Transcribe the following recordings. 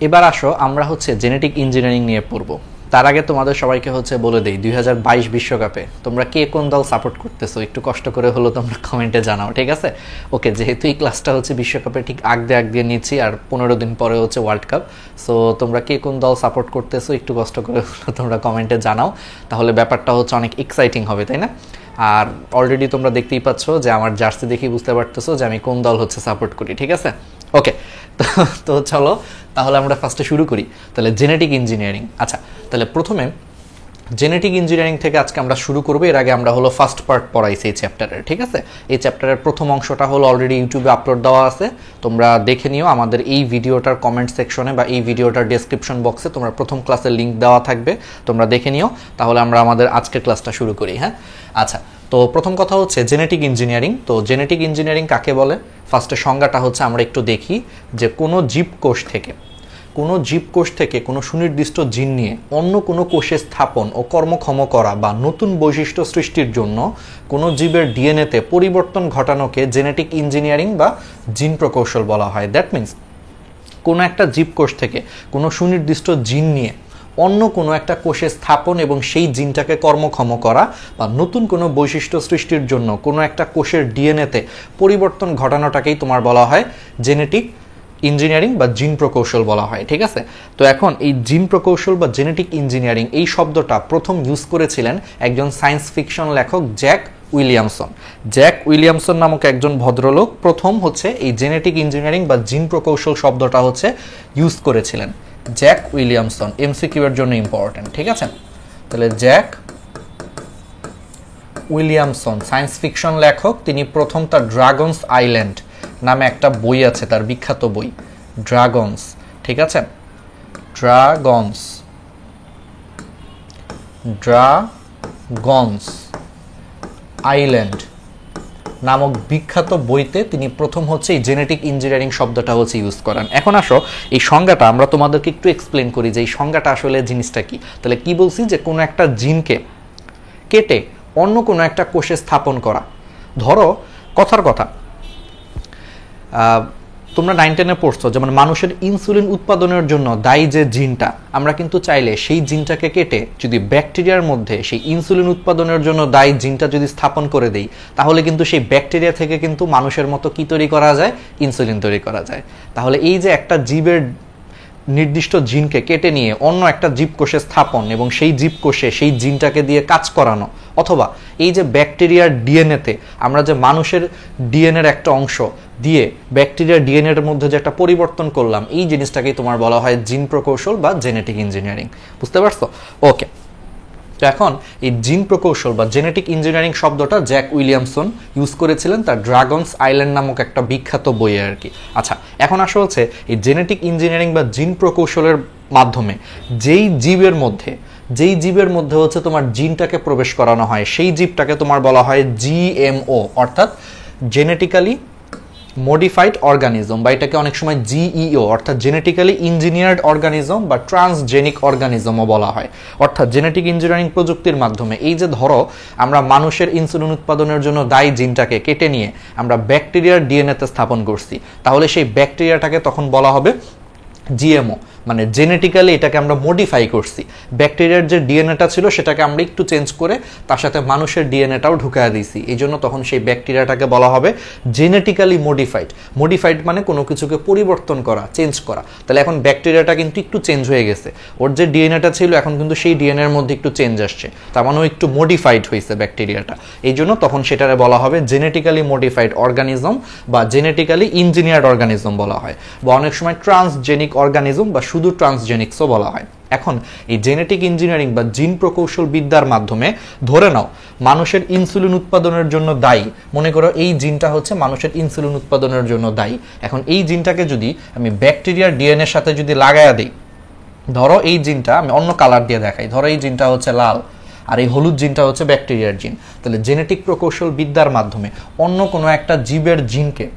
এবার আসো আমরা হচ্ছে জেনেটিক ইঞ্জিনিয়ারিং নিয়ে পড়ব। তার আগে তোমাদের সবাইকে হচ্ছে বলে দেই 2022 বিশ্বকাপে তোমরা কে কোন দল সাপোর্ট করতেছো একটু কষ্ট করে হলো তোমরা কমেন্টে জানাও, ঠিক আছে? ওকে, যেহেতু এই ক্লাসটা হচ্ছে বিশ্বকাপে ঠিক আগ দিয়ে নিচ্ছি আর 15 দিন পরে হচ্ছে ওয়ার্ল্ড কাপ, সো তোমরা কে কোন দল সাপোর্ট করতেছো একটু কষ্ট করে হলো তোমরা কমেন্টে জানাও, তাহলে ব্যাপারটা হচ্ছে অনেক এক্সাইটিং হবে, তাই না? আর অলরেডি তোমরা দেখতেই পাচ্ছ যে আমার জার্সি দেখেই বুঝতে পারতেছো যে আমি কোন দল হচ্ছে সাপোর্ট করি, ঠিক আছে? ওকে, তো চলো তাহলে আমরা ফার্স্টে শুরু করি। তাহলে জেনেটিক ইঞ্জিনিয়ারিং, আচ্ছা তাহলে প্রথমে জেনেটিক ইঞ্জিনিয়ারিং থেকে আজকে আমরা শুরু করবো। এর আগে আমরা হলো ফার্স্ট পার্ট পড়াইছি এই চ্যাপ্টারের, ঠিক আছে? এই চ্যাপ্টারের প্রথম অংশটা হলো অলরেডি ইউটিউবে আপলোড দেওয়া আছে, তোমরা দেখে নিও। আমাদের এই ভিডিওটার কমেন্ট সেকশনে বা এই ভিডিওটার ডেসক্রিপশন বক্সে তোমরা প্রথম ক্লাসের লিঙ্ক দেওয়া থাকবে, তোমরা দেখে নিও। তাহলে আমরা আমাদের আজকের ক্লাসটা শুরু করি। হ্যাঁ, আচ্ছা, তো প্রথম কথা হচ্ছে জেনেটিক ইঞ্জিনিয়ারিং। তো জেনেটিক ইঞ্জিনিয়ারিং কাকে বলে? ফার্স্টে সংজ্ঞাটা হচ্ছে আমরা একটু দেখি যে কোনো জীবকোষ থেকে কোনো সুনির্দিষ্ট জিন নিয়ে অন্য কোনো কোষে স্থাপন ও কর্মক্ষম করা বা নতুন বৈশিষ্ট্য সৃষ্টির জন্য কোনো জীবের ডিএনএতে পরিবর্তন ঘটানোকে জেনেটিক ইঞ্জিনিয়ারিং বা জিন প্রকৌশল বলা হয়। দ্যাট মিনস কোনো একটা জীবকোষ থেকে কোনো সুনির্দিষ্ট জিন নিয়ে অন্য কোনো একটা কোষে স্থাপন এবং সেই জিনটাকে কর্মক্ষম করা বা নতুন কোনো বৈশিষ্ট্য সৃষ্টির জন্য কোনো একটা কোষের ডিএনএতে পরিবর্তন ঘটানোটাকেই তোমার বলা হয় জেনেটিক ইঞ্জিনিয়ারিং বা জিন প্রকৌশল বলা হয়, ঠিক আছে? তো এখন এই জিন প্রকৌশল বা জেনেটিক ইঞ্জিনিয়ারিং এই শব্দটা প্রথম ইউজ করেছিলেন একজন সায়েন্স ফিকশন লেখক জ্যাক উইলিয়ামসন নামক একজন ভদ্রলোক প্রথম হচ্ছে এই জেনেটিক ইঞ্জিনিয়ারিং বা জিন প্রকৌশল শব্দটা হচ্ছে ইউজ করেছিলেন। জ্যাক উইলিয়ামসন, এমসিকিউ এর জন্য ইম্পর্টেন্ট, ঠিক আছে? তাহলে জ্যাক উইলিয়ামসন সায়েন্স ফিকশন লেখক, তিনি প্রথম তার ড্রাগনস আইল্যান্ড নামে একটা বই আছে, তার বিখ্যাত বই ড্রাগনস, ঠিক আছে? ড্রাগনস আইল্যান্ড নামক বিখ্যাত বইতে তিনি প্রথম হচ্ছে এই জেনেটিক ইঞ্জিনিয়ারিং শব্দটা হচ্ছে ইউজ করেন। এখন আসো এই সংজ্ঞাটা আমরা তোমাদেরকে একটু এক্সপ্লেন করি যে এই সংজ্ঞাটা আসলে জিনিসটা কি। তাহলে কি বলছি যে কোনো একটা জিনকে কেটে অন্য কোনো একটা কোষে স্থাপন করা। ধরো কথার কথা, তোমরা 9-10-এ পড়ছো যেমন মানুষের ইনসুলিন উৎপাদনের জন্য দায়ী যে জিনটা, আমরা কিন্তু চাইলে সেই জিনটাকে কেটে যদি ব্যাকটেরিয়ার মধ্যে সেই ইনসুলিন উৎপাদনের জন্য দায়ী জিনটা যদি স্থাপন করে দেই, তাহলে কিন্তু সেই ব্যাকটেরিয়া থেকে কিন্তু মানুষের মতো কি তৈরি করা যায়? ইনসুলিন তৈরি করা যায়। তাহলে এই যে একটা জীবের নির্দিষ্ট জিনকে কেটে নিয়ে অন্য একটা জীবকোষে স্থাপন এবং সেই জীবকোষে সেই জিনটাকে দিয়ে কাজ করানো, অথবা এই যে ব্যাকটেরিয়ার ডিএনএতে আমরা যে মানুষের ডিএনএর একটা অংশ দিয়ে ব্যাকটেরিয়ার ডিএনএর মধ্যে যে একটা পরিবর্তন করলাম, এই জিনিসটাকেই তোমার বলা হয় জিন প্রকৌশল বা জেনেটিক ইঞ্জিনিয়ারিং। বুঝতে পারছো? ওকে, তো এখন এই জিন প্রকৌশল বা জেনেটিক ইঞ্জিনিয়ারিং শব্দটা জ্যাক উইলিয়ামসন ইউজ করেছিলেন তার ড্রাগনস আইল্যান্ড নামক একটা বিখ্যাত বইয়ে আর কি। আচ্ছা, এখন আসা হচ্ছে এই জেনেটিক ইঞ্জিনিয়ারিং বা জিন প্রকৌশলের মাধ্যমে যেই জীবের মধ্যে হচ্ছে তোমার জিনটাকে প্রবেশ করানো হয়, সেই জীবটাকে তোমার বলা হয় জিএমও, অর্থাৎ জেনেটিক্যালি মডিফাইড অর্গানিজম, বা এটাকে অনেক সময় জিইও অর্থাৎ জেনেটিক্যালি ইঞ্জিনিয়ার্ড অর্গানিজম বা ট্রান্সজেনিক অর্গানিজমও বলা হয়। অর্থাৎ জেনেটিক ইঞ্জিনিয়ারিং প্রযুক্তির মাধ্যমে এই যে ধরো আমরা মানুষের ইনসুলিন উৎপাদনের জন্য দায়ী জিনটাকে কেটে নিয়ে আমরা ব্যাকটেরিয়ার ডিএনএতে স্থাপন করছি, তাহলে সেই ব্যাকটেরিয়াটাকে তখন বলা হবে জিএমও, মানে জেনেটিক্যালি এটাকে আমরা মডিফাই করছি। ব্যাকটেরিয়ার যে ডিএনএটা ছিল সেটাকে আমরা একটু চেঞ্জ করে তার সাথে মানুষের ডিএনএটাও ঢুকায় দিয়েছি, এই জন্য তখন সেই ব্যাকটেরিয়াটাকে বলা হবে জেনেটিক্যালি মডিফাইড মানে কোনো কিছুকে পরিবর্তন করা, চেঞ্জ করা। তাহলে এখন ব্যাকটেরিয়াটা কিন্তু একটু চেঞ্জ হয়ে গেছে, ওর যে ডিএনএটা ছিল এখন কিন্তু সেই ডিএনএর মধ্যে একটু চেঞ্জ আসছে, তার মানে একটু মডিফাইড হয়েছে ব্যাকটেরিয়াটা, এই জন্য তখন সেটারে বলা হবে জেনেটিক্যালি মডিফাইড অর্গানিজম বা জেনেটিক্যালি ইঞ্জিনিয়ার্ড অর্গানিজম বলা হয়, বা অনেক সময় ট্রান্সজেনিক অর্গানিজম বা শুধু ট্রান্সজেনিক্সও বলা হয়। এখন এই জেনেটিক ইঞ্জিনিয়ারিং বা জিন প্রকৌশল বিদ্যার মাধ্যমে ধরে নাও মানুষের ইনসুলিন উৎপাদনের জন্য দায়ী, মনে করো এই জিনটা হচ্ছে মানুষের ইনসুলিন উৎপাদনের জন্য দায়ী। এখন এই জিনটাকে যদি আমি ব্যাকটেরিয়ার ডিএনএর সাথে যদি লাগায়া দিই, ধরো এই জিনটা আমি অন্য কালার দিয়ে দেখাই, ধরো এই জিনটা হচ্ছে লাল আর এই হলুদ জিনটা হচ্ছে ব্যাকটেরিয়ার জিন, তাহলে জেনেটিক প্রকৌশল বিদ্যার মাধ্যমে অন্য কোনো একটা জীবের জিনকে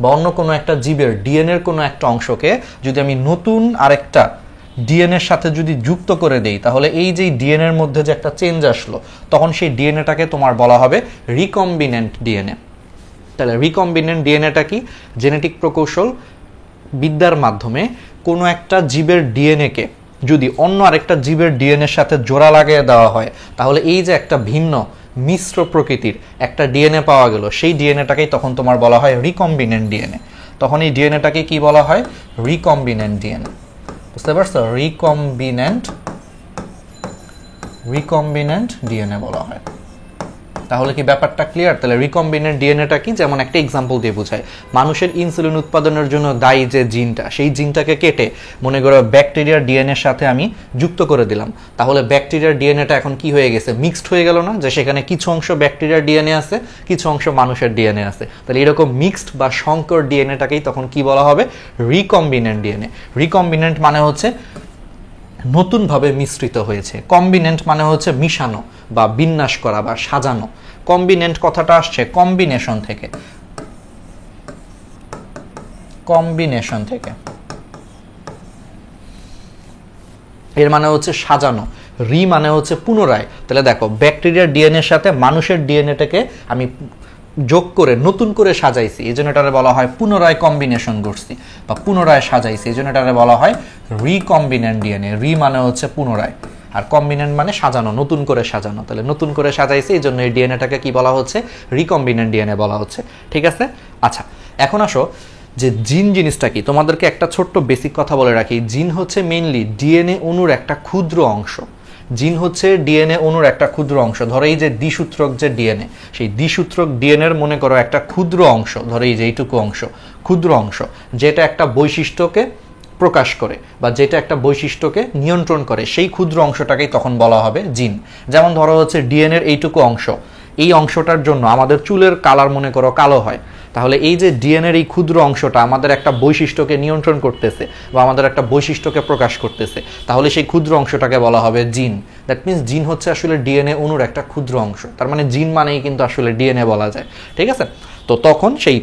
বা অন্য কোনো একটা জীবের ডিএনএর কোনো একটা অংশকে যদি আমি নতুন আরেকটা ডিএনএর সাথে যদি যুক্ত করে দেই, তাহলে এই যে ডিএনএর মধ্যে যে একটা চেঞ্জ আসলো, তখন সেই ডিএনএটাকে তোমার বলা হবে রিকম্বিনেন্ট ডিএনএ। তাহলে রিকম্বিনেন্ট ডিএনএটা কি? জেনেটিক প্রকৌশল বিদ্যার মাধ্যমে কোনো একটা জীবের ডিএনএ কে যদি অন্য আরেকটা জীবের ডিএনএ এর সাথে জোড়া লাগিয়ে দেওয়া হয়, তাহলে এই যে একটা ভিন্ন মিশ্র প্রকৃতির একটা ডিএনএ পাওয়া গেল, সেই ডিএনএটাকেই তখন তোমার বলা হয় রিকম্বিনেন্ট ডিএনএ। তখন এই ডিএনএটাকে কি বলা হয়? Recombinant DNA. বুঝতে পারছো? রিকম্বিনেন্ট ডিএনএ বলা হয়। তাহলে কি ব্যাপারটা ক্লিয়ার? তাহলে রিকম্বিনেন্ট ডিএনএটা কি? যেমন একটা এক্সাম্পল দিয়ে বোঝায়, মানুষের ইনসুলিন উৎপাদনের জন্য দায়ী যে জিনটা, সেই জিনটাকে কেটে মনে করো ব্যাকটেরিয়ার ডিএনএর সাথে আমি যুক্ত করে দিলাম, তাহলে ব্যাকটেরিয়ার ডিএনএটা এখন কি হয়ে গেছে? মিক্সড হয়ে গেল না? যে সেখানে কিছু অংশ ব্যাকটেরিয়ার ডিএনএ আছে, কিছু অংশ মানুষের ডিএনএ আছে। তাহলে এরকম মিক্সড বা সংকর ডিএনএটাকেই তখন কি বলা হবে? Recombinant DNA. রিকম্বিনেন্ট মানে হচ্ছে নতুনভাবে মিশ্রিত হয়েছে, কম্বিনেন্ট মানে হচ্ছে মিশানো বা বিন্যাস করা বা সাজানো। কম্বিনেন্ট কথাটা আসছে কম্বিনেশন থেকে, এর মানে হচ্ছে সাজানো। রি মানে হচ্ছে পুনরায়। তাহলে দেখো, ব্যাকটেরিয়ার ডিএনএ এর সাথে মানুষের ডিএনএটাকে আমি যোগ করে নতুন করে সাজাইছি, এই জন্য এটারে বলা হয় পুনরায় কম্বিনেশন করছি বা পুনরায় সাজাইছি, এই জন্য এটারে বলা হয় রিকম্বিনেন্ট ডিএনএ। রি মানে হচ্ছে পুনরায়, আর কম্বিনেন্ট মানে সাজানো, নতুন করে সাজানো। তাহলে নতুন করে সাজাইছি, এই জন্য এই ডিএনএটাকে কি বলা হচ্ছে? রিকম্বিনেন্ট ডিএনএ বলা হচ্ছে। ঠিক আছে? আচ্ছা, এখন আসো যে জিন জিনিসটা কি। তোমাদেরকে একটা ছোট্ট বেসিক কথা বলে রাখি, জিন হচ্ছে মেইনলি ডিএনএ অণুর একটা ক্ষুদ্র অংশ। জিন হচ্ছে ডিএনএ অণুর একটা ক্ষুদ্র অংশ। ধরো এই যে দ্বিসূত্রক যে ডিএনএ, সেই দ্বিসূত্রক ডিএনএর মনে করো একটা ক্ষুদ্র অংশ, ধরো এই যে এইটুকু অংশ, ক্ষুদ্র অংশ, যেটা একটা বৈশিষ্ট্যকে প্রকাশ করে বা যেটা একটা বৈশিষ্ট্যকে নিয়ন্ত্রণ করে, সেই ক্ষুদ্র অংশটাকেই তখন বলা হবে জিন। যেমন ধরো হচ্ছে ডিএনএর এইটুকু অংশ, এই অংশটার জন্য আমাদের চুলের কালার মনে করো কালো হয়, তাহলে এই যে ডিএনএর এই ক্ষুদ্র অংশটা আমাদের একটা বৈশিষ্ট্যকে নিয়ন্ত্রণ করতেছে বা আমাদের একটা বৈশিষ্ট্যকে প্রকাশ করতেছে, তাহলে সেই ক্ষুদ্র অংশটাকে বলা হবে জিন। দ্যাট মিনস জিন হচ্ছে আসলে ডিএনএ অণুর একটা ক্ষুদ্র অংশ। তার মানে জিন মানেই কিন্তু আসলে ডিএনএ বলা যায়। ঠিক আছে? তো তখন সেই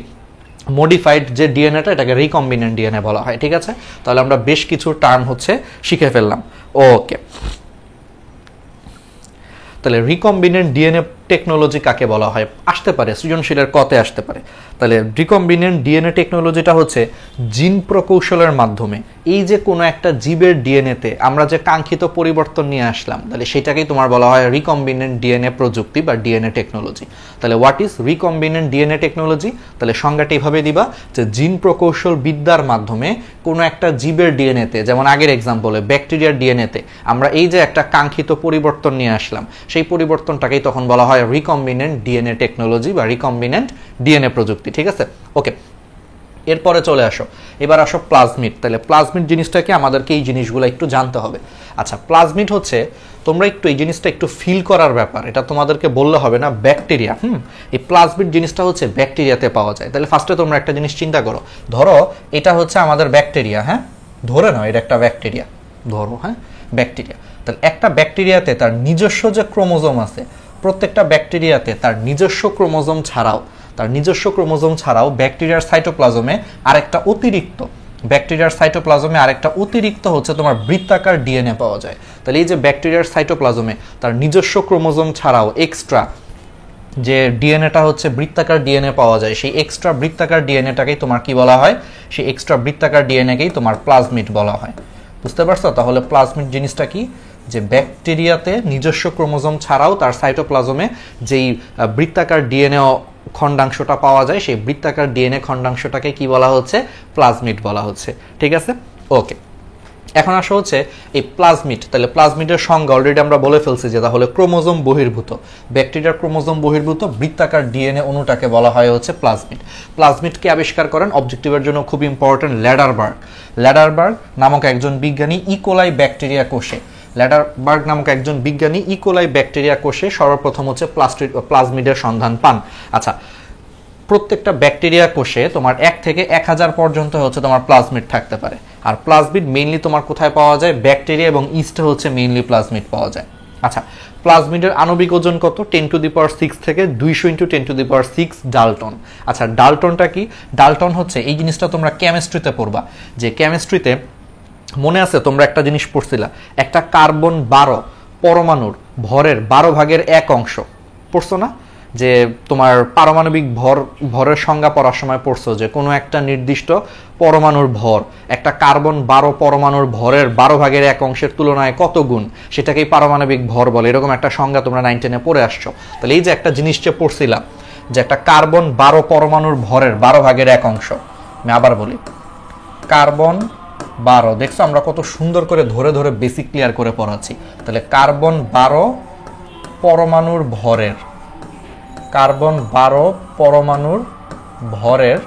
মডিফাইড যে ডিএনএটা, এটাকে রিকম্বিনেন্ট ডিএনএ বলা হয়। ঠিক আছে? তাহলে আমরা বেশ কিছু টার্ম হচ্ছে শিখে ফেললাম। ওকে, তাহলে রিকম্বিনেন্ট ডিএনএ টেকনোলজি কাকে বলা হয়? আসতে পারে সৃজনশীলের কতে আসতে পারে। তাহলে রিকম্বিনেন্ট ডিএনএ টেকনোলজিটা হচ্ছে জিন প্রকৌশলের মাধ্যমে এই যে কোনো একটা জীবের ডিএনএতে আমরা যে কাঙ্ক্ষিত পরিবর্তন নিয়ে আসলাম, তাহলে সেটাকেই তোমার বলা হয় রিকম্বিনেন্ট ডিএনএ প্রযুক্তি বা ডিএনএ টেকনোলজি। তাহলে what is recombinant DNA technology? তাহলে সংজ্ঞাটা এইভাবে দিবা যে জিন প্রকৌশল বিদ্যার মাধ্যমে কোনো একটা জীবের ডিএনএতে, যেমন আগের এক্সাম্পলে ব্যাকটেরিয়ার ডিএনএতে আমরা এই যে একটা কাঙ্ক্ষিত পরিবর্তন নিয়ে আসলাম, সেই পরিবর্তনটাকেই তখন বলা হয় রিকম্বিনেন্ট ডিএনএ টেকনোলজি বা রিকম্বিনেন্ট ডিএনএ প্রযুক্তি। ঠিক আছে? ওকে, এরপরে চলে আসো, এবার আসো প্লাজমিড। তাহলে প্লাজমিড জিনিসটাকে আমাদেরকে এই জিনিসগুলো একটু জানতে হবে। আচ্ছা, প্লাজমিড হচ্ছে, তোমরা একটু এই জিনিসটা একটু ফিল করার ব্যাপার, এটা তোমাদেরকে বললে হবে না, ব্যাকটেরিয়া। এই প্লাজমিড জিনিসটা হচ্ছে ব্যাকটেরিয়াতে পাওয়া যায়। তাহলে ফার্স্টে তোমরা একটা জিনিস চিন্তা করো, ধরো এটা হচ্ছে আমাদের ব্যাকটেরিয়া, হ্যাঁ ধরে নাও এটা একটা ব্যাকটেরিয়া, ধরো হ্যাঁ ব্যাকটেরিয়া। তাহলে একটা ব্যাকটেরিয়াতে তার নিজস্ব যে ক্রোমোজোম আছে, প্রত্যেকটা ব্যাকটেরিয়াতে তার নিজস্ব ক্রোমোজোম ছাড়াও ব্যাকটেরিয়ার সাইটোপ্লাজমে আরেকটা অতিরিক্ত হচ্ছে তোমার বৃত্তাকার ডিএনএ পাওয়া যায়। তাহলে এই যে ব্যাকটেরিয়ার সাইটোপ্লাজমে তার নিজস্ব ক্রোমোজোম ছাড়াও এক্সট্রা যে ডিএনএটা হচ্ছে বৃত্তাকার ডিএনএ পাওয়া যায়, সেই এক্সট্রা বৃত্তাকার ডিএনএটাকেই তোমার কি বলা হয়? সেই এক্সট্রা বৃত্তাকার ডিএনএকেই তোমার প্লাজমিড বলা হয়। বুঝতে পারছো? তাহলে প্লাজমিড জিনিসটা কি? যে ব্যাকটেরিয়াতে নিজস্ব ক্রোমোজোম ছাড়াও তার সাইটোপ্লাজমে যেই বৃত্তাকার ডিএনএ খণ্ডাংশটা পাওয়া যায়, সেই বৃত্তাকার ডিএনএ খণ্ডাংশটাকে কি বলা হচ্ছে? প্লাজমিড বলা হচ্ছে। ঠিক আছে? ওকে, এখন আসা হচ্ছে এই প্লাজমিড। তাহলে প্লাজমিডের সংজ্ঞা অলরেডি আমরা বলে ফেলছি যে তাহলে ক্রোমোজোম বহির্ভূত, ব্যাকটেরিয়ার ক্রোমোজোম বহির্ভূত বৃত্তাকার ডিএনএ অণুটাকে বলা হয় হচ্ছে প্লাজমিড। প্লাজমিডকে আবিষ্কার করেন অবজেক্টিভের জন্য খুব ইম্পর্টেন্ট ল্যাডারবার্গ নামক একজন বিজ্ঞানী ইকোলাই ব্যাকটেরিয়া কোষে সর্বপ্রথম হচ্ছে প্লাজমিডের সন্ধান পান। আচ্ছা, প্রত্যেকটা ব্যাকটেরিয়া কোষে তোমার 1 থেকে 1000 পর্যন্ত হচ্ছে তোমার প্লাজমিড থাকতে পারে। আর প্লাজমিড মেইনলি তোমার কোথায় পাওয়া যায়? ব্যাকটেরিয়া এবং ইস্টে হচ্ছে মেইনলি প্লাজমিড পাওয়া যায়। আচ্ছা, প্লাজমিডের আণবিক ওজন কত? 10⁶ থেকে 200 × 10⁶ ডাল্টন। আচ্ছা, ডাল্টনটা কি? ডাল্টন হচ্ছে, এই জিনিসটা তোমরা কেমিস্ট্রিতে পড়বা, যে কেমিস্ট্রিতে মনে আছে তোমরা একটা জিনিস পড়ছিলা, একটা কার্বন 12 পরমাণুর ভরের 12 ভাগের 1 অংশ পড়ছো না? যে তোমার পারমাণবিক ভরের সংজ্ঞা পড়ার সময় পড়ছো যে কোনো একটা নির্দিষ্ট পরমাণুর ভর একটা কার্বন 12 পরমাণুর ভরের 12/1 তুলনায় কত গুণ, সেটাকেই পারমাণবিক ভর বলে। এরকম একটা সংজ্ঞা তোমরা 9 10-এ পড়ে আসছো। তাহলে এই যে একটা জিনিস যে পড়ছিলাম যে একটা কার্বন 12 পরমাণুর ভরের 12/1, আমি আবার বলি কার্বন 12, দেখছো আমরা কত সুন্দর করে ধরে ধরে বেসিক ক্লিয়ার করে পড়াচ্ছি। তাহলে কার্বন 12 পরমাণুর ভরের, কার্বন 12 পরমাণুর ভরের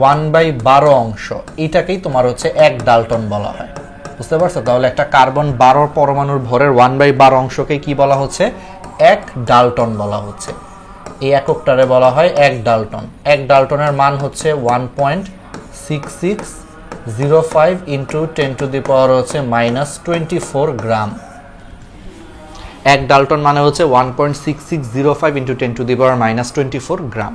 1/12, এটাকেই তোমার হচ্ছে 1 ডাল্টন বলা হয়। বুঝতে পারছো? তাহলে একটা কার্বন 12 পরমাণুর ভরের 1/12 কি বলা হচ্ছে? 1 ডাল্টন বলা হচ্ছে। এই এককটারে বলা হয় 1 ডাল্টন। 1 ডাল্টনের মান হচ্ছে 1.6605 ইন্টু 10⁻⁻24 গ্রাম। 1 ডাল্টন মানে হচ্ছে 1.6605 ইন্টু 10⁻⁻24 গ্রাম।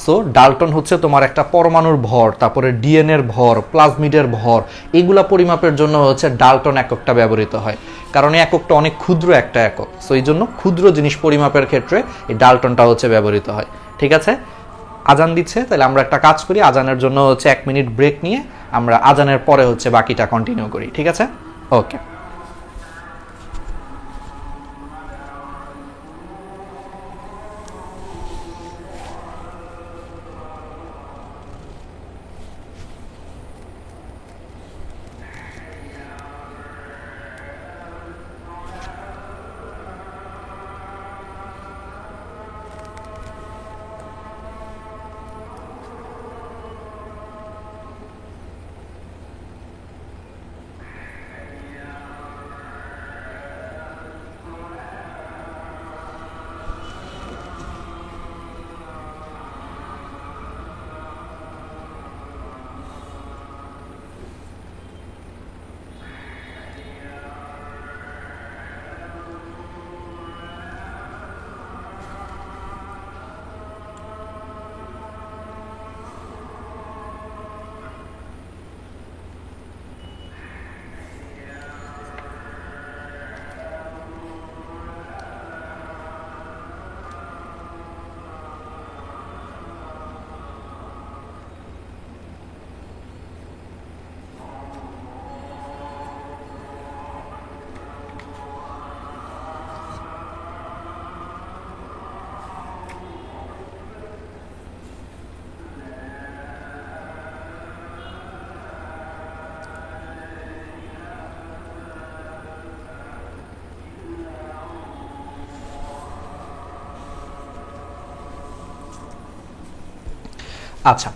সো ডাল্টন হচ্ছে তোমার একটা পরমাণুর ভর, তারপরে ডিএনএর ভর, প্লাজমিডের ভর, এগুলা পরিমাপের জন্য হচ্ছে ডাল্টন এককটা ব্যবহৃত হয়, কারণ এই এককটা অনেক ক্ষুদ্র একটা একক। সো এই জন্য ক্ষুদ্র জিনিস পরিমাপের ক্ষেত্রে এই ডাল্টনটা হচ্ছে ব্যবহৃত হয়। ঠিক আছে, আজান দিচ্ছে, তাহলে আমরা একটা কাজ করি, আজানের জন্য হচ্ছে 1 মিনিট ব্রেক নিয়ে আমরা আজানের পরে হচ্ছে বাকিটা কন্টিনিউ করি। ঠিক আছে, ওকে। আচ্ছা,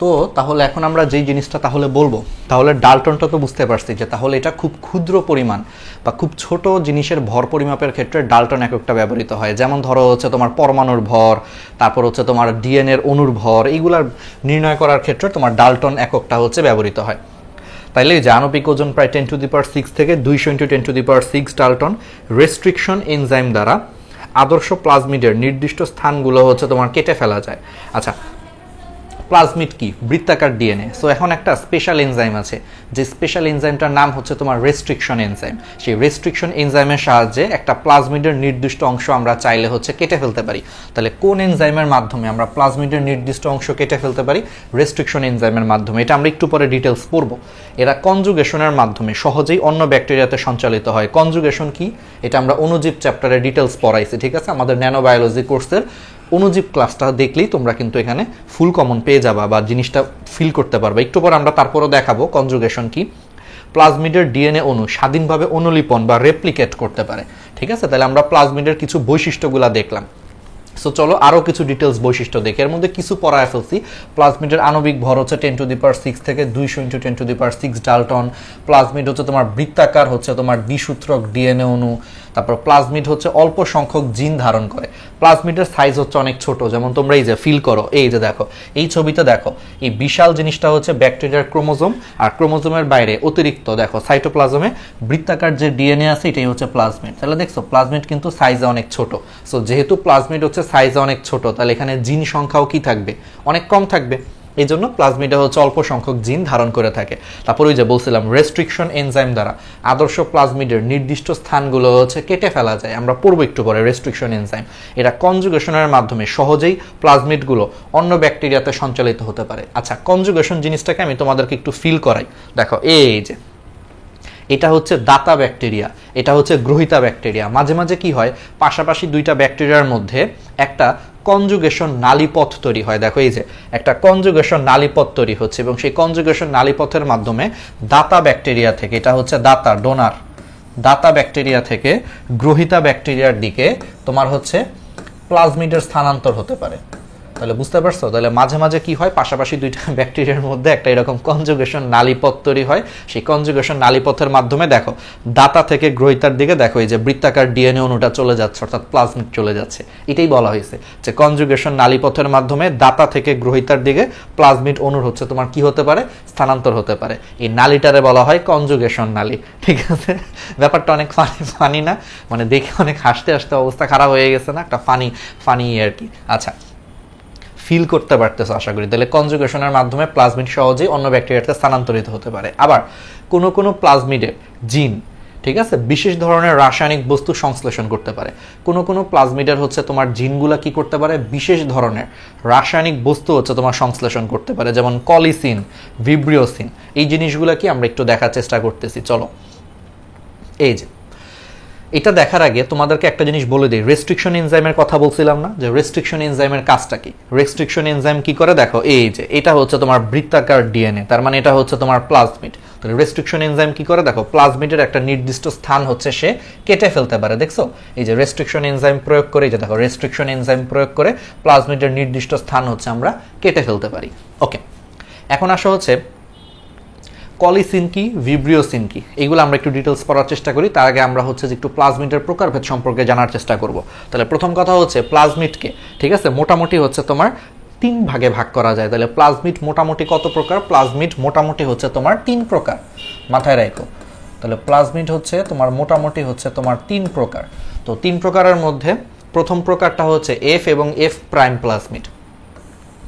তো তাহলে এখন আমরা যেই জিনিসটা তাহলে বলবো, তাহলে ডাল্টনটা তো বুঝতে পারছি যে তাহলে এটা খুব ক্ষুদ্র পরিমাণ বা খুব ছোট জিনিসের ভর পরিমাপের ক্ষেত্রে ডাল্টন এককটা ব্যবহৃত হয়। যেমন ধরো হচ্ছে তোমার পরমাণুর ভর, তারপর হচ্ছে তোমার ডিএনএর অণুর ভর, এইগুলার নির্ণয় করার ক্ষেত্রে তোমার ডাল্টন এককটা হচ্ছে ব্যবহৃত হয়। তাইলে যে আণবিক ওজন প্রায় 10⁶ থেকে 200 × 10⁶ ডাল্টন রেস্ট্রিকশন এনজাইম দ্বারা আদর্শ প্লাজমিডের নির্দিষ্ট স্থানগুলো হচ্ছে তোমার কেটে ফেলা যায়। আচ্ছা, প্লাজমিড কি? বৃত্তাকার ডিএনএ। সো এখন একটা স্পেশাল এনজাইম আছে, যে স্পেশাল এনজাইমটার নাম হচ্ছে তোমার রেস্ট্রিকশন এনজাইম। সেই রেস্ট্রিকশন এনজাইমের সাহায্যে একটা প্লাজমিডের নির্দিষ্ট অংশ আমরা চাইলে হচ্ছে কেটে ফেলতে পারি। তাহলে কোন এনজাইমের মাধ্যমে আমরা প্লাজমিডের নির্দিষ্ট অংশ কেটে ফেলতে পারি? রেস্ট্রিকশন এনজাইমের মাধ্যমে। এটা আমরা একটু পরে ডিটেলস পড়বো। এরা কনজুগেশনের মাধ্যমে সহজেই অন্য ব্যাকটেরিয়াতে সঞ্চালিত হয়। কনজুগেশন কি? এটা আমরা অণুজীব চ্যাপ্টারে ডিটেলস পড়াইছি। ঠিক আছে, আমাদের ন্যানোবায়োলজি কোর্সের অণুজীব ক্লাসটা দেখলেই তোমরা কিন্তু এখানে ফুল কমন পেয়ে যাবা বা জিনিসটা ফিল করতে পারবে। একটু পর আমরা তারপরও দেখাবো কনজুগেশন কি। প্লাজমিডের ডিএনএ অণু স্বাধীনভাবে অনুলিপন বা রেপ্লিকেট করতে পারে। ঠিক আছে, তাহলে আমরা প্লাজমিডের কিছু বৈশিষ্ট্যগুলা দেখলাম। সো চলো আরও কিছু ডিটেলস বৈশিষ্ট্য দেখি। এর মধ্যে কিছু পড়ায় ফেলছি। প্লাজমিডের আণবিক ভর হচ্ছে 10⁶ থেকে 200 × 10⁶ ডাল্টন। প্লাজমিড হচ্ছে তোমার বৃত্তাকার, হচ্ছে তোমার দ্বিসূত্রক ডিএনএ অণু। তারপর প্লাজমিড হচ্ছে অল্প সংখ্যক জিন ধারণ করে। প্লাজমিডের সাইজ হচ্ছে অনেক ছোট, যেমন তোমরা এই যে ফিল করো, এই যে দেখো, এই ছবিতে দেখো, এই বিশাল জিনিসটা হচ্ছে ব্যাকটেরিয়ার ক্রোমোজোম, আর ক্রোমোজোমের বাইরে অতিরিক্ত দেখো সাইটোপ্লাজমে বৃত্তাকার যে ডিএনএ আছে এটাই হচ্ছে প্লাজমিড। তাহলে দেখছো প্লাজমিড কিন্তু সাইজে অনেক ছোট। সো যেহেতু প্লাজমিড হচ্ছে সাইজে অনেক ছোট, তাহলে এখানে জিন সংখ্যাও কি থাকবে? অনেক কম থাকবে। এই জন্য প্লাজমিডে হচ্ছে অল্প সংখ্যক জিন ধারণ করে থাকে। তারপর ওই যে বলছিলাম রেস্ট্রিকশন এনজাইম দ্বারা আদর্শ প্লাজমিডের নির্দিষ্ট স্থানগুলো হচ্ছে কেটে ফেলা যায়, আমরা পড়বো একটু পরে রেস্ট্রিকশন এনজাইম। এটা কনজুগেশনের মাধ্যমে সহজেই প্লাজমিডগুলো অন্য ব্যাকটেরিয়াতে সঞ্চালিত হতে পারে। আচ্ছা, কনজুগেশন জিনিসটাকে আমি তোমাদেরকে একটু ফিল করাই। দেখো এই যে এটা হচ্ছে দাতা ব্যাকটেরিয়া, এটা হচ্ছে গ্রহিতা ব্যাকটেরিয়া। মাঝে মাঝে কি হয়, পাশাপাশি দুইটা ব্যাকটেরিয়ার মধ্যে একটা কনজুগেশন নালীপথ তৈরি হয়। দেখো এই যে একটা কনজুগেশন নালীপথ তৈরি হচ্ছে এবং সেই কনজুগেশন নালীপথের মাধ্যমে দাতা ব্যাকটেরিয়া থেকে, এটা হচ্ছে দাতা ডোনার, দাতা ব্যাকটেরিয়া থেকে গ্রহিতা ব্যাকটেরিয়ার দিকে তোমার হচ্ছে প্লাজমিডের স্থানান্তর হতে পারে। তাহলে বুঝতে পারছো, তাহলে মাঝে মাঝে কি হয়, পাশাপাশি দুইটা ব্যাকটেরিয়ার মধ্যে একটা এরকম কনজুগেশন নালীপথ তৈরি হয়। সেই কনজুগেশন নালীপথের মাধ্যমে দেখো দাতা থেকে গ্রহিতার দিকে দেখো এই যে বৃত্তাকার ডিএনএ অণুটা চলে যাচ্ছে, অর্থাৎ প্লাজমিড চলে যাচ্ছে। এটাই বলা হয়েছে যে কনজুগেশন নালীপথের মাধ্যমে দাতা থেকে গ্রহিতার দিকে প্লাজমিড অণুর হচ্ছে তোমার কি হতে পারে, স্থানান্তর হতে পারে। এই নালীটারে বলা হয় কনজুগেশন নালী। ঠিক আছে, ব্যাপারটা অনেক ফানি না, মানে দেখে অনেক হাসতে হাসতে অবস্থা খারাপ হয়ে গেছে না, একটা ফানি আর কি। আচ্ছা, ফিল করতে পারতেছো আশা করি। তাহলে কনজুগেশনের মাধ্যমে প্লাজমিড সহজেই অন্য ব্যাকটেরিয়াতে স্থানান্তরিত হতে পারে। আবার কোনো প্লাজমিডের জিন, ঠিক আছে, বিশেষ ধরনের রাসায়নিক বস্তু সংশ্লেষণ করতে পারে। কোনো প্লাজমিডের হচ্ছে তোমার জিনগুলা কি করতে পারে, বিশেষ ধরনের রাসায়নিক বস্তু হচ্ছে তোমার সংশ্লেষণ করতে পারে, যেমন কলিসিন, ভিব্রিওসিন। এই জিনিসগুলা কি আমরা একটু দেখার চেষ্টা করতেছি। চলো, এই যে এটা দেখার আগে তোমাদেরকে একটা জিনিস বলে দিই, রেস্ট্রিকশন এনজাইমের কথা বলছিলাম না, যে রেস্ট্রিকশন এনজাইমের কাজটা কি। রেস্ট্রিকশন এনজাইম কি করে দেখো, এই যে এটা হচ্ছে তোমার বৃত্তাকার ডিএনএ, তার মানে এটা হচ্ছে তোমার প্লাজমিড। তাহলে রেস্ট্রিকশন এনজাইম কি করে দেখো, প্লাজমিডের একটা নির্দিষ্ট স্থান হচ্ছে সে কেটে ফেলতে পারে। দেখছো এই যে রেস্ট্রিকশন এনজাইম প্রয়োগ করে, এই যে দেখো রেস্ট্রিকশন এনজাইম প্রয়োগ করে প্লাজমিডের নির্দিষ্ট স্থান হচ্ছে আমরা কেটে ফেলতে পারি। ওকে, এখন আসা হচ্ছে কলিসিন কি, ভিব্রিওসিন কি, এইগুলো আমরা একটু ডিটেলস পড়ার চেষ্টা করি। তার আগে আমরা হচ্ছে যে একটু প্লাজমিডের প্রকারভেদ সম্পর্কে জানার চেষ্টা করব। তাহলে প্রথম কথা হচ্ছে প্লাজমিডকে, ঠিক আছে, মোটামুটি হচ্ছে তোমার 3 ভাগে ভাগ করা যায়। তাহলে প্লাজমিড মোটামুটি কত প্রকার, প্লাজমিড মোটামুটি হচ্ছে তোমার 3 প্রকার, মাথায় রাখো। তাহলে প্লাজমিড হচ্ছে তোমার মোটামুটি হচ্ছে তোমার 3 প্রকার। তো 3 প্রকারের মধ্যে প্রথম প্রকারটা হচ্ছে এফ এবং এফ প্রাইম প্লাজমিড।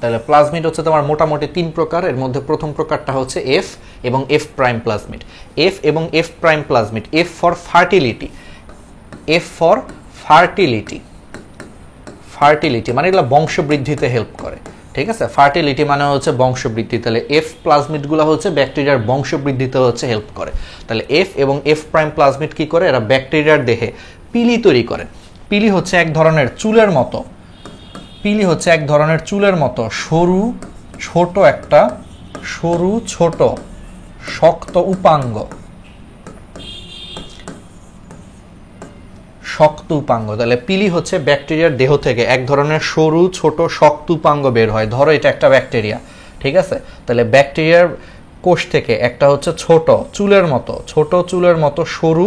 তাহলে প্লাজমিড হচ্ছে তোমার মোটামুটি 3 প্রকার, এর মধ্যে প্রথম প্রকারটা হচ্ছে এফ এবং এফ প্রাইম প্লাজমিড। এফ এবং F prime plasmid, F for fertility, F for fertility, fertility মানে এগুলো বংশবৃদ্ধিতে হেল্প করে। ঠিক আছে, ফার্টিলিটি মানে হচ্ছে বংশবৃদ্ধি। তাহলে এফ প্লাজমিডগুলো হচ্ছে ব্যাকটেরিয়ার বংশবৃদ্ধিতে হচ্ছে হেল্প করে। তাহলে এফ এবং এফ প্রাইম প্লাজমিড কি করে, এরা ব্যাকটেরিয়ার দেহে পিলি তৈরি করে। পিলি হচ্ছে এক ধরনের চুলের মতো, পিলি হচ্ছে এক ধরনের চুলের মতো সরু ছোট শক্ত উপাঙ্গ, তাহলে পিলি হচ্ছে ব্যাকটেরিয়ার দেহ থেকে এক ধরনের সরু ছোট শক্ত উপাঙ্গ বের হয়। ধরো এটা একটা ব্যাকটেরিয়া, ঠিক আছে, তাহলে ব্যাকটেরিয়ার কোষ থেকে একটা হচ্ছে ছোট চুলের মতো সরু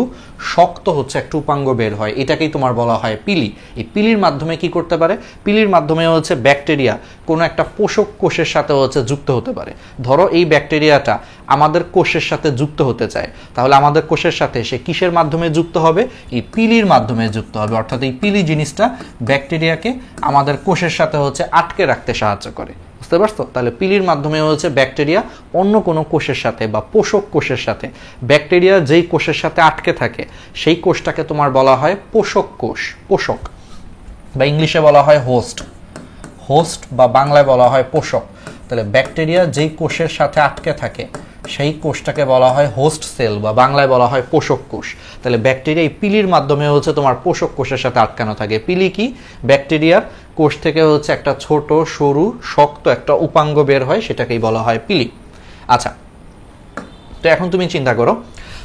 শক্ত হচ্ছে একটা উপাঙ্গ বের হয়, এটাকেই তোমার বলা হয় পিলি। এই পিলির মাধ্যমে কি করতে পারে, পিলির মাধ্যমে হচ্ছে ব্যাকটেরিয়া কোনো একটা পোষক কোষের সাথে হচ্ছে যুক্ত হতে পারে। ধরো এই ব্যাকটেরিয়াটা আমাদের কোষের সাথে যুক্ত হতে চায়, তাহলে আমাদের কোষের সাথে সে কিসের মাধ্যমে যুক্ত হবে, এই পিলির মাধ্যমে যুক্ত হবে। অর্থাৎ এই পিলি জিনিসটা ব্যাকটেরিয়াকে আমাদের কোষের সাথে হচ্ছে আটকে রাখতে সাহায্য করে। বুঝতে পারছো? তাহলে পিলির মাধ্যমে হচ্ছে ব্যাকটেরিয়া অন্য কোনো কোষের সাথে বা পোষক কোষের সাথে, ব্যাকটেরিয়া যেই কোষের সাথে আটকে থাকে সেই কোষটাকে তোমার বলা হয় পোষক কোষ, পোষক, বা ইংলিশে বলা হয় হোস্ট বা বাংলায় বলা হয় পোষক। তাহলে ব্যাকটেরিয়া যেই কোষের সাথে আটকে থাকে সেই কোষটাকে বলা হয় হোস্ট সেল বা বাংলায় বলা হয় পোষক কোষ। তাহলে ব্যাকটেরিয়া এই পিলির মাধ্যমে হচ্ছে তোমার পোষক কোষের সাথে আটকানো থাকে। পিলি কি, ব্যাকটেরিয়ার কোষ থেকে হচ্ছে একটা ছোট সরু শক্ত একটা উপাঙ্গ বের হয়, সেটাকেই বলা হয় পিলি। আচ্ছা, তো এখন তুমি চিন্তা করো,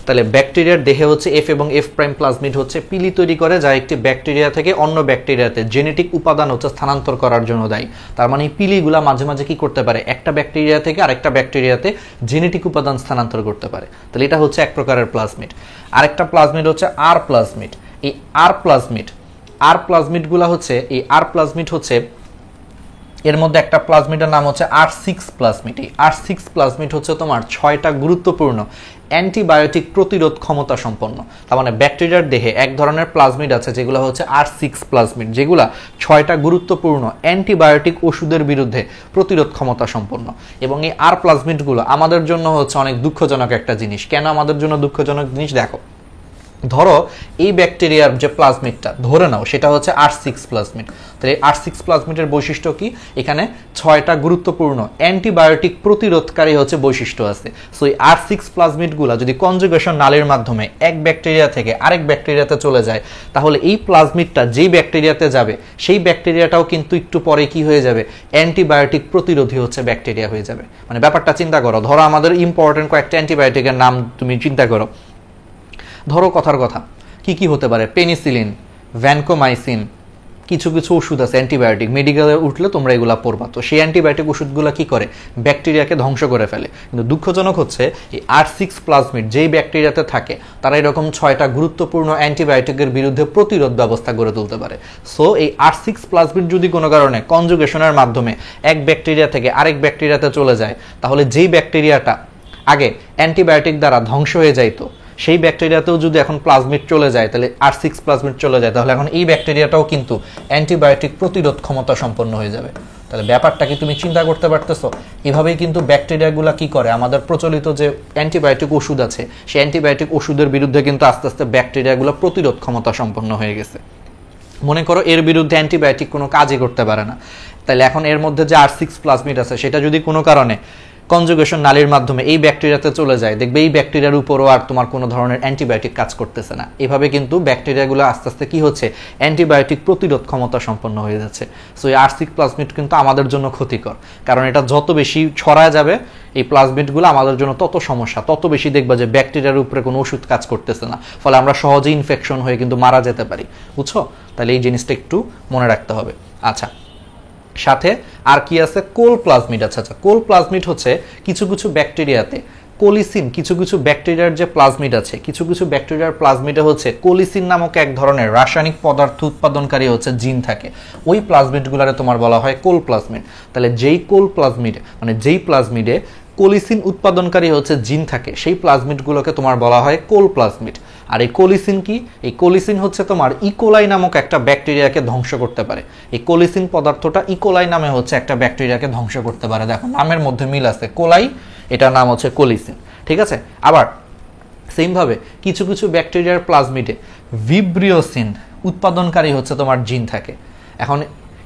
তাহলে ব্যাকটেরিয়ার দেহে হচ্ছে এফ এবং এফ প্রাইম প্লাজমিড হচ্ছে পিলি তৈরি করে, যা একটি ব্যাকটেরিয়া থেকে অন্য ব্যাকটেরিয়াতে জেনেটিক উপাদান হচ্ছে স্থানান্তর করার জন্য দায়ী। তার মানে এই পিলিগুলা মাঝে মাঝে কি করতে পারে, একটা ব্যাকটেরিয়া থেকে আরেকটা ব্যাকটেরিয়াতে জেনেটিক উপাদান স্থানান্তর করতে পারে। তাহলে এটা হচ্ছে এক প্রকারের প্লাজমিড। আরেকটা প্লাজমিড হচ্ছে আর প্লাজমিড। এই আর প্লাজমিডগুলা হচ্ছে, এই আর প্লাজমিড হচ্ছে এর মধ্যে একটা প্লাজমিডের নাম হচ্ছে R6 প্লাজমিড। এই R6 প্লাজমিড হচ্ছে তোমার 6টা গুরুত্বপূর্ণ অ্যান্টিবায়োটিক প্রতিরোধ ক্ষমতা সম্পন্ন। তার মানে ব্যাকটেরিয়ার দেহে এক ধরনের প্লাজমিড আছে যেগুলো হচ্ছে R6 প্লাজমিড, যেগুলা 6টা গুরুত্বপূর্ণ অ্যান্টিবায়োটিক ওষুধের বিরুদ্ধে প্রতিরোধ ক্ষমতা সম্পন্ন। এবং এই R প্লাজমিডগুলো আমাদের জন্য হচ্ছে অনেক দুঃখজনক একটা জিনিস। কেন আমাদের জন্য দুঃখজনক জিনিস? দেখো, ধরো এই ব্যাকটেরিয়ার যে প্লাজমিডটা ধরে নাও সেটা হচ্ছে R6 প্লাজমিড। তাহলে R6 প্লাজমিডের বৈশিষ্ট্য কি? এখানে 6টা গুরুত্বপূর্ণ অ্যান্টিবায়োটিক প্রতিরোধকারী হচ্ছে বৈশিষ্ট্য আছে। সো এই R6 প্লাজমিডগুলো যদি কনজুগেশন নালীর মাধ্যমে এক ব্যাকটেরিয়া থেকে আরেক ব্যাকটেরিয়াতে চলে যায়, তাহলে এই প্লাজমিডটা যেই ব্যাকটেরিয়াতে যাবে সেই ব্যাকটেরিয়াটাও কিন্তু একটু পরে কি হয়ে যাবে? অ্যান্টিবায়োটিক প্রতিরোধী হচ্ছে ব্যাকটেরিয়া হয়ে যাবে। মানে ব্যাপারটা চিন্তা করো, ধরো আমাদের ইম্পর্টেন্ট কয়েকটা অ্যান্টিবায়োটিকের নাম তুমি চিন্তা করো। ধরো কথার কথা কি কি হতে পারে? পেনিসিলিন, ভ্যানকোমাইসিন, কিছু কিছু ওষুধ আছে অ্যান্টিবায়োটিক, মেডিকেলে উঠলে তোমরা এগুলা পড়বা। তো সেই অ্যান্টিবায়োটিক ওষুধগুলো কি করে? ব্যাকটেরিয়াকে ধ্বংস করে ফেলে। কিন্তু দুঃখজনক হচ্ছে এই R6 প্লাজমিড যেই ব্যাকটেরিয়াতে থাকে তারা এরকম 6টা গুরুত্বপূর্ণ অ্যান্টিবায়োটিকের বিরুদ্ধে প্রতিরোধ ব্যবস্থা গড়ে তুলতে পারে। সো এই R6 প্লাজমিড যদি কোনো কারণে কনজুগেশনের মাধ্যমে এক ব্যাকটেরিয়া থেকে আরেক ব্যাকটেরিয়াতে চলে যায়, তাহলে যেই ব্যাকটেরিয়াটা আগে অ্যান্টিবায়োটিক দ্বারা ধ্বংস হয়ে যাইতো সেই ব্যাকটেরিয়াতেও যদি এখন প্লাজমিড চলে যায়, তাহলে R6 প্লাজমিড চলে যায়, তাহলে এখন এই ব্যাকটেরিয়াটাও কিন্তু অ্যান্টিবায়োটিক প্রতিরোধ ক্ষমতা সম্পন্ন হয়ে যাবে। তাহলে ব্যাপারটা কি তুমি চিন্তা করতে পারতেছো? এভাবেই কিন্তু ব্যাকটেরিয়াগুলো কি করে, আমাদের প্রচলিত যে অ্যান্টিবায়োটিক ওষুধ আছে সেই অ্যান্টিবায়োটিক ওষুধের বিরুদ্ধে কিন্তু আস্তে আস্তে ব্যাকটেরিয়াগুলো প্রতিরোধ ক্ষমতা সম্পন্ন হয়ে গেছে। মনে করো এর বিরুদ্ধে অ্যান্টিবায়োটিক কোনো কাজই করতে পারে না, তাহলে এখন এর মধ্যে যে R6 প্লাজমিড আছে সেটা যদি কোনো কারণে কনজুগেশন নালীর মাধ্যমে এই ব্যাকটেরিয়াতে চলে যায়, দেখবে এই ব্যাকটেরিয়ার উপরও আর তোমার কোনো ধরনের অ্যান্টিবায়োটিক কাজ করতেছে না। এভাবে কিন্তু ব্যাকটেরিয়াগুলো আস্তে আস্তে কি হচ্ছে? অ্যান্টিবায়োটিক প্রতিরোধ ক্ষমতা সম্পন্ন হয়ে যাচ্ছে। সো এই R6 প্লাজমিড কিন্তু আমাদের জন্য ক্ষতিকর, কারণ এটা যত বেশি ছড়ায় যাবে এই প্লাজমিডগুলো আমাদের জন্য তত সমস্যা, তত বেশি দেখবা যে ব্যাকটেরিয়ার উপরে কোনো ওষুধ কাজ করতেছে না, ফলে আমরা সহজেই ইনফেকশন হয়ে কিন্তু মারা যেতে পারি। বুঝছো? তাহলে এই জিনিসটা একটু মনে রাখতে হবে। আচ্ছা, সাথে আর কি আছে? কোল প্লাজমিড। আচ্ছা, কোল প্লাজমিড হচ্ছে কিছু কিছু ব্যাকটেরিয়াতে কোলিসিন, কিছু কিছু ব্যাকটেরিয়ার যে প্লাজমিড আছে, কিছু কিছু ব্যাকটেরিয়ার প্লাজমিডে হচ্ছে কোলিসিন নামক এক ধরনের রাসায়নিক পদার্থ উৎপাদনকারী হচ্ছে জিন থাকে। ওই প্লাজমিডগুলোরে তোমার বলা হয় কোল প্লাজমিড। তাহলে যেই কোল প্লাজমিডে মানে যেই প্লাজমিডে কোলিসিন উৎপাদনকারী হচ্ছে জিন থাকে সেই প্লাজমিডগুলোকে তোমার বলা হয় কোল প্লাজমিড। আর এই কোলিসিন কি? এই কোলিসিন হচ্ছে তোমার ইকোলাই নামক একটা ব্যাকটেরিয়াকে ধ্বংস করতে পারে। এই কোলিসিন পদার্থটা ইকোলাই নামে হচ্ছে একটা ব্যাকটেরিয়াকে ধ্বংস করতে পারে। দেখো নামের মধ্যে মিল আছে, কোলাই, এটার নাম হচ্ছে কোলিসিন। ঠিক আছে? আবার সেমভাবে কিছু কিছু ব্যাকটেরিয়ার প্লাজমিডে ভিব্রিওসিন উৎপাদনকারী হচ্ছে তোমার জিন থাকে। এখন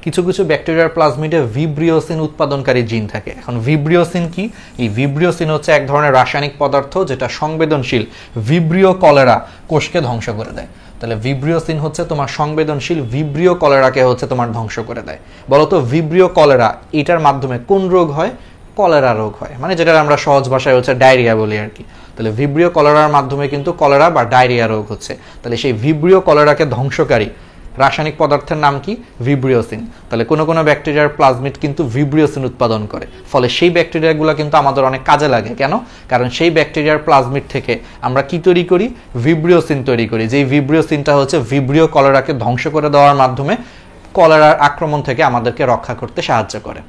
কিছু কিছু ব্যাকটেরিয়ার প্লাজমিডে ভিব্রিওসিন উৎপাদনকারী জিন থাকে। এখন ভিব্রিওসিন কি? এই ভিব্রিওসিন হচ্ছে এক ধরনের রাসায়নিক পদার্থ যেটা সংবেদনশীল ভিব্রিও কলেরা কোষকে ধ্বংস করে দেয়। তাহলে ভিব্রিওসিন হচ্ছে তোমার সংবেদনশীল ভিব্রিও কলেরাকে হচ্ছে তোমার ধ্বংস করে দেয়। বলতো ভিব্রিও কলেরা এটার মাধ্যমে কোন রোগ হয়? কলেরা রোগ হয়, মানে যেটা আমরা সহজ ভাষায় হচ্ছে ডায়রিয়া বলি আর কি। তাহলে ভিব্রিও কলেরার মাধ্যমে কিন্তু কলেরা বা ডায়রিয়া রোগ হচ্ছে। তাহলে সেই ভিব্রিও কলেরাকে ধ্বংসকারী রাসায়নিক পদার্থের নাম কি? ভিব্রিওসিন। তাহলে কোনো কোনো ব্যাকটেরিয়ার প্লাজমিড কিন্তু ভিব্রিওসিন উৎপাদন করে, ফলে সেই ব্যাকটেরিয়াগুলো কিন্তু আমাদের অনেক কাজে লাগে। কেন? কারণ সেই ব্যাকটেরিয়ার প্লাজমিড থেকে আমরা কি তৈরি করি? ভিব্রিওসিন তৈরি করি। যেই ভিব্রিওসিনটা হচ্ছে ভিব্রিও কলেরাকে ধ্বংস করে দেওয়ার মাধ্যমে কলেরার আক্রমণ থেকে আমাদেরকে রক্ষা করতে সাহায্য করে।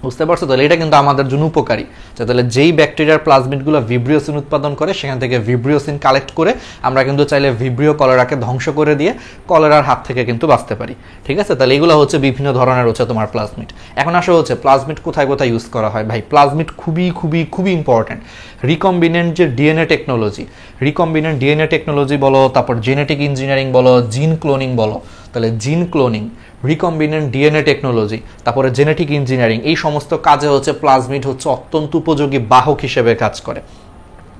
বুঝতে পারছো? তাহলে এটা কিন্তু আমাদের জন্য উপকারী। তাহলে যেই ব্যাকটেরিয়ার প্লাজমিডগুলো ভিব্রিওসিন উৎপাদন করে সেখান থেকে ভিব্রিওসিন কালেক্ট করে আমরা কিন্তু চাইলে ভিব্রিও কলেরাকে ধ্বংস করে দিয়ে কলেরার হাত থেকে কিন্তু বাঁচতে পারি। ঠিক আছে? তাহলে এগুলো হচ্ছে বিভিন্ন ধরনের হচ্ছে তোমার প্লাজমিড। এখন আসা হচ্ছে প্লাজমিড কোথায় কোথায় ইউজ করা হয়। ভাই প্লাজমিড খুবই খুবই খুবই ইম্পর্টেন্ট। রিকম্বিনেন্ট যে ডিএনএ টেকনোলজি বলো, তারপর জেনেটিক ইঞ্জিনিয়ারিং বলো, জিন ক্লোনিং বলো, তাহলে জিন ক্লোনিং, রিকম্বিনেন্ট ডিএনএ টেকনোলজি, তারপরে জেনেটিক ইঞ্জিনিয়ারিং, এই সমস্ত কাজে হচ্ছে প্লাজমিড হচ্ছে অত্যন্ত উপযোগী বাহক হিসেবে কাজ করে।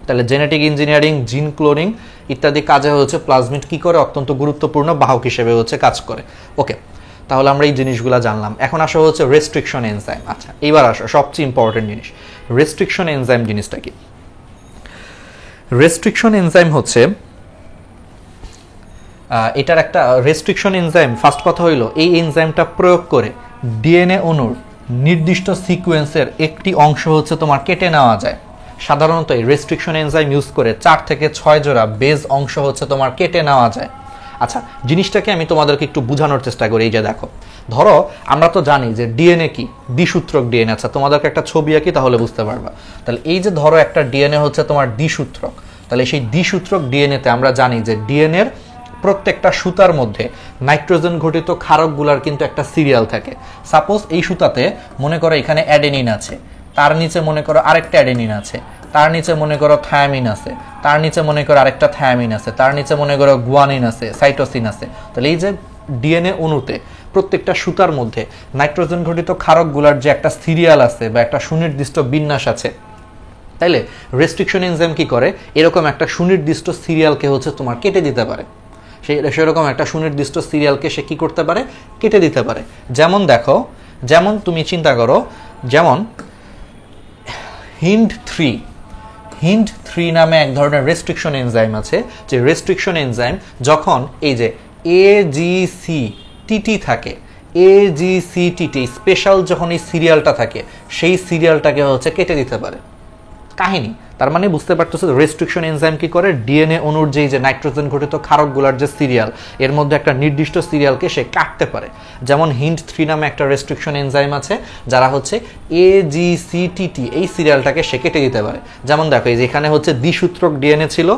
তাহলে জেনেটিক ইঞ্জিনিয়ারিং, জিন ক্লোনিং ইত্যাদি কাজে হচ্ছে প্লাজমিড কি করে? অত্যন্ত গুরুত্বপূর্ণ বাহক হিসেবে হচ্ছে কাজ করে। ওকে, তাহলে আমরা এই জিনিসগুলো জানলাম। এখন আসা হচ্ছে রেস্ট্রিকশন এনজাইম। আচ্ছা, এইবার আসো সবচেয়ে ইম্পর্টেন্ট জিনিস, রেস্ট্রিকশন এনজাইম জিনিসটা কি? রেস্ট্রিকশন এনজাইম হচ্ছে এটার একটা রেস্ট্রিকশন এনজাইম। ফার্স্ট কথা হইলো এই এনজাইমটা প্রয়োগ করে ডিএনএ অণুর নির্দিষ্ট সিকোয়েন্সের একটি অংশ হচ্ছে তোমার কেটে নেওয়া যায়। সাধারণত এই রেস্ট্রিকশন এনজাইম ইউজ করে 4 থেকে 6 জোড়া বেজ অংশ হচ্ছে তোমার কেটে নেওয়া যায়। আচ্ছা, জিনিসটাকে আমি তোমাদেরকে একটু বোঝানোর চেষ্টা করি। এই যে দেখো, ধরো আমরা তো জানি যে ডিএনএ কি, দ্বিসূত্রক ডিএনএ। আচ্ছা, তোমাদেরকে একটা ছবি আঁকি তাহলে বুঝতে পারবা। তাহলে এই যে ধরো একটা ডিএনএ হচ্ছে তোমার দ্বিসূত্রক, তাহলে সেই দ্বিসূত্রক ডিএনএতে আমরা জানি যে ডিএনএর প্রত্যেকটা সুতার মধ্যে নাইট্রোজেন ঘটিত ক্ষারকগুলার কিন্তু একটা সিরিয়াল থাকে। সাপোজ এই সুতাতে মনে করো এখানে অ্যাডেনিন আছে, তার নিচে মনে করো আরেকটা অ্যাডেনিন আছে, তার নিচে মনে করো থায়ামিন আছে, তার নিচে মনে করো আরেকটা থায়ামিন আছে, তার নিচে মনে করো গুয়ানিন আছে, সাইটোসিন আছে। তাহলে এই যে ডিএনএ অণুতে প্রত্যেকটা সুতার মধ্যে নাইট্রোজেন ঘটিত ক্ষারকগুলার যে একটা সিরিয়াল আছে বা একটা সুনির্দিষ্ট বিন্যাস আছে, তাইলে রেস্ট্রিকশন এনজাইম কি করে, এরকম একটা সুনির্দিষ্ট সিরিয়ালকে হচ্ছে তোমার কেটে দিতে পারে। সেরকম একটা সুনির্দিষ্ট সিরিয়ালকে সে কি করতে পারে, কেটে দিতে পারে। যেমন দেখো, যেমন তুমি চিন্তা করো, যেমন হিন্ড 3 নামে এক ধরনের রেস্ট্রিকশন এনজাইম আছে, যে রেস্ট্রিকশন এনজাইম যখন এই যে AGCTT থাকে, AGCTT স্পেশাল যখন এই সিরিয়ালটা থাকে, সেই সিরিয়ালটাকে হচ্ছে কেটে দিতে পারে। কাহিনী তার মানে বুঝতে পারতেছো রেস্ট্রিকশন এনজাইম কি করে, ডিএনএ অণুর যে নাইট্রোজেন ঘটিত ক্ষারকগুলোর যে সিরিয়াল, এর মধ্যে একটা নির্দিষ্ট সিরিয়ালকে সে কাটতে পারে। যেমন HIND-3 নামে একটা রেস্ট্রিকশন এনজাইম আছে, যারা হচ্ছে AGCTT এই সিরিয়ালটাকে সে কেটে দিতে পারে। যেমন দেখো, এই যে এখানে হচ্ছে দ্বিসূত্রক ডিএনএ ছিল,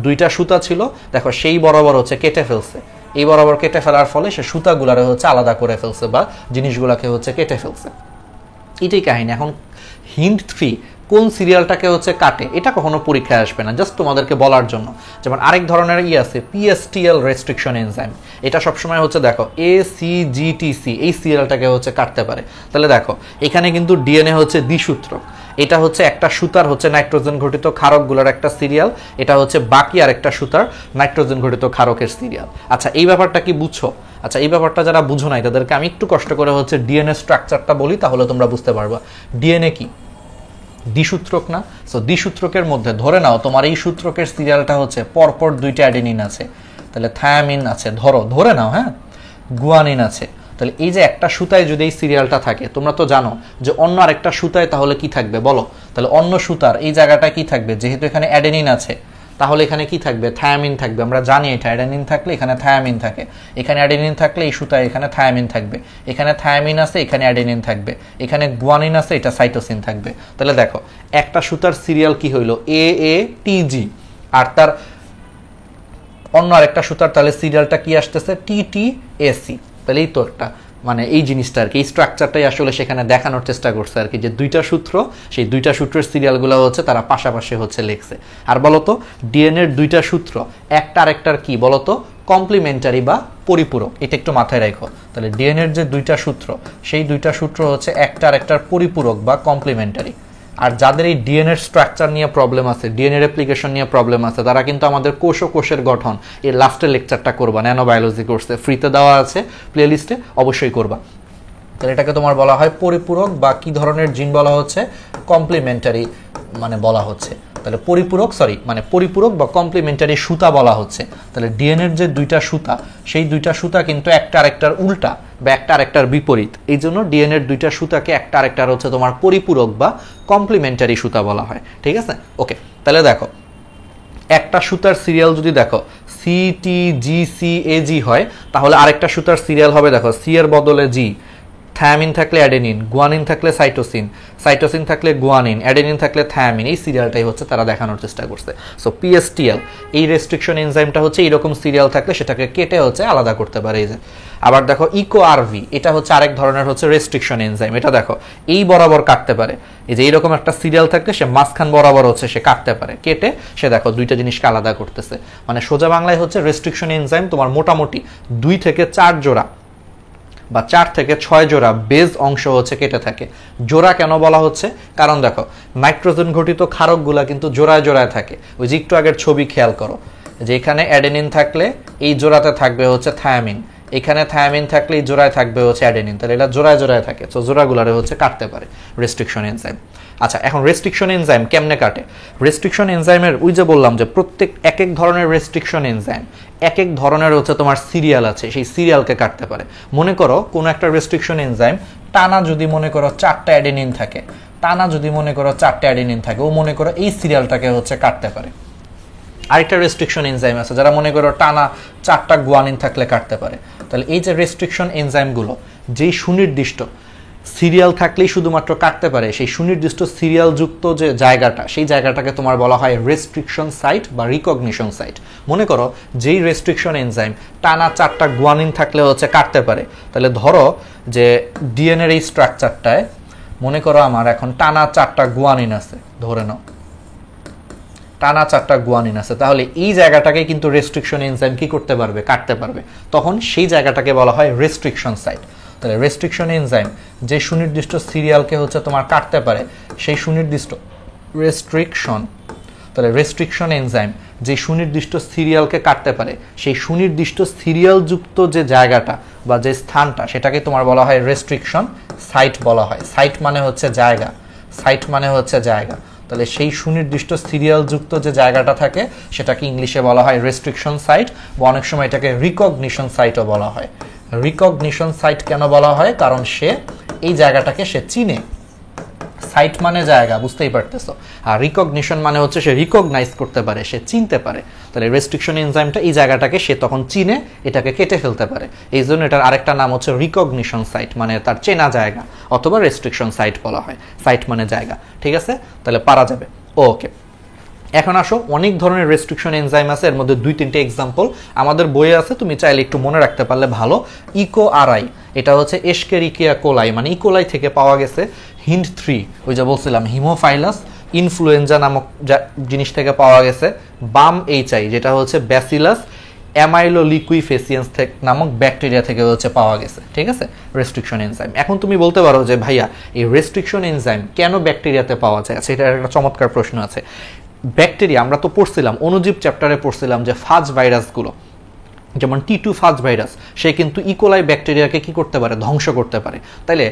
দুইটা সুতা ছিল, দেখো সেই বরাবর হচ্ছে কেটে ফেলছে। এই বরাবর কেটে ফেলার ফলে সে সুতাগুলারে হচ্ছে আলাদা করে ফেলছে বা জিনিসগুলোকে হচ্ছে কেটে ফেলছে। এটাই কাহিনী। এখন HIND-3 কোন সিরিয়ালটাকে হচ্ছে কাটে, এটা কখনো পরীক্ষায় আসবে না, জাস্ট তোমাদেরকে বলার জন্য। যেমন আরেক ধরনের আছে PSTL রেস্ট্রিকশন এনজাইম, এটা সবসময় হচ্ছে দেখো ACGTC এই সিরিয়ালটাকে হচ্ছে কাটতে পারে। তাহলে দেখো এখানে কিন্তু ডিএনএ হচ্ছে দ্বিসূত্রক, এটা হচ্ছে একটা সুতার হচ্ছে নাইট্রোজেন ঘটিত ক্ষারকগুলোর একটা সিরিয়াল, এটা হচ্ছে বাকি আরেকটা সুতার নাইট্রোজেন ঘটিত ক্ষারকের সিরিয়াল। আচ্ছা, এই ব্যাপারটা কি বুঝছো? আচ্ছা, এই ব্যাপারটা যারা বুঝো নাই তাদেরকে আমি একটু কষ্ট করে হচ্ছে ডিএনএ স্ট্রাকচারটা বলি, তাহলে তোমরা বুঝতে পারবা। ডিএনএ কি, দ্বিসূত্রক না? সো দ্বিসূত্রকের মধ্যে ধরে নাও তোমার এই সূত্রকের সিরিয়ালটা হচ্ছে পরপর দুইটা অ্যাডেনিন আছে, তাহলে থায়ামিন আছে, ধরে নাও, হ্যাঁ, গুয়ানিন আছে। তাহলে এই যে একটা সুতায় যদি এই সিরিয়ালটা থাকে, তোমরা তো জানো যে অন্য আরেকটা সুতায় তাহলে কি থাকবে বলো? তাহলে অন্য সুতার এই জায়গাটায় কি থাকবে, যেহেতু এখানে অ্যাডেনিন আছে, তাহলে এখানে কি থাকবে, থায়ামিন থাকবে। আমরা জানি এটা, অ্যাডেনিন থাকলে এখানে থায়ামিন থাকে, এখানে অ্যাডেনিন থাকলে এই সুতায় এখানে থায়ামিন থাকবে, এখানে থায়ামিন আছে, এখানে অ্যাডেনিন থাকবে, এখানে গুয়ানিন আছে, এটা সাইটোসিন থাকবে। তাহলে দেখো একটা সুতার সিরিয়াল কি হইলো AATG, আর তার অন্য আরেকটা সুতার তাহলে সিরিয়ালটা কি আসতেছে TTAC। তাহলে এই তো একটা মানে এই জিনিসটা আর কি, এই স্ট্রাকচারটাই আসলে সেখানে দেখানোর চেষ্টা করছে আর কি, যে দুইটা সূত্র, সেই দুইটা সূত্রের সিরিয়ালগুলো হচ্ছে তারা পাশাপাশি হচ্ছে লিখছে। আর বলতো ডিএনএর দুইটা সূত্র একটা আরেকটার কি বলতো, কমপ্লিমেন্টারি বা পরিপূরক, এটা একটু মাথায় রাখো। তাহলে ডিএনএর যে দুইটা সূত্র, সেই দুইটা সূত্র হচ্ছে একটা আরেকটার পরিপূরক বা কমপ্লিমেন্টারি। আর যাদের এই ডিএনএর স্ট্রাকচার নিয়ে প্রবলেম আছে, ডিএনএ রেপ্লিকেশন নিয়ে প্রবলেম আছে, তারা কিন্তু আমাদের কোষ ও কোষের গঠন এর লাস্টের লেকচারটা করবা, ন্যানোবায়োলজি কোর্সে ফ্রিতে দেওয়া আছে প্লেলিস্টে, অবশ্যই করবা। তাহলে এটাকে তোমার বলা হয় পরিপূরক, বা কি ধরনের জিন বলা হচ্ছে, কমপ্লিমেন্টারি মানে বলা হচ্ছে। তাহলে পরিপূরক বা কমপ্লিমেন্টারি সুতা বলা হচ্ছে। তাহলে ডিএনএর যে দুইটা সুতা, সেই দুইটা সুতা কিন্তু একটা আরেকটার উল্টা বা একটা আরেকটার বিপরীত। এই জন্য ডিএনএর দুইটা সুতাকে একটা আরেকটার হচ্ছে তোমার পরিপূরক বা কমপ্লিমেন্টারি সুতা বলা হয়। ঠিক আছে, ওকে। তাহলে দেখো একটা সুতার সিরিয়াল যদি দেখো CTGCAG হয়, তাহলে আরেকটা সুতার সিরিয়াল হবে দেখো সি এর বদলে জি, থায়ামিন থাকলে অ্যাডেনিন, গুয়ানিন থাকলে সাইটোসিন, সাইটোসিন থাকলে গুয়ানিন, অ্যাডেনিন থাকলে থায়ামিন। এই সিরিয়ালটাই হচ্ছে তারা দেখানোর চেষ্টা করছে। সো PSTL এই রেস্ট্রিকশন এনজাইমটা হচ্ছে এইরকম সিরিয়াল থাকলে সেটাকে কেটে হচ্ছে আলাদা করতে পারে। এই যে আবার দেখো EcoRV, এটা হচ্ছে আরেক ধরনের হচ্ছে রেস্ট্রিকশন এনজাইম, এটা দেখো এই বরাবর কাটতে পারে। এই যে এইরকম একটা সিরিয়াল থাকলে সে মাঝখান বরাবর হচ্ছে সে কাটতে পারে, কেটে সে দেখো দুইটা জিনিসকে আলাদা করতেছে। মানে সোজা বাংলায় হচ্ছে রেস্ট্রিকশন এনজাইম তোমার মোটামুটি 2 থেকে 4 জোড়া বা 4 থেকে 6 জোড়া বেজ অংশ হচ্ছে কেটে থাকে। জোড়া কেন বলা হচ্ছে, কারণ দেখো নাইট্রোজেন ঘটিত ক্ষারকগুলা কিন্তু জোড়ায় জোড়ায় থাকে। ওই যে একটু আগের ছবি খেয়াল করো, যে এখানে অ্যাডেনিন থাকলে এই জোড়াতে থাকবে হচ্ছে থায়ামিন, এখানে থায়ামিন থাকলে এই জোড়ায় থাকবে হচ্ছে অ্যাডেনিন, তাহলে এটা জোড়ায় জোড়ায় থাকে। তো জোড়াগুলারে হচ্ছে কাটতে পারে রেস্ট্রিকশন এনজাইম। আচ্ছা, এখন রেস্ট্রিকশন এনজাইম কেমনে কাটে? রেস্ট্রিকশন এনজাইমের ওই যে বললাম যে প্রত্যেক এক এক ধরনের রেস্ট্রিকশন এনজাইম এক এক ধরনের হচ্ছে তোমার সিরিয়াল আছে, সেই সিরিয়ালকে কাটতে পারে। মনে করো কোনো একটা রেস্ট্রিকশন এনজাইম টানা যদি মনে করো 4টা অ্যাডেনিন থাকে, ও মনে করো এই সিরিয়ালটাকে হচ্ছে কাটতে পারে। আরেকটা রেস্ট্রিকশন এনজাইম আছে যারা মনে করো টানা 4টা গুয়ানিন থাকলে কাটতে পারে। তাহলে এই যে রেস্ট্রিকশন এনজাইমগুলো যেই সুনির্দিষ্ট সিরিয়াল থাকলেই শুধুমাত্র কাটতে পারে, সেই সুনির্দিষ্ট সিরিয়াল যুক্ত যে জায়গাটা, সেই জায়গাটাকে তোমার বলা হয় রেস্ট্রিকশন সাইট বা রিকগনিশন সাইট। মনে করো যেই রেস্ট্রিকশন এনজাইম টানা 4টা গুয়ানিন থাকলে হচ্ছে কাটতে পারে, তাহলে ধরো যে ডিএনএর এই স্ট্রাকচারটায় মনে করো আমার এখন টানা 4টা গুয়ানিন আছে, ধরে নাও টানা 4টা গুয়ানিন আছে, তাহলে এই জায়গাটাকে কিন্তু রেস্ট্রিকশন এনজাইম কি করতে পারবে, কাটতে পারবে। তখন সেই জায়গাটাকে বলা হয় রেস্ট্রিকশন সাইট। তাহলে রেস্ট্রিকশন এনজাইম যে সুনির্দিষ্ট সিরিয়ালকে হচ্ছে তোমার কাটতে পারে, সেই সুনির্দিষ্ট রেস্ট্রিকশন, তাহলে রেস্ট্রিকশন এনজাইম যে সুনির্দিষ্ট সিরিয়ালকে কাটতে পারে, সেই সুনির্দিষ্ট সিরিয়াল যুক্ত যে জায়গাটা বা যে স্থানটা, সেটাকে তোমার বলা হয় রেস্ট্রিকশন সাইট বলা হয়। সাইট মানে হচ্ছে জায়গা, সাইট মানে হচ্ছে জায়গা। তাহলে সেই সুনির্দিষ্ট সিরিয়াল যুক্ত যে জায়গাটা থাকে সেটাকে ইংলিশে বলা হয় রেস্ট্রিকশন সাইট, বা অনেক সময় এটাকে রিকগনিশন সাইটও বলা হয়। রিকগনিশন সাইট কেন বলা হয়? কারণ সে এই জায়গাটাকে সে চিনে। সাইট মানে জায়গা, বুঝতেই পারতেছো, আর রিকগনিশন মানে হচ্ছে সে রিকগনাইজ করতে পারে, সে চিনতে পারে। তাহলে রেস্ট্রিকশন এনজাইমটা এই জায়গাটাকে সে তখন চিনে, এটাকে কেটে ফেলতে পারে। এই জন্য এটার আরেকটা নাম হচ্ছে রিকগনিশন সাইট, মানে তার চেনা জায়গা, অথবা রেস্ট্রিকশন সাইট বলা হয়। সাইট মানে জায়গা, ঠিক আছে? তাহলে পারা যাবে। ওকে, এখন আসো, অনেক ধরনের রেস্ট্রিকশন এনজাইম আছে, এর মধ্যে 2-3টে এক্সাম্পল আমাদের বইয়ে আছে, তুমি চাইলে একটু মনে রাখতে পারলে ভালো। ইকোআরআই, এটা হচ্ছে এশকেরিকিয়া কোলাই, মানে ইকোলাই থেকে পাওয়া গেছে। হিন্ট 3, ওই যে বলছিলাম হিমোফাইলাস ইনফ্লুয়েঞ্জা নামক জিনিস থেকে পাওয়া গেছে। বাম এইচআই, যেটা হচ্ছে ব্যাসিলাস অ্যামাইলোলিকুইফেসিয়েন্স নামক ব্যাকটেরিয়া থেকে হচ্ছে পাওয়া গেছে, ঠিক আছে? Restriction enzyme. এখন তুমি বলতে পারো যে ভাইয়া এই রেস্ট্রিকশন এনজাইম কেন ব্যাকটেরিয়াতে পাওয়া যায়? সেটার একটা চমৎকার প্রশ্ন আছে। ব্যাকটেরিয়া, আমরা তো পড়ছিলাম অনুজীব চ্যাপ্টারে পড়ছিলাম যে ফাজ ভাইরাসগুলো, যেমন T2 ফাজ ভাইরাস, সে কিন্তু ইকোলাই ব্যাকটেরিয়াকে কি করতে পারে, ধ্বংস করতে পারে। তাইলে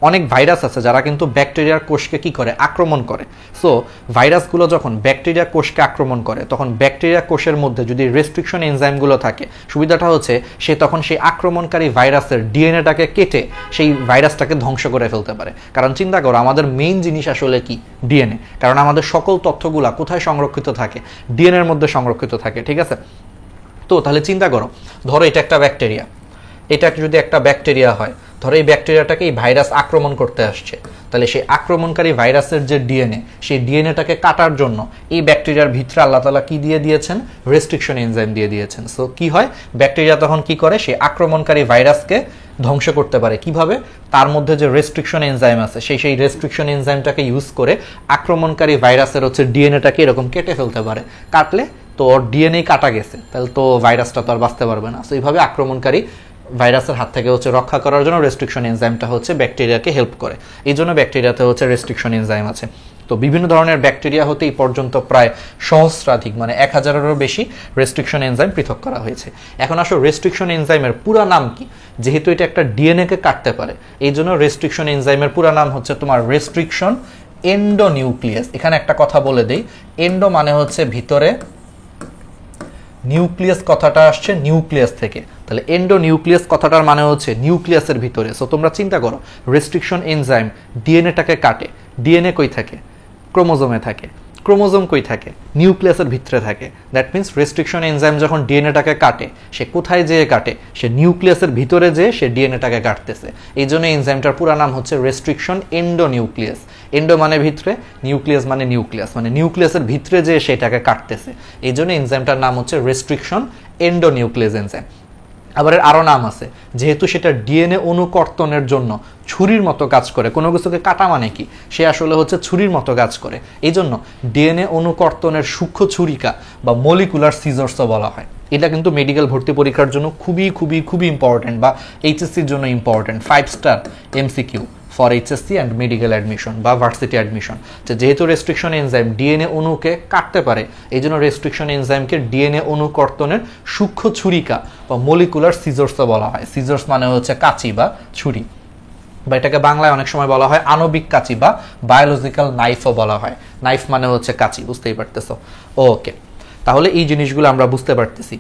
অনেক ভাইরাস আছে যারা কিন্তু ব্যাকটেরিয়ার কোষকে কি করে, আক্রমণ করে। সো ভাইরাসগুলো যখন ব্যাকটেরিয়া কোষকে আক্রমণ করে, তখন ব্যাকটেরিয়া কোষের মধ্যে যদি রেস্ট্রিকশন এনজাইমগুলো থাকে, সুবিধাটা হচ্ছে সে তখন সেই আক্রমণকারী ভাইরাসের ডিএনএটাকে কেটে সেই ভাইরাসটাকে ধ্বংস করে ফেলতে পারে। কারণ চিন্তা করো, আমাদের মেইন জিনিস আসলে কি, ডিএনএ। কারণ আমাদের সকল তথ্যগুলা কোথায় সংরক্ষিত থাকে, ডিএনএর মধ্যে সংরক্ষিত থাকে, ঠিক আছে? তো তাহলে চিন্তা করো, ধরো এটা একটা ব্যাকটেরিয়া, এটা যদি একটা ব্যাকটেরিয়া হয়, ধরো এই ব্যাকটেরিয়াটাকে এই ভাইরাস আক্রমণ করতে আসছে, তাহলে সেই আক্রমণকারী ভাইরাসের যে ডিএনএ, সেই ডিএনএটাকে কাটার জন্য এই ব্যাকটেরিয়ার ভিতরে আল্লাহ তাআলা কি দিয়ে দিয়েছেন, রেস্ট্রিকশন এনজাইম দিয়ে দিয়েছেন। সো কি হয়, ব্যাকটেরিয়া তখন কি করে, সেই আক্রমণকারী ভাইরাসকে ধ্বংস করতে পারে। কিভাবে? তার মধ্যে যে রেস্ট্রিকশন এনজাইম আছে, সেই রেস্ট্রিকশন এনজাইমটাকে ইউজ করে আক্রমণকারী ভাইরাসের হচ্ছে ডিএনএটাকে এরকম কেটে ফেলতে পারে। কাটলে তো ওর ডিএনএ কাটা গেছে, তাহলে তো ভাইরাসটা তো আর বাঁচতে পারবে না। সো এইভাবে আক্রমণকারী ভাইরাসের হাত থেকে হচ্ছে রক্ষা করার জন্য রেস্ট্রিকশন এনজাইমটা হচ্ছে ব্যাকটেরিয়াকে হেল্প করে। এই জন্য ব্যাকটেরিয়াতে হচ্ছে রেস্ট্রিকশন এনজাইম আছে। তো বিভিন্ন ধরনের ব্যাকটেরিয়া হতে এই পর্যন্ত প্রায় সহস্রাধিক, মানে 1000-এরও বেশি রেস্ট্রিকশন এনজাইম পৃথক করা হয়েছে। এখন আসো, রেস্ট্রিকশন এনজাইমের পুরা নাম কি? যেহেতু এটা একটা ডিএনএ-কে কাটতে পারে, এই জন্য রেস্ট্রিকশন এনজাইমের পুরা নাম হচ্ছে তোমার রেস্ট্রিকশন এন্ডোনিউক্লিয়াস। এখানে একটা কথা বলে দেই, এন্ডো মানে হচ্ছে ভিতরে, নিউক্লিয়াস কথাটা আসছে নিউক্লিয়াস থেকে, তাহলে এন্ডোনিউক্লিয়াস কথাটার মানে হচ্ছে নিউক্লিয়াসের ভিতরে। সো তোমরা চিন্তা করো, রেস্ট্রিকশন এনজাইম ডিএনএটাকে কাটে, ডিএনএ কই থাকে, ক্রোমোজোমে থাকে, ক্রোমোজোম কই থাকে, নিউক্লিয়াসের ভিতরে থাকে। দ্যাট মিন্স রেস্ট্রিকশন এনজাইম যখন ডিএনএটাকে কাটে, সে কোথায় যেয়ে কাটে, সে নিউক্লিয়াসের ভিতরে যেয়ে সে ডিএনএটাকে কাটতেছে। এই জন্য এনজাইমটার পুরো নাম হচ্ছে রেস্ট্রিকশন এন্ডোনিউক্লিয়াস। এন্ডো মানে ভিতরে, নিউক্লিয়াস মানে নিউক্লিয়াস, মানে নিউক্লিয়াসের ভিতরে যেয়ে সেটাকে কাটতেছে। এই জন্য এনজাইমটার নাম হচ্ছে রেস্ট্রিকশন এন্ডোনিউক্লিয়াস এনজাইম। আবার এর আরও নাম আছে, যেহেতু সেটা ডিএনএ অনুকর্তনের জন্য ছুরির মতো কাজ করে। কোনো কিছুকে কাটা মানে কি, সে আসলে হচ্ছে ছুরির মতো কাজ করে। এই জন্য ডিএনএ অনুকর্তনের সূক্ষ্ম ছুরিকা বা মলিকুলার সিজার্সও বলা হয়। এটা কিন্তু মেডিকেল ভর্তি পরীক্ষার জন্য খুবই খুবই খুবই ইম্পর্টেন্ট, বা এইচএসসির জন্য important. 5 star MCQ for HSC and medical admission বা ভার্সিটি অ্যাডমিশন। যেহেতু রেস্ট্রিকশন এনজাইম ডিএনএ অণুকে কাটতে পারে, এই জন্য রেস্ট্রিকশন এনজাইমকে ডিএনএ অনুকর্তনের সূক্ষ্ম ছুরিকা বা মলিকুলার সিজার্সও বলা হয়। সিজার্স মানে হচ্ছে কাঁচি বা ছুরি, বা এটাকে বাংলায় অনেক সময় বলা হয় আণবিক কাঁচি বা বায়োলজিক্যাল নাইফও বলা হয়। নাইফ মানে হচ্ছে কাঁচি, বুঝতেই পারতেছো? ওকে, তাহলে এই জিনিসগুলো আমরা বুঝতে পারতেছি।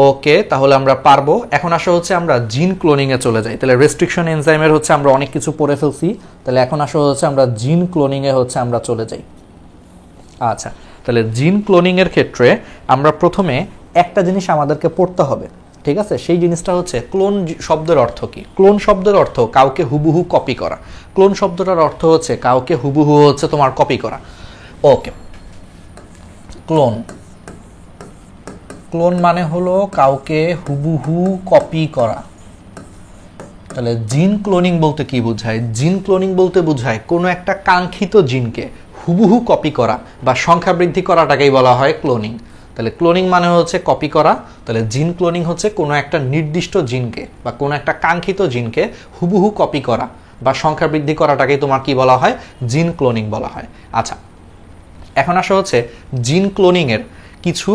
ওকে, তাহলে আমরা পারবো। এখন আসা হচ্ছে আমরা জিন ক্লোনিংয়ে চলে যাই। তাহলে রেস্ট্রিকশন এনজাইমের হচ্ছে আমরা অনেক কিছু পড়ে ফেলছি, তাহলে এখন আসা হচ্ছে আমরা জিন ক্লোনিংয়ে হচ্ছে আমরা চলে যাই। আচ্ছা, তাহলে জিন ক্লোনিং এর ক্ষেত্রে আমরা প্রথমে একটা জিনিস আমাদেরকে পড়তে হবে, ঠিক আছে? সেই জিনিসটা হচ্ছে ক্লোন শব্দের অর্থ কি। ক্লোন শব্দের অর্থ কাউকে হুবহু কপি করা। ক্লোন শব্দটার অর্থ হচ্ছে কাউকে হুবহু হচ্ছে তোমার কপি করা। ওকে, ক্লোন, ক্লোন মানে হলো কাউকে হুবহু কপি করা। তাহলে জিন ক্লোনিং বলতে কি বোঝায়? জিন ক্লোনিং বলতে বোঝায় কোনো একটা কাঙ্ক্ষিত জিনকে হুবহু কপি করা বা সংখ্যা বৃদ্ধি করাটাকেই বলা হয় ক্লোনিং। তাহলে ক্লোনিং মানে হচ্ছে কপি করা। তাহলে জিন ক্লোনিং হচ্ছে কোনো একটা নির্দিষ্ট জিনকে বা কোনো একটা কাঙ্ক্ষিত জিনকে হুবহু কপি করা বা সংখ্যা বৃদ্ধি করাটাকেই তোমার কি বলা হয়? জিন ক্লোনিং বলা হয়। আচ্ছা, এখন আসা হচ্ছে জিন ক্লোনিং এর কিছু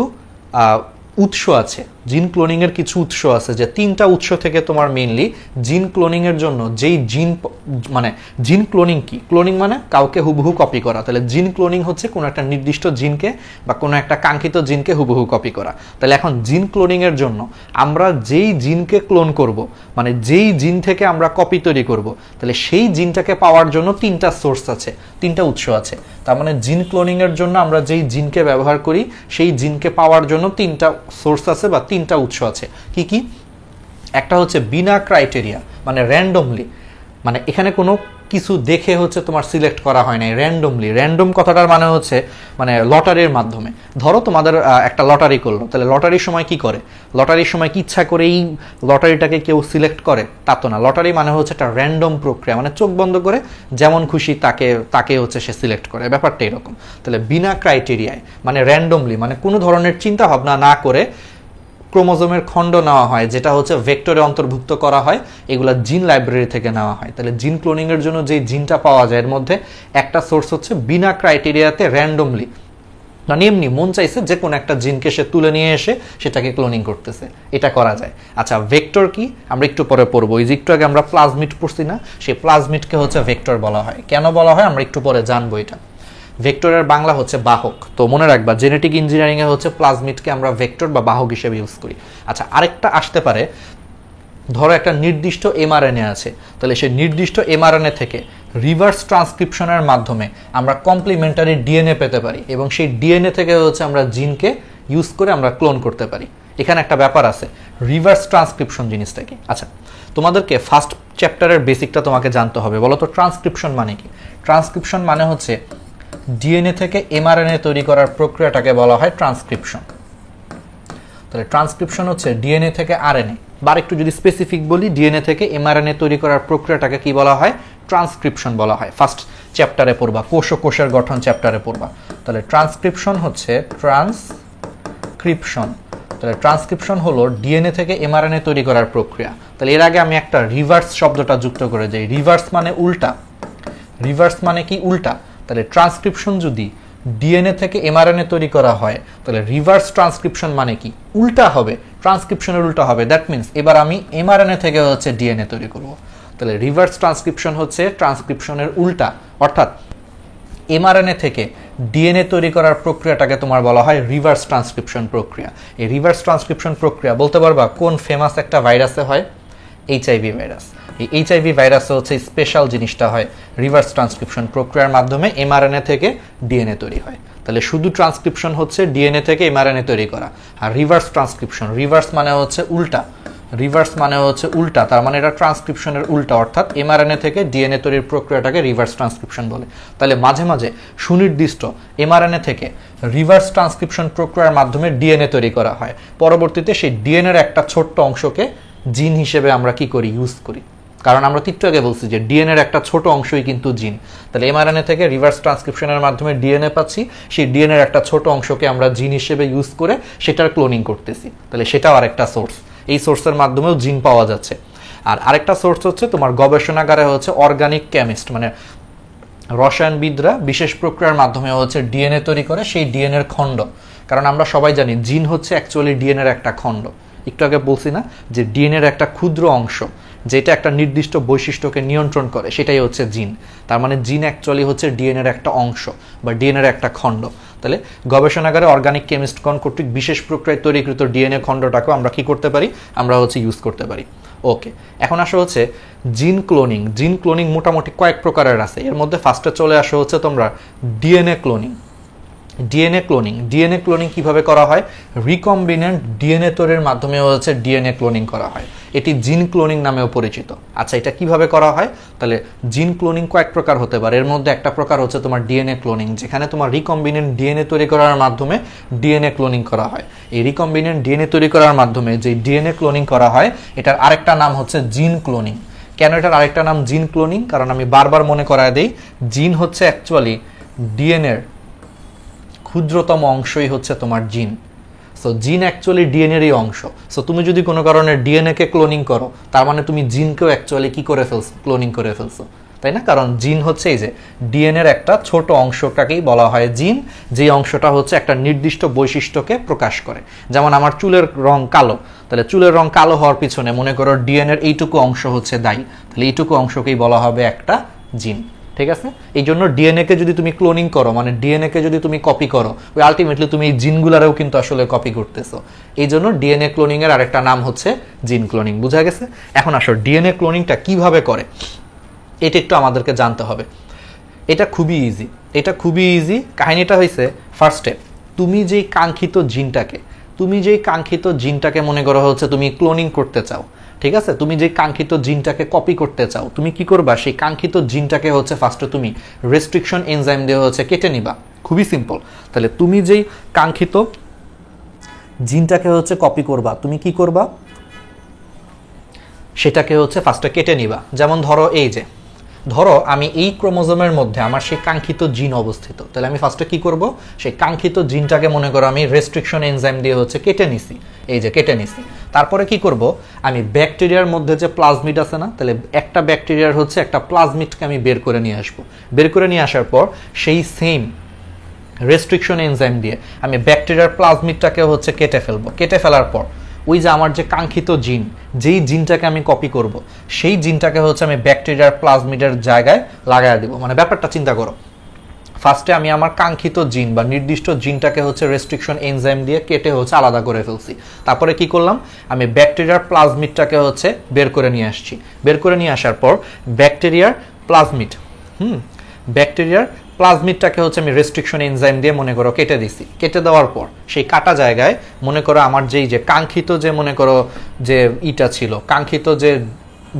উৎস আছে। জিন ক্লোনিং এর কিছু উৎস আছে, যে তিনটা উৎস থেকে তোমার মেইনলি জিন ক্লোনিং এর জন্য যেই জিন, মানে জিন ক্লোনিং কি? ক্লোনিং মানে কাউকে হুবহু কপি করা। তাহলে জিন ক্লোনিং হচ্ছে কোনো একটা নির্দিষ্ট জিনকে বা কোনো একটা কাঙ্ক্ষিত জিনকে হুবহু কপি করা। তাহলে এখন জিন ক্লোনিং এর জন্য আমরা যেই জিনকে ক্লোন করব, মানে যেই জিন থেকে আমরা কপি তৈরি করব, তাহলে সেই জিনটাকে পাওয়ার জন্য তিনটা সোর্স আছে, তিনটা উৎস আছে। তার মানে জিন ক্লোনিং এর জন্য আমরা যেই জিনকে ব্যবহার করি, সেই জিনকে পাওয়ার জন্য তিনটা সোর্স আছে বা তিনটা উৎস আছে। কি কি? একটা হচ্ছে বিনা ক্রাইটেরিয়া, মানে র্যান্ডমলি, মানে এখানে কোনো কিছু দেখে হচ্ছে তোমার সিলেক্ট করা হয় নাই, র্যান্ডমলি। র্যান্ডম কথাটার মানে হচ্ছে মানে লটারির মাধ্যমে। ধরো তোমাদের একটা লটারি করলো, তাহলে লটারির সময় কি করে? লটারির সময় কি ইচ্ছা করে এই লটারিটাকে কেউ সিলেক্ট করে? তা তো না। লটারি মানে হচ্ছে একটা র্যান্ডম প্রক্রিয়া, মানে চোখ বন্ধ করে যেমন খুশি তাকে হচ্ছে সে সিলেক্ট করে, ব্যাপারটা এরকম। তাহলে বিনা ক্রাইটেরিয়ায় মানে র্যান্ডমলি, মানে কোনো ধরনের চিন্তা ভাবনা না করে ক্রোমোজোমের খণ্ড নেওয়া হয়, যেটা হচ্ছে ভেক্টরে অন্তর্ভুক্ত করা হয়, এগুলা জিন লাইব্রেরি থেকে নেওয়া হয়। তাহলে জিন ক্লোনিং এর জন্য যে জিনটা পাওয়া যায়, এর মধ্যে একটা সোর্স হচ্ছে বিনা ক্রাইটেরিয়াতে র্যান্ডমলি, মানে এমনি মন চাইছে যে কোনো একটা জিনকে সে তুলে নিয়ে এসে সেটাকে ক্লোনিং করতেছে, এটা করা যায়। আচ্ছা, ভেক্টর কি? আমরা একটু পরে পড়বো। এই যে একটু আগে আমরা প্লাজমিড পড়ছি না, সেই প্লাজমিডকে হচ্ছে ভেক্টর বলা হয়। কেন বলা হয় আমরা একটু পরে জানবো এটা। ভেক্টরের বাংলা হচ্ছে বাহক। তো মনে রাখবা, জেনেটিক ইঞ্জিনিয়ারিং এ হচ্ছে প্লাজমিডকে আমরা ভেক্টর বা বাহক হিসেবে ইউজ করি। আচ্ছা, আরেকটা আসতে পারে, ধরো একটা নির্দিষ্ট এমআরএনএ আছে, তাহলে সেই নির্দিষ্ট এমআরএনএ থেকে রিভার্স ট্রান্সক্রিপশনের মাধ্যমে আমরা কমপ্লিমেন্টারি ডিএনএ পেতে পারি, এবং সেই ডিএনএ থেকে হচ্ছে আমরা জিনকে ইউজ করে আমরা ক্লোন করতে পারি। এখানে একটা ব্যাপার আছে, রিভার্স ট্রান্সক্রিপশন জিনিসটা কি? আচ্ছা, তোমাদেরকে ফার্স্ট চ্যাপ্টারের বেসিকটা তোমাকে জানতে হবে। বলো তো ট্রান্সক্রিপশন মানে কি? ট্রান্সক্রিপশন মানে হচ্ছে ডিএনএ থেকে এমআরএনএ তৈরি করার প্রক্রিয়াটাকে বলা হয় ট্রান্সক্রিপশন। তাহলে ট্রান্সক্রিপশন হচ্ছে ডিএনএ থেকে আরএনএ, বা একটু যদি স্পেসিফিক বলি, ডিএনএ থেকে এমআরএনএ তৈরি করার প্রক্রিয়াটাকে কি বলা হয়? ট্রান্সক্রিপশন বলা হয়। ফার্স্ট চ্যাপ্টারে পড়বা, কোষ ও কোষের গঠন চ্যাপ্টারে পড়বা। তাহলে ট্রান্সক্রিপশন হচ্ছে ট্রান্সক্রিপশন। তাহলে ট্রান্সক্রিপশন হলো ডিএনএ থেকে এমআরএনএ তৈরি করার প্রক্রিয়া। তাহলে এর আগে আমি একটা রিভার্স শব্দটা যুক্ত করে যাই। রিভার্স মানে উল্টা। রিভার্স মানে কি? উল্টা। তাহলে ট্রান্সক্রিপশন যদি ডিএনএ থেকে এমআরএনএ তৈরি করা হয়, তাহলে রিভার্স ট্রান্সক্রিপশন মানে কি? উল্টা হবে, ট্রান্সক্রিপশনের উল্টা হবে। দ্যাট মিনস এবার আমি এমআরএনএ থেকে হচ্ছে ডিএনএ তৈরি করব। তাহলে রিভার্স ট্রান্সক্রিপশন হচ্ছে ট্রান্সক্রিপশনের উল্টা, অর্থাৎ এমআরএনএ থেকে ডিএনএ তৈরি করার প্রক্রিয়াটাকে তোমার বলা হয় রিভার্স ট্রান্সক্রিপশন প্রক্রিয়া। এই রিভার্স ট্রান্সক্রিপশন প্রক্রিয়া বলতে পারবা কোন ফেমাস একটা ভাইরাসে হয়? HIV virus. এই এইচআইভি ভাইরাসে হচ্ছে স্পেশাল জিনিসটা হয়, রিভার্স ট্রান্সক্রিপশন প্রক্রিয়ার মাধ্যমে এমআরএনএ থেকে ডিএনএ তৈরি হয়। তাহলে শুধু ট্রান্সক্রিপশন হচ্ছে ডিএনএ থেকে এমআরএনএ তৈরি করা, আর রিভার্স ট্রান্সক্রিপশন, রিভার্স মানে হচ্ছে উল্টা, রিভার্স মানে হচ্ছে উল্টা, তার মানে এটা ট্রান্সক্রিপশনের উল্টা, অর্থাৎ এমআরএনএ থেকে ডিএনএ তৈরির প্রক্রিয়াটাকে রিভার্স ট্রান্সক্রিপশন বলে। তাহলে মাঝে মাঝে সুনির্দিষ্ট এমআরএনএ থেকে রিভার্স ট্রান্সক্রিপশন প্রক্রিয়ার মাধ্যমে ডিএনএ তৈরি করা হয়। পরবর্তীতে সেই ডিএনএর একটা ছোট্ট অংশকে জিন হিসেবে আমরা কি করি? ইউজ করি। কারণ আমরা একটু আগে বলছি যে ডিএনএর একটা ছোট অংশই কিন্তু জিন। তাহলে এমআরএনএ থেকে রিভার্স ট্রান্সক্রিপশনের মাধ্যমে ডিএনএ পাচ্ছি, সেই ডিএনএর একটা ছোট অংশকে আমরা জিন হিসেবে ইউজ করে সেটার ক্লোনিং করতেছি। তাহলে সেটাও আরেকটা সোর্স। এই সোর্সের মাধ্যমেও জিন পাওয়া যাচ্ছে। আর আরেকটা সোর্স হচ্ছে তোমার গবেষণাগারে হচ্ছে অর্গানিক কেমিস্ট, মানে রসায়নবিদরা বিশেষ প্রক্রিয়ার মাধ্যমে হচ্ছে ডিএনএ তৈরি করে, সেই ডিএনএর খণ্ড। কারণ আমরা সবাই জানি জিন হচ্ছে অ্যাকচুয়ালি ডিএনএর একটা খণ্ড। একটু আগে বলছি না যে ডিএনএর একটা ক্ষুদ্র অংশ যেটা একটা নির্দিষ্ট বৈশিষ্ট্যকে নিয়ন্ত্রণ করে, সেটাই হচ্ছে জিন। তার মানে জিন অ্যাকচুয়ালি হচ্ছে ডিএনএর একটা অংশ বা ডিএনএর একটা খণ্ড। তাহলে গবেষণাগারে অর্গানিক কেমিস্টগণ কর্তৃক বিশেষ প্রক্রিয়ায় তৈরিকৃত ডিএনএ খণ্ডটাকেও আমরা কি করতে পারি? আমরা হচ্ছে ইউজ করতে পারি। ওকে, এখন আসা হচ্ছে জিন ক্লোনিং। জিন ক্লোনিং মোটামুটি কয়েক প্রকারের আছে। এর মধ্যে ফার্স্টে চলে আসা হচ্ছে তোমরা ডিএনএ ক্লোনিং। ডিএনএ ক্লোনিং কিভাবে করা হয়? রিকম্বিনেন্ট ডিএনএ তৈরির মাধ্যমে হচ্ছে ডিএনএ ক্লোনিং করা হয়। এটি জিন ক্লোনিং নামেও পরিচিত। আচ্ছা, এটা কিভাবে করা হয়? তাহলে জিন ক্লোনিং কয়েক প্রকার হতে পারে। এর মধ্যে একটা প্রকার হচ্ছে তোমার ডিএনএ ক্লোনিং, যেখানে তোমার রিকম্বিনেন্ট ডিএনএ তৈরি করার মাধ্যমে ডিএনএ ক্লোনিং করা হয়। এই রিকম্বিনেন্ট ডিএনএ তৈরি করার মাধ্যমে যে ডিএনএ ক্লোনিং করা হয়, এটার আরেকটা নাম হচ্ছে জিন ক্লোনিং। কেন এটার আরেকটা নাম জিন ক্লোনিং? কারণ আমি বারবার মনে করায় দেই, জিন হচ্ছে অ্যাকচুয়ালি ডিএনএর ক্ষুদ্রতম অংশই হচ্ছে তোমার জিন। সো জিন অ্যাকচুয়ালি ডিএনএরই অংশ। সো তুমি যদি কোনো কারণে ডিএনএকে ক্লোনিং করো, তার মানে তুমি জিনকেও অ্যাকচুয়ালি কি করে ফেলছো? ক্লোনিং করে ফেলছো, তাই না? কারণ জিন হচ্ছে এই যে ডিএনএর একটা ছোট অংশটাকেই বলা হয় জিন, যে অংশটা হচ্ছে একটা নির্দিষ্ট বৈশিষ্ট্যকে প্রকাশ করে। যেমন আমার চুলের রং কালো, তাহলে চুলের রং কালো হওয়ার পিছনে মনে করো ডিএনএর এইটুকু অংশ হচ্ছে দায়ী, তাহলে এইটুকু অংশকেই বলা হবে একটা জিন। ঠিক আছে? এই জন্য ডিএনএকে যদি তুমি ক্লোনিং করো, মানে ডিএনএকে যদি তুমি কপি করো, ওই আলটিমেটলি তুমি এই জিনগুলারেও কিন্তু আসলে কপি করতেছো। এই জন্য ডিএনএ ক্লোনিং এর আরেকটা নাম হচ্ছে জিন ক্লোনিং। বুঝা গেছে? এখন আসো ডিএনএ ক্লোনিংটা কিভাবে করে এটা একটু আমাদেরকে জানতে হবে। এটা খুবই ইজি। কাহিনীটা হয়েছে, ফার্স্ট স্টেপ, তুমি যেই কাঙ্ক্ষিত জিনটাকে মনে করো হচ্ছে তুমি ক্লোনিং করতে চাও। ঠিক আছে? তুমি যে কাঙ্ক্ষিত জিনটাকে কপি করতে চাও, তুমি কি করবা? সেই কাঙ্ক্ষিত জিনটাকে হচ্ছে ফার্স্টে তুমি রেস্ট্রিকশন এনজাইম দিয়ে হচ্ছে কেটে নিবা। খুবই সিম্পল। তাহলে তুমি যেই কাঙ্ক্ষিত জিনটাকে হচ্ছে কপি করবা, তুমি কি করবা? সেটাকে হচ্ছে ফার্স্টে কেটে নিবা। যেমন ধরো আমি এই ক্রোমোজোমের মধ্যে আমার সেই কাঙ্ক্ষিত জিন অবস্থিত, তাহলে আমি ফার্স্টে কি করব? সেই কাঙ্ক্ষিত জিনটাকে মনে করো আমি রেস্ট্রিকশন এনজাইম দিয়ে হচ্ছে কেটে নিছি। তারপরে কি করব? আমি ব্যাকটেরিয়ার মধ্যে যে প্লাজমিড আছে না, তাহলে একটা ব্যাকটেরিয়ার হচ্ছে একটা প্লাজমিডকে আমি বের করে নিয়ে আসবো। বের করে নিয়ে আসার পর সেই সেম রেস্ট্রিকশন এনজাইম দিয়ে আমি ব্যাকটেরিয়ার প্লাজমিডটাকে হচ্ছে কেটে ফেলার পর ওই যে আমার যে কাঙ্ক্ষিত জিন, যেই জিনটাকে আমি কপি করব, সেই জিনটাকে হচ্ছে আমি ব্যাকটেরিয়ার প্লাজমিডের জায়গায় লাগায় দিব। মানে ব্যাপারটা চিন্তা করো, ফার্স্টে আমি আমার কাঙ্ক্ষিত জিন বা নির্দিষ্ট জিনটাকে হচ্ছে রেস্ট্রিকশন এনজাইম দিয়ে কেটে হচ্ছে আলাদা করে ফেলছি। তারপরে কি করলাম? আমি ব্যাকটেরিয়ার প্লাজমিডটাকে হচ্ছে বের করে নিয়ে আসছি। বের করে নিয়ে আসার পর ব্যাকটেরিয়ার প্লাজমিডটাকে হচ্ছে আমি রেস্ট্রিকশন এনজাইম দিয়ে মনে করো কেটে দিছি। কেটে দেওয়ার পর সেই কাটা জায়গায় মনে করো আমার যে কাঙ্ক্ষিত যে মনে করো যে কাঙ্ক্ষিত যে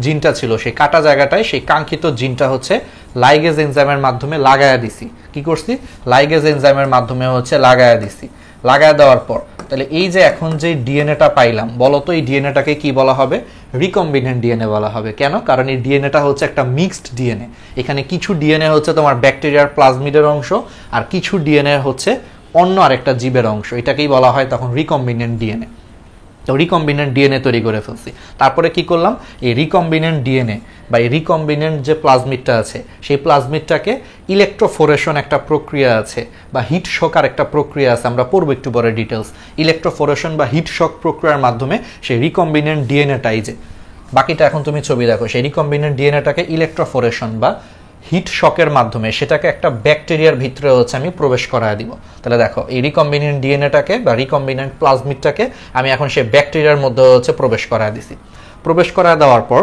জিনটা ছিল, সেই কাটা জায়গাটায় সেই কাঙ্ক্ষিত জিনটা হচ্ছে লাইগেজ এনজাইমের মাধ্যমে লাগায়া দিছি। কি করছি? লাইগেজ এনজাইমের মাধ্যমে হচ্ছে লাগায়া দিছি। লাগায়া দেওয়ার পর তাহলে এই যে এখন যে ডিএনএটা পাইলাম, বলো তো এই ডিএনএটাকে কি বলা হবে? রিকম্বিনেন্ট ডিএনএ বলা হবে। কেন? কারণ এই ডিএনএটা হচ্ছে একটা মিক্সড ডিএনএ। এখানে কিছু ডিএনএ হচ্ছে তোমার ব্যাকটেরিয়ার প্লাজমিডের অংশ, আর কিছু ডিএনএ হচ্ছে অন্য আরেকটা জীবের অংশ। এটাকেই বলা হয় তখন রিকম্বিনেন্ট ডিএনএ। তো রিকম্বিনেন্ট ডিএনএ তৈরি করে ফেলছি। তারপরে কি করলাম? এই রিকম্বিনেন্ট ডিএনএ বা এই রিকম্বিনেন্ট যে প্লাজমিডটা আছে, সেই প্লাজমিডটাকে ইলেকট্রোফোরেশন একটা প্রক্রিয়া আছে বা হিট শক আর একটা প্রক্রিয়া আছে, আমরা পড়বো একটু পরে ডিটেলস। ইলেকট্রোফোরেশন বা হিট শক প্রক্রিয়ার মাধ্যমে সেই রিকম্বিনেন্ট ডিএনএটাই যে বাকিটা এখন তুমি ছবি দেখো, সেই রিকম্বিনেন্ট ডিএনএটাকে ইলেকট্রোফোরেশন বা হিট শকের মাধ্যমে সেটাকে একটা ব্যাকটেরিয়ার ভিতরে হচ্ছে আমি প্রবেশ করায় দিব। তাহলে দেখো এই রিকম্বিনেন্ট ডিএনএটাকে বা রিকম্বিনেন্ট প্লাজমিডটাকে আমি এখন সেই ব্যাকটেরিয়ার মধ্যে হচ্ছে প্রবেশ করায় দিছি। প্রবেশ করায় দেওয়ার পর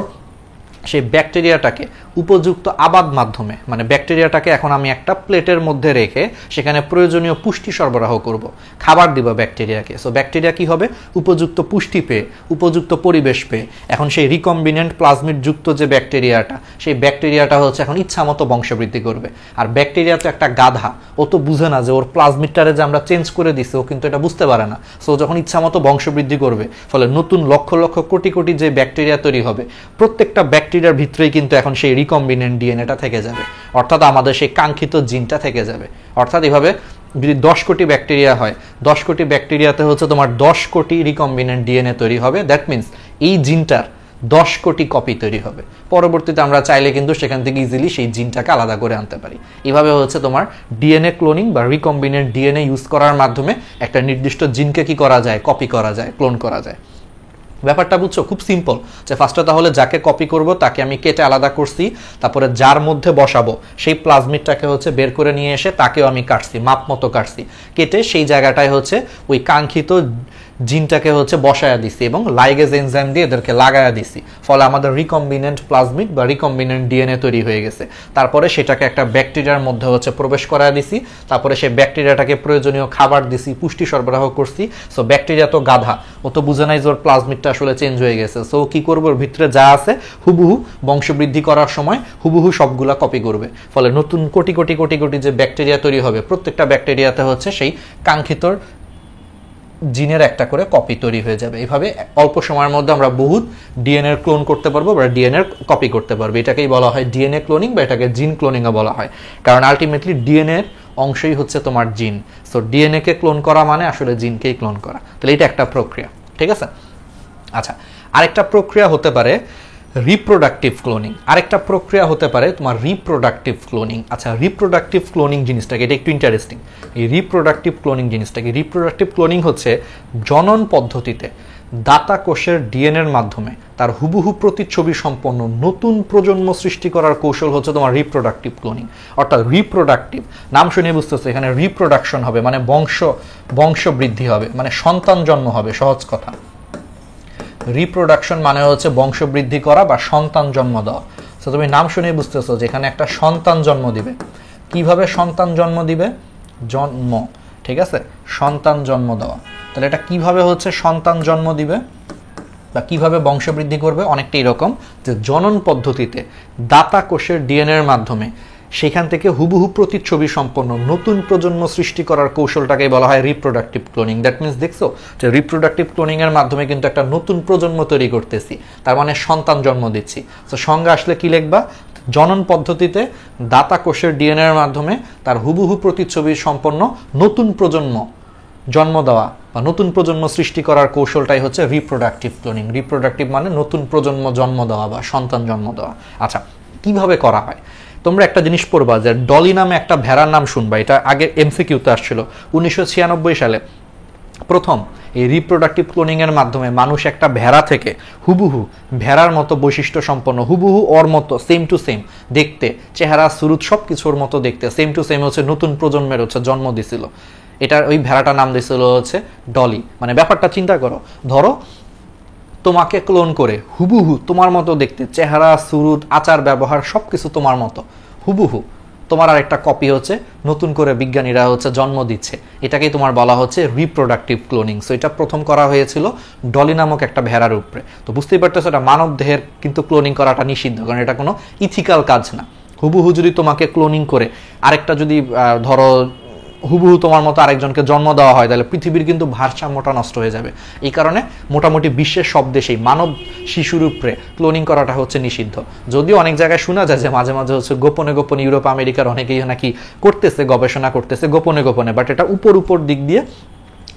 সেই ব্যাকটেরিয়াটাকে উপযুক্ত আবাদ মাধ্যমে, মানে ব্যাকটেরিয়াটাকে এখন আমি একটা প্লেটের মধ্যে রেখে সেখানে প্রয়োজনীয় পুষ্টি সরবরাহ করব, খাবার দিব ব্যাকটেরিয়াকে। সো ব্যাকটেরিয়া কি হবে? উপযুক্ত পুষ্টি পেয়ে, উপযুক্ত পরিবেশ পেয়ে এখন সেই রিকম্বিনেন্ট প্লাজমিড যুক্ত যে ব্যাকটেরিয়াটা, সেই ব্যাকটেরিয়াটা হচ্ছে এখন ইচ্ছা মতো বংশবৃদ্ধি করবে। আর ব্যাকটেরিয়া তো একটা গাধা, ও তো বুঝে না যে ওর প্লাজমিডটারে যে আমরা চেঞ্জ করে দিছি, ও কিন্তু এটা বুঝতে পারে না। সো যখন ইচ্ছা মতো বংশবৃদ্ধি করবে, ফলে নতুন লক্ষ লক্ষ কোটি কোটি যে ব্যাকটেরিয়া তৈরি হবে, প্রত্যেকটা ব্যাকটেরিয়ার ভিতরেই কিন্তু এখন সেই রিকম্বিনেন্ট ডিএনএটা থেকে যাবে, অর্থাৎ আমাদের সেই কাঙ্ক্ষিত জিনটা থেকে যাবে। অর্থাৎ এভাবে যদি 10 কোটি ব্যাকটেরিয়া হয়, 10 কোটি ব্যাকটেরিয়াতে হচ্ছে তোমার 10 কোটি রিকম্বিনেন্ট ডিএনএ তৈরি হবে। দ্যাট মিনস এই জিনটার 10 কোটি কপি তৈরি হবে। পরবর্তীতে আমরা চাইলে কিন্তু সেখান থেকে ইজিলি সেই জিনটাকে আলাদা করে আনতে পারি। এভাবে হচ্ছে তোমার ডিএনএ ক্লোনিং বা রিকম্বিনেন্ট ডিএনএ ইউজ করার মাধ্যমে একটা নির্দিষ্ট জিনকে কি করা যায়? কপি করা যায়, ক্লোন করা যায়। ব্যাপারটা বুঝছো? খুব সিম্পল। যে ফার্স্টে তাহলে যাকে কপি করব তাকে আমি কেটে আলাদা করছি, তারপরে যার মধ্যে বসাবো সেই প্লাজমিডটাকে হচ্ছে বের করে নিয়ে এসে তাকেও আমি কাটছি, মাপ মতো কাটছি। কেটে সেই জায়গাটায় হচ্ছে ওই কাঙ্ক্ষিত জিনটাকে হচ্ছে বসায়া দিছি এবং লাইগেজ এনজাইম দিয়ে এদেরকে লাগায়া দিছি, ফলে আমাদের রিকম্বিনেন্ট প্লাজমিড বা রিকম্বিনেন্ট ডিএনএ তৈরি হয়ে গেছে। তারপরে সেটাকে একটা ব্যাকটেরিয়ার মধ্যে হচ্ছে প্রবেশ করায় দিছি, তারপরে সেই ব্যাকটেরিয়াটাকে প্রয়োজনীয় খাবার দিছি, পুষ্টি সরবরাহ করছি। সো ব্যাকটেরিয়া তো গাধা, ও তো বুঝে নাই যে ওর প্লাজমিডটা আসলে চেঞ্জ হয়ে গেছে। সো কি করবো, ওর ভিতরে যা আছে হুবহু বংশবৃদ্ধি করার সময় হুবহু সবগুলা কপি করবে, ফলে নতুন কোটি কোটি কোটি কোটি যে ব্যাকটেরিয়া তৈরি হবে, প্রত্যেকটা ব্যাকটেরিয়াতে হচ্ছে সেই কাঙ্ক্ষিত জিনের একটা করে কপি তৈরি হয়ে যাবে। এইভাবে অল্প সময়ের মধ্যে আমরা বহুত ডিএনএ ক্লোন করতে পারবো বা ডিএনএ কপি করতে পারবো। এটাকেই বলা হয় ডিএনএ ক্লোনিং বা এটাকে জিন ক্লোনিংও বলা হয়, কারণ আলটিমেটলি ডিএনএ অংশই হচ্ছে তোমার জিন। সো ডিএনএ কে ক্লোন করা মানে আসলে জিনকেই ক্লোন করা। তাহলে এটা একটা প্রক্রিয়া, ঠিক আছে। আচ্ছা, আরেকটা প্রক্রিয়া হতে পারে রিপ্রোডাক্টিভ ক্লোনিং, আরেকটা প্রক্রিয়া হতে পারে তোমার রিপ্রোডাক্টিভ ক্লোনিং। আচ্ছা, রিপ্রোডাক্টিভ ক্লোনিং জিনিসটাকে, এটা একটু ইন্টারেস্টিং। এই রিপ্রোডাক্টিভ ক্লোনিং জিনিসটাকে, রিপ্রোডাক্টিভ ক্লোনিং হচ্ছে জনন পদ্ধতিতে দাতা কোষের ডিএনএর মাধ্যমে তার হুবহু প্রতিচ্ছবি সম্পন্ন নতুন প্রজন্ম সৃষ্টি করার কৌশল হচ্ছে তোমার রিপ্রোডাক্টিভ ক্লোনিং। অর্থাৎ রিপ্রোডাক্টিভ নাম শুনে বুঝতেছে এখানে রিপ্রোডাকশন হবে, মানে বংশ বৃদ্ধি হবে, মানে সন্তান জন্ম হবে। সহজ কথা, রিপ্রোডাকশন মানে হচ্ছে বংশবৃদ্ধি করা বা সন্তান জন্ম দেওয়া। তো তুমি নাম শুনেই বুঝতেছো যে এখানে একটা সন্তান জন্ম দিবে। কিভাবে সন্তান জন্ম দিবে? জন্ম, ঠিক আছে, সন্তান জন্ম দেওয়া। তাহলে এটা কিভাবে হচ্ছে সন্তান জন্ম দিবে বা কিভাবে বংশবৃদ্ধি করবে? অনেকটা এরকম যে জনন পদ্ধতিতে দাতা কোষের ডিএনএর মাধ্যমে সেখান থেকে হুবহু প্রতিচ্ছবি সম্পন্ন নতুন প্রজন্ম সৃষ্টি করার কৌশলটাকে বলা হয় রিপ্রোডাক্টিভ ক্লোনিং। দ্যাট মিনস দেখছো যে রিপ্রোডাক্টিভ ক্লোনিং এর মাধ্যমে কিন্তু একটা নতুন প্রজন্ম তৈরি করতেছি, তার মানে সন্তান জন্ম দিচ্ছি। তো সংজ্ঞা আসলে কি লিখবা? জনন পদ্ধতিতে দাতা কোষের ডিএনএ এর মাধ্যমে তার হুবহু প্রতিচ্ছবি সম্পন্ন নতুন প্রজন্ম জন্ম দেওয়া বা নতুন প্রজন্ম সৃষ্টি করার কৌশলটাই হচ্ছে রিপ্রোডাক্টিভ ক্লোনিং। রিপ্রোডাক্টিভ মানে নতুন প্রজন্ম জন্ম দেওয়া বা সন্তান জন্ম দেওয়া। আচ্ছা, কিভাবে করা হয়? তোমরা একটা জিনিস পড়বা যে ডলি নামে একটা ভেড়ার নাম শুনবা, এটা আগে এমসিকিউতে আসছিল। 1996 সালে প্রথম এই রিপ্রোডাক্টিভ ক্লোনিং এর মাধ্যমে মানুষ একটা ভেড়া থেকে হুবহু ভেড়ার মতো বৈশিষ্ট্য সম্পন্ন, হুবহু ওর মতো সেম টু সেম দেখতে, চেহারা সুরুত সব কিছুর মতো দেখতে সেম টু সেম হচ্ছে নতুন প্রজন্মের হচ্ছে জন্ম দিছিল। এটার ওই ভেড়াটার নাম দিয়েছিল হচ্ছে ডলি। মানে ব্যাপারটা চিন্তা করো, ধরো তোমাকে ক্লোন করে হুবহু তোমার মতো দেখতে, চেহারা সুরুত আচার ব্যবহার সবকিছু তোমার মতো হুবহু, তোমার আর একটা কপি হচ্ছে নতুন করে বিজ্ঞানীরা হচ্ছে জন্ম দিচ্ছে। এটাকেই তোমার বলা হচ্ছে রিপ্রোডাক্টিভ ক্লোনিং। সো এটা প্রথম করা হয়েছিল ডলি নামক একটা ভেড়ার উপরে। তো বুঝতেই পারতেছো এটা মানব দেহের কিন্তু ক্লোনিং করাটা নিষিদ্ধ, কারণ এটা কোনো ইথিক্যাল কাজ না। হুবহু যদি তোমাকে ক্লোনিং করে আরেকটা যদি ধরো হুবহু তোমার মতো আরেকজনকে জন্ম দেওয়া হয়, তাহলে পৃথিবীর কিন্তু ভারসাম্যটা নষ্ট হয়ে যাবে। এই কারণে মোটামুটি বিশ্বের সব দেশেই মানব শিশুর উপরে ক্লোনিং করাটা হচ্ছে নিষিদ্ধ। যদিও অনেক জায়গায় শোনা যায় যে মাঝে মাঝে হচ্ছে গোপনে গোপনে ইউরোপ আমেরিকার অনেকেই নাকি করতেছে, গবেষণা করতেছে গোপনে গোপনে, বাট এটা উপর দিক দিয়ে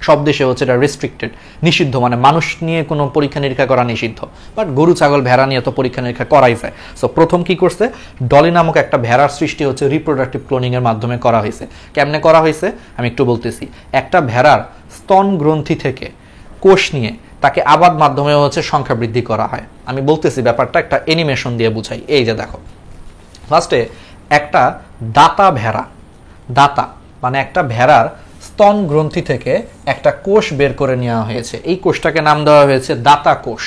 সব দেশে হচ্ছে এটা রেস্ট্রিক্টেড, নিষিদ্ধ। মানে মানুষ নিয়ে কোনো পরীক্ষা নিরীক্ষা করা নিষিদ্ধ, বাট গরু ছাগল ভেড়া নিয়ে তো পরীক্ষা নিরীক্ষা করাই যায়। সো প্রথম কি করছে, ডলি নামক একটা ভেড়ার সৃষ্টি হচ্ছে রিপ্রোডাক্টিভ ক্লোনিং এর মাধ্যমে করা হয়েছে। কেমনে করা হয়েছে আমি একটু বলতেছি। একটা ভেড়ার স্তন গ্রন্থি থেকে কোষ নিয়ে তাকে আবাদ মাধ্যমে হচ্ছে সংখ্যা বৃদ্ধি করা হয়। আমি বলতেছি ব্যাপারটা একটা অ্যানিমেশন দিয়ে বুঝাই। এই যে দেখো, ফার্স্টে একটা দাতা ভেড়া, দাতা মানে একটা ভেড়ার স্তন গ্রন্থি থেকে একটা কোষ বের করে নেওয়া হয়েছে। এই কোষটাকে নাম দেওয়া হয়েছে দাতা কোষ।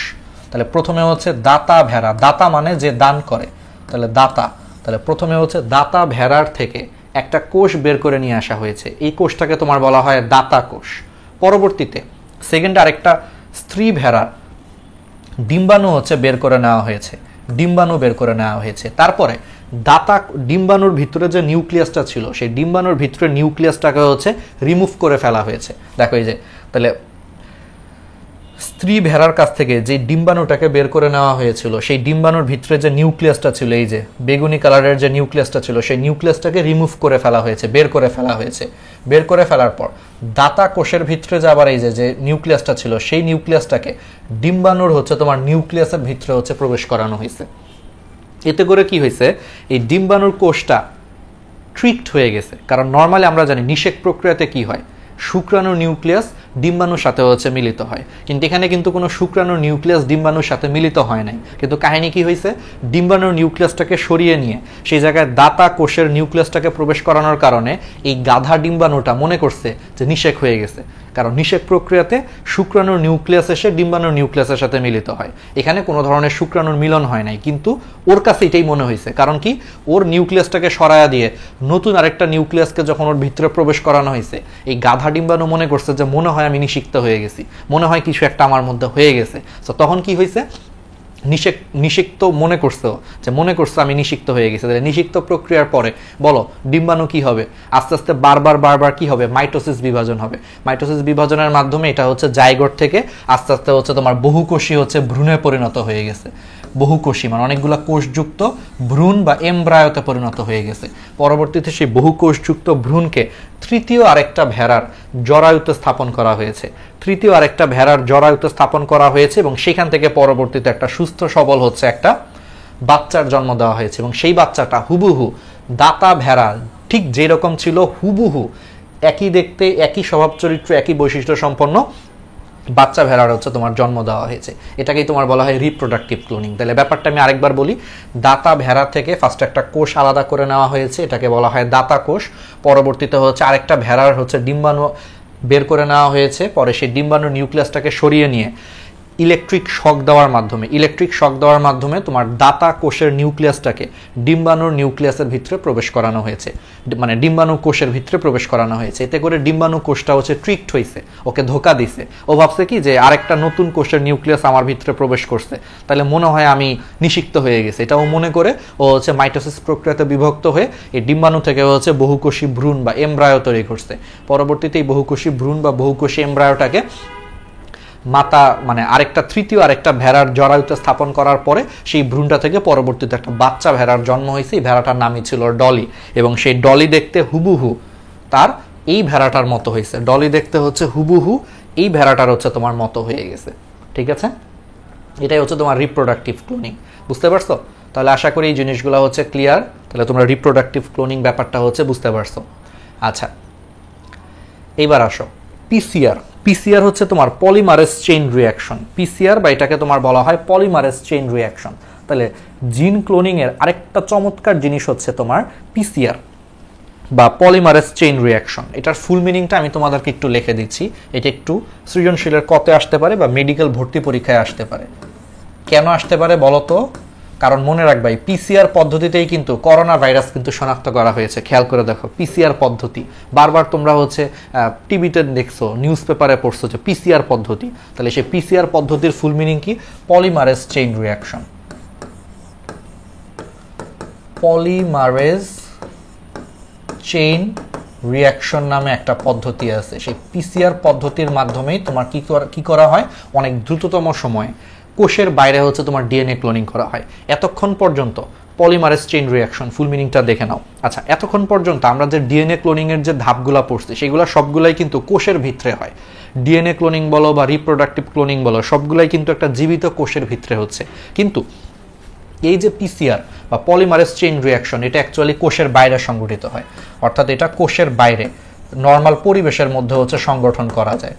তাহলে প্রথমে হচ্ছে দাতা ভেড়া, দাতা মানে যে দান করে, তাহলে দাতা। তাহলে প্রথমে হচ্ছে দাতা ভেড়ার থেকে একটা কোষ বের করে নিয়ে আসা হয়েছে, এই কোষটাকে তোমার বলা হয় দাতা কোষ। পরবর্তীতে সেকেন্ড আরেকটা স্ত্রী ভেড়ার ডিম্বাণু হচ্ছে বের করে নেওয়া হয়েছে, ডিম্বাণু বের করে নেওয়া হয়েছে। তারপরে দাতা ডিম্বাণুর ভিতরে যে নিউক্লিয়াসটা ছিল, সেই ডিম্বাণুর ভিতরে নিউক্লিয়াসটাকে হচ্ছে রিমুভ করে ফেলা হয়েছে। দেখো এই যে, তাহলে স্ত্রী ভেড়ার কাছ থেকে যে ডিম্বাণুটাকে বের করে নেওয়া হয়েছিল, সেই ডিম্বাণুর ভিতরে যে নিউক্লিয়াসটা ছিল, এই যে বেগুনি কালারের যে নিউক্লিয়াসটা ছিল, সেই নিউক্লিয়াসটাকে রিমুভ করে ফেলা হয়েছে, বের করে ফেলা হয়েছে। বের করে ফেলার পর দাতা কোষের ভিতরে যে আবার এই যে নিউক্লিয়াসটা ছিল, সেই নিউক্লিয়াসটাকে ডিম্বাণুর হচ্ছে তোমার নিউক্লিয়াসের ভিতরে হচ্ছে প্রবেশ করানো হয়েছে। এতে করে কি হয়েছে, এই ডিম্বাণুর কোষটা ট্রিকড হয়ে গেছে। কারণ নর্মালি আমরা জানি নিষেক প্রক্রিয়াতে কি হয়, শুক্রাণুর নিউক্লিয়াস ডিম্বাণুর সাথে হচ্ছে মিলিত হয়, কিন্তু এখানে কিন্তু কোনো শুক্রাণুর নিউক্লিয়াস ডিম্বাণুর সাথে মিলিত হয় নাই। কিন্তু কাহিনী কি হয়েছে, ডিম্বাণুর নিউক্লিয়াসটাকে সরিয়ে নিয়ে সেই জায়গায় দাতা কোষের নিউক্লিয়াসটাকে প্রবেশ করানোর কারণে এই গাধা ডিম্বাণুটা মনে করছে যে নিষেক হয়ে গেছে। কারণ নিষেক প্রক্রিয়াতে শুক্রাণুর নিউক্লিয়াস এসে ডিম্বাণুর নিউক্লিয়াসের সাথে মিলিত হয়। এখানে কোনো ধরনের শুক্রাণুর মিলন হয় নাই, কিন্তু ওর কাছে এটাই মনে হয়েছে। কারণ কি, ওর নিউক্লিয়াসটাকে সরায়া দিয়ে নতুন আরেকটা নিউক্লিয়াসকে যখন ওর ভিতরে প্রবেশ করানো হয়েছে, এই গাধা ডিম্বাণু মনে করছে যে মনে হয় আমি নিষিক্ত হয়ে গেছি, মনে হয় কিছু একটা আমার মধ্যে হয়ে গেছে। তো তখন কি হয়েছে, নিষিক্ত মনে করছো আমি নিষিক্ত হয়ে গেছি। তাহলে নিষিক্ত প্রক্রিয়ার পরে বলো ডিম্বাণু কি হবে, আস্তে আস্তে বারবার কি হবে, মাইটোসিস বিভাজন হবে। মাইটোসিস বিভাজনের মাধ্যমে এটা হচ্ছে জাইগোট থেকে আস্তে আস্তে হচ্ছে তোমার বহুকোষী হচ্ছে ভ্রূণে পরিণত হয়ে গেছে। বহুকোষী মানে অনেকগুলো কোষযুক্ত ভ্রূণ বা এমব্রায়োতে পরিণত হয়ে গেছে। পরবর্তীতে সেই বহুকোষযুক্ত ভ্রূণকে তৃতীয় আরেকটা ভেড়ার জরায়ুতে স্থাপন করা হয়েছে, এবং সেখান থেকে পরবর্তীতে একটা সুস্থ সবল হচ্ছে একটা বাচ্চার জন্ম দেওয়া হয়েছে। এবং সেই বাচ্চাটা হুবহু দাতা ভেড়া ঠিক যেরকম ছিল, হুবহু একই দেখতে, একই স্বভাব চরিত্র, একই বৈশিষ্ট্য সম্পন্ন বাচ্চা ভেড়ার হচ্ছে তোমার জন্ম দেওয়া হয়েছে। এটাকেই তোমার বলা হয় রিপ্রোডাক্টিভ ক্লোনিং। তাহলে ব্যাপারটা আমি আরেকবার বলি, দাতা ভেড়া থেকে ফার্স্ট একটা কোষ আলাদা করে নেওয়া হয়েছে, এটাকে বলা হয় দাতা কোষ। পরবর্তীতে হচ্ছে আরেকটা ভেড়ার হচ্ছে ডিম্বাণু বের করে নেওয়া হয়েছে, পরে সেই ডিম্বাণুর নিউক্লিয়াসটাকে সরিয়ে নিয়ে ইলেকট্রিক শক দেওয়ার মাধ্যমে তোমার দাতা কোষের নিউক্লিয়াসটাকে ডিম্বাণুর নিউক্লিয়াসের ভিতরে প্রবেশ করানো হয়েছে, মানে ডিম্বাণু কোষের ভিতরে প্রবেশ করানো হয়েছে। এতে করে ডিম্বাণু কোষটা হচ্ছে ট্রিকড হয়েছে, ওকে ধোকা দিছে। ও ভাবছে কি যে আরেকটা নতুন কোষের নিউক্লিয়াস আমার ভিতরে প্রবেশ করছে, তাহলে মনে হয় আমি নিষিক্ত হয়ে গেছে। এটাও মনে করে ও হচ্ছে মাইটোসিস প্রক্রিয়াতে বিভক্ত হয়ে এই ডিম্বাণু থেকে হচ্ছে বহুকোষী ভ্রূণ বা এমব্রায়ো তৈরি করছে। পরবর্তীতে এই বহুকোষী ভ্রূণ বা বহুকোষী এমব্রায়োটাকে তৃতীয় আরেকটা ভেড়ার জরায়ুতে স্থাপন করার পরে সেই ভ্রূণটা থেকে পরবর্তীতে একটা বাচ্চা ভেড়ার জন্ম হয়েছে। এই ভেড়াটার নামই ছিল ডলি, এবং সেই ডলি দেখতে হুবহু তার এই ভেড়াটার মতো হয়েছে। ডলি দেখতে হচ্ছে হুবহু এই ভেড়াটার হচ্ছে তোমার মতো হয়ে গেছে। ঠিক আছে, এটাই হচ্ছে তোমার রিপ্রোডাক্টিভ ক্লোনিং। বুঝতে পারছো? তাহলে আশা করি এই জিনিসগুলো হচ্ছে ক্লিয়ার। তাহলে তোমরা রিপ্রোডাক্টিভ ক্লোনিং ব্যাপারটা হচ্ছে বুঝতে পারছো। আচ্ছা, এইবার আসো পিসিআর হচ্ছে তোমার পলিমারেজ চেইন রিঅ্যাকশন। পিসিআর বা এটাকে তোমার বলা হয় পলিমারেজ চেইন রিঅ্যাকশন। তাহলে জিন ক্লোনিং এর আরেকটা চমৎকার জিনিস হচ্ছে তোমার পিসিআর বা পলিমারেজ চেইন রিঅ্যাকশন। এটার ফুল মিনিংটা আমি তোমাদেরকে একটু লিখে দিচ্ছি। এটা একটু সৃজনশীলের কতে আসতে পারে বা মেডিকেল ভর্তি পরীক্ষায় আসতে পারে। কেন আসতে পারে বলো তো? কারণ মনে রাখবা, এই পিসিআর পদ্ধতিতেই কিন্তু করোনা ভাইরাস কিন্তু শনাক্ত করা হয়েছে। খেয়াল করে দেখো, পিসিআর পদ্ধতি বারবার তোমরা হচ্ছে টিভিতে দেখছো, নিউজ পেপারে পড়ছো যে পিসিআর পদ্ধতি। তাহলে সেই পিসিআর পদ্ধতির ফুল মিনিং কি? Polymerase chain reaction. Polymerase chain reaction নামে একটা পদ্ধতি আছে। সেই পিসিআর পদ্ধতির মাধ্যমেই তোমার কি করা হয়, অনেক দ্রুততম সময়ে কোষের বাইরে হচ্ছে তোমার ডিএনএ ক্লোনিং করা হয়। এতক্ষণ পর্যন্ত পলিমারেজ চেইন রিঅ্যাকশন ফুল মিনিংটা দেখে নাও। আচ্ছা, এতক্ষণ পর্যন্ত আমরা যে ডিএনএ ক্লোনিং এর যে ধাপগুলো পড়ছি সেগুলো সবগুলাই কিন্তু কোষের ভিতরে হয়। ডিএনএ ক্লোনিং বলো বা রিপ্রোডাক্টিভ ক্লোনিং বলো, সবগুলাই কিন্তু একটা জীবিত কোষের ভিতরে হচ্ছে। কিন্তু এই যে পিসিআর বা পলিমারেজ চেইন রিঅ্যাকশন, এটা অ্যাকচুয়ালি কোষের বাইরে সংগঠিত হয়। অর্থাৎ এটা কোষের বাইরে নর্মাল পরিবেশের মধ্যে হচ্ছে সংগঠন করা যায়।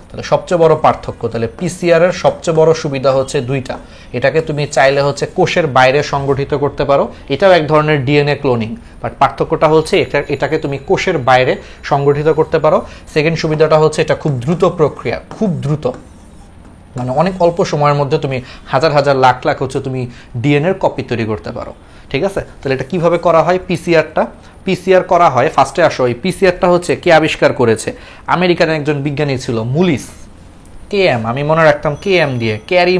তাহলে সবচেয়ে বড় পার্থক্য, তাহলে পিসিআর এর সবচেয়ে বড় সুবিধা হচ্ছে দুইটা। এটাকে তুমি চাইলে হচ্ছে কোষের বাইরে সংগঠিত করতে পারো, এটাও এক ধরনের ডিএনএ ক্লোনিং, বাট পার্থক্যটা হচ্ছে এটাকে তুমি কোষের বাইরে সংগঠিত করতে পারো। সেকেন্ড সুবিধাটা হচ্ছে এটা খুব দ্রুত প্রক্রিয়া, খুব দ্রুত, মানে অনেক অল্প সময়ের মধ্যে তুমি হাজার হাজার লাখ লাখ হচ্ছে তুমি ডিএনএর কপি তৈরি করতে পারো। ঠিক আছে, তাহলে এটা কিভাবে করা হয়? পিসিআর করা হয়, ফার্স্টে আসো, এই পিসিআরটা হচ্ছে কে আবিষ্কার করেছে? আমেরিকার একজন বিজ্ঞানী ছিল মুলিস, কেএম, আমি মনে রাখতাম কেএম দিয়ে, ক্যারি